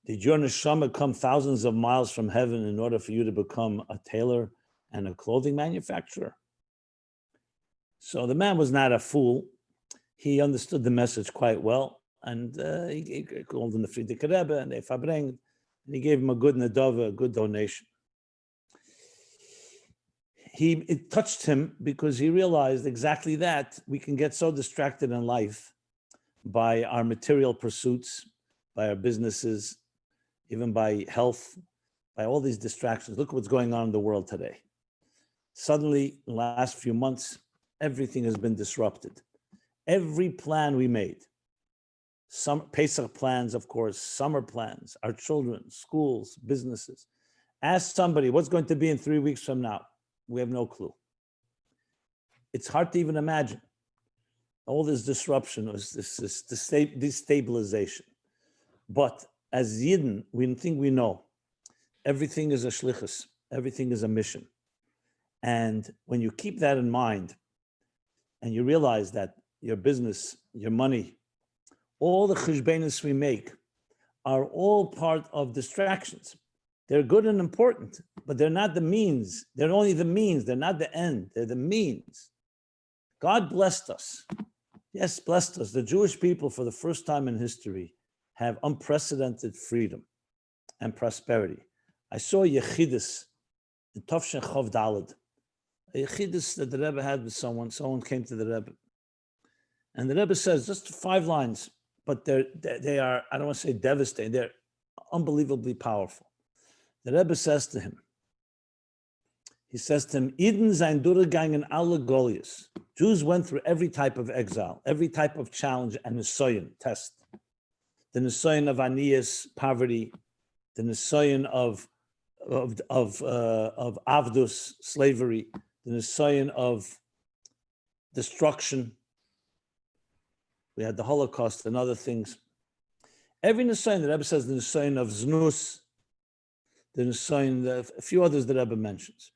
did your neshama come thousands of miles from heaven in order for you to become a tailor and a clothing manufacturer? So the man was not a fool. He understood the message quite well. And he called him the Frierdiker Rebbe and they verbringed, and he gave him a good nadava, a good donation. It touched him because he realized exactly that we can get so distracted in life by our material pursuits, by our businesses, even by health, by all these distractions. Look what's going on in the world today. Suddenly, in the last few months, everything has been disrupted. Every plan we made, some Pesach plans, of course, summer plans, our children, schools, businesses. Ask somebody, what's going to be in 3 weeks from now? We have no clue. It's hard to even imagine. All this disruption, this destabilization. But as Yidden, we think we know everything is a shlichus, everything is a mission. And when you keep that in mind and you realize that your business, your money, all the cheshbenos we make are all part of distractions. They're good and important, but they're not the means. They're only the means. They're not the end. They're the means. God blessed us. Yes, blessed us. The Jewish people, for the first time in history, have unprecedented freedom and prosperity. I saw Yechidus in Tovshin Chov Daled. A Yechidus that the Rebbe had with someone. Someone came to the Rebbe. And the Rebbe says, just 5 lines, but they are, I don't want to say devastating, they're unbelievably powerful. The Rebbe says to him, Eden sein durchgegangen alle Goliaths. Jews went through every type of exile, every type of challenge and nisoyan, test. The nisoyan of anias, poverty, the nisoyan of avdus, slavery, the nisoyan of destruction. We had the Holocaust and other things. Every nisoyan, the Rebbe says, the nisoyan of znus, the nisoyan, a few others the Rebbe mentions.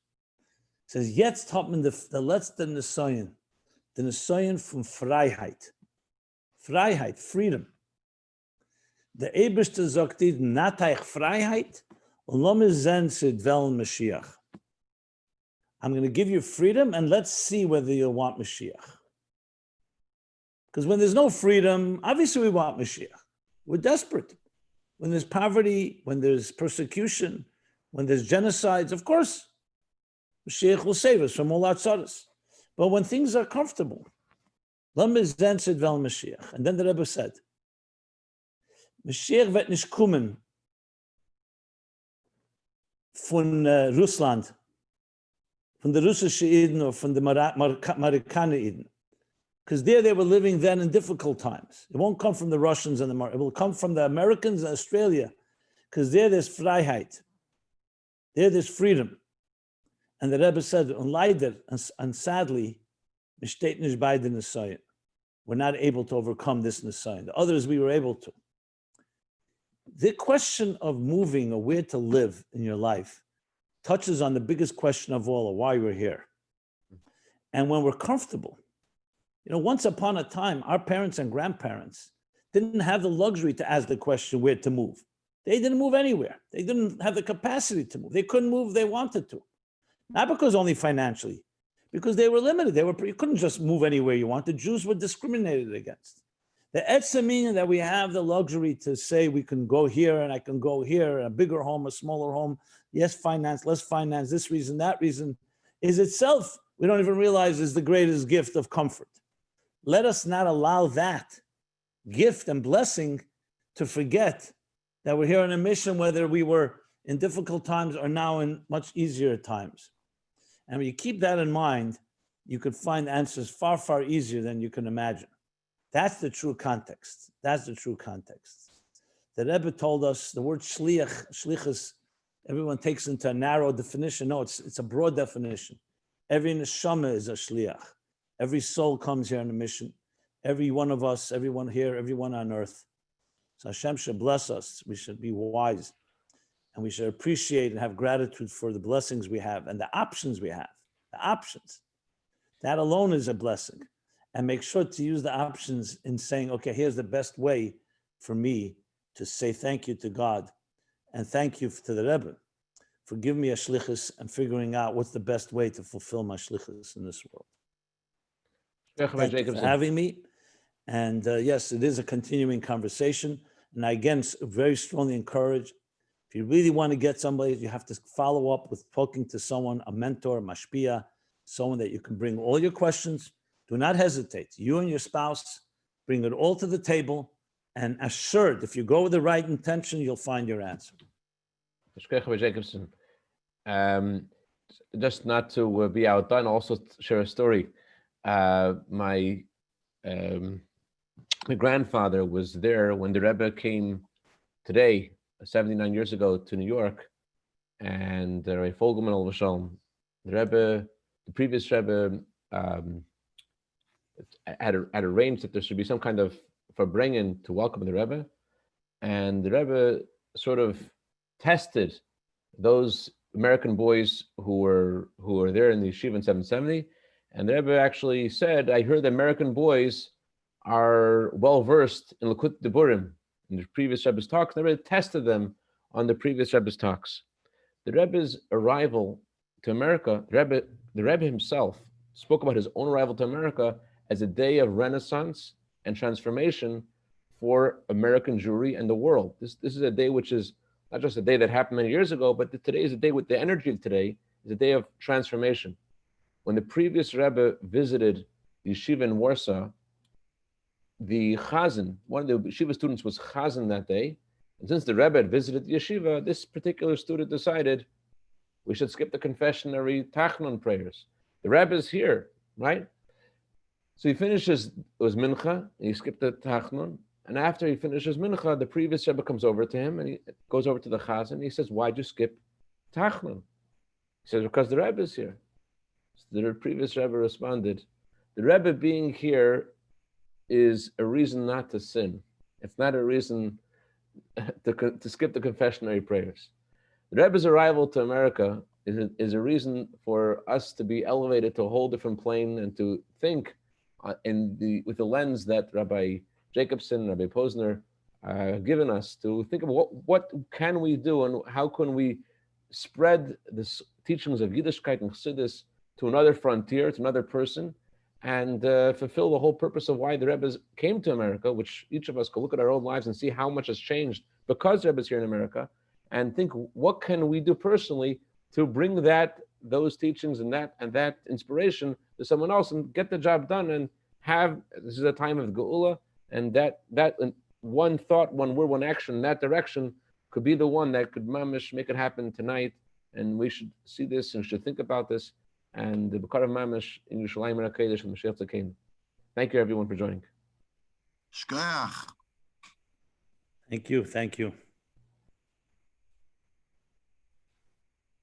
It says, jetzt hat man the letzte nisoyan, the nisoyan from Freiheit. Freiheit, freedom. The Eberste sagt, natach Freiheit, und lass mich sehen, sie dwellen Mashiach. I'm going to give you freedom, and let's see whether you want Mashiach. Because when there's no freedom, obviously we want Mashiach. We're desperate. When there's poverty, when there's persecution, when there's genocides, of course, Mashiach will save us from all our tzaras. But when things are comfortable, and then the Rebbe said, Mashiach wird nicht kommen von Russland, von der russische Eden or from the Marokkaner Eden. Because there they were living then in difficult times. It won't come from the Russians and it will come from the Americans and Australia. Because there's Freiheit. There's freedom. And the Rebbe said, and leider, and sadly, we're not able to overcome this nisayon. The others we were able to. The question of moving or where to live in your life touches on the biggest question of all, of why we're here. And when we're comfortable, once upon a time, our parents and grandparents didn't have the luxury to ask the question where to move. They didn't move anywhere. They didn't have the capacity to move. They couldn't move if they wanted to. Not because only financially, because they were limited. You couldn't just move anywhere you wanted. Jews were discriminated against. The etzem meaning that we have the luxury to say we can go here and I can go here, a bigger home, a smaller home, yes, finance, less finance, this reason, that reason, is itself, we don't even realize, is the greatest gift of comfort. Let us not allow that gift and blessing to forget that we're here on a mission, whether we were in difficult times or now in much easier times. And when you keep that in mind, you could find answers far, far easier than you can imagine. That's the true context. That's the true context. The Rebbe told us the word shliach, shlichus, everyone takes into a narrow definition. No, it's a broad definition. Every neshama is a shliach. Every soul comes here on a mission. Every one of us, everyone here, everyone on earth. So Hashem should bless us. We should be wise. And we should appreciate and have gratitude for the blessings we have and the options we have. The options. That alone is a blessing. And make sure to use the options in saying, okay, here's the best way for me to say thank you to God and thank you to the Rebbe for giving me a shlichus and figuring out what's the best way to fulfill my shlichus in this world. Thank you for having me. And yes, it is a continuing conversation. And I, again, very strongly encourage, if you really want to get somebody, you have to follow up with talking to someone, a mentor, mashpia, someone that you can bring all your questions. Do not hesitate. You and your spouse, bring it all to the table, and assured, if you go with the right intention, you'll find your answer. Jacobson. Just not to be outdone, also share a story. My grandfather was there when the Rebbe came today, 79 years ago, to New York, and Rebbe Folgelman al Vashalom, the previous Rebbe had arranged that there should be some kind of verbringen to welcome the Rebbe, and the Rebbe sort of tested those American boys who were there in the yeshiva in 770, and the Rebbe actually said, "I heard the American boys are well versed in Likut Deburim." In the previous Rebbe's talks, the Rebbe tested them on the previous Rebbe's talks. The Rebbe's arrival to America, the Rebbe himself spoke about his own arrival to America as a day of renaissance and transformation for American Jewry and the world. This is a day which is not just a day that happened many years ago, but today is a day with the energy of today, is a day of transformation. When the previous Rebbe visited the yeshiva in Warsaw, the chazan, one of the yeshiva students was chazan that day, and since the Rebbe had visited the yeshiva, this particular student decided we should skip the confessionary tachnon prayers. The Rebbe is here, right? So he finishes, it was mincha, and he skipped the tachnon, and after he finishes mincha, the previous Rebbe comes over to him, and he goes over to the chazan, and he says, "Why'd you skip tachnon?" He says, "Because the Rebbe is here." So the previous Rebbe responded, "The Rebbe being here is a reason not to sin. It's not a reason to skip the confessionary prayers. The Rebbe's arrival to America is a reason for us to be elevated to a whole different plane and to think with the lens that Rabbi Jacobson, Rabbi Posner have given us, to think of what can we do and how can we spread the teachings of Yiddishkeit and Chassidus to another frontier, to another person, and fulfill the whole purpose of why the Rebbe came to America, which each of us could look at our own lives and see how much has changed because the Rebbe is here in America, and think, what can we do personally to bring those teachings and that inspiration to someone else and get the job done, and this is a time of Geula, and that one thought, one word, one action in that direction could be the one that could mamish make it happen tonight. And we should see this and should think about this. And the B'kar of mamish in Yerushalayim and HaKadosh and Mashiach Tzedekenu. Thank you, everyone, for joining. Shkoyach. Thank you.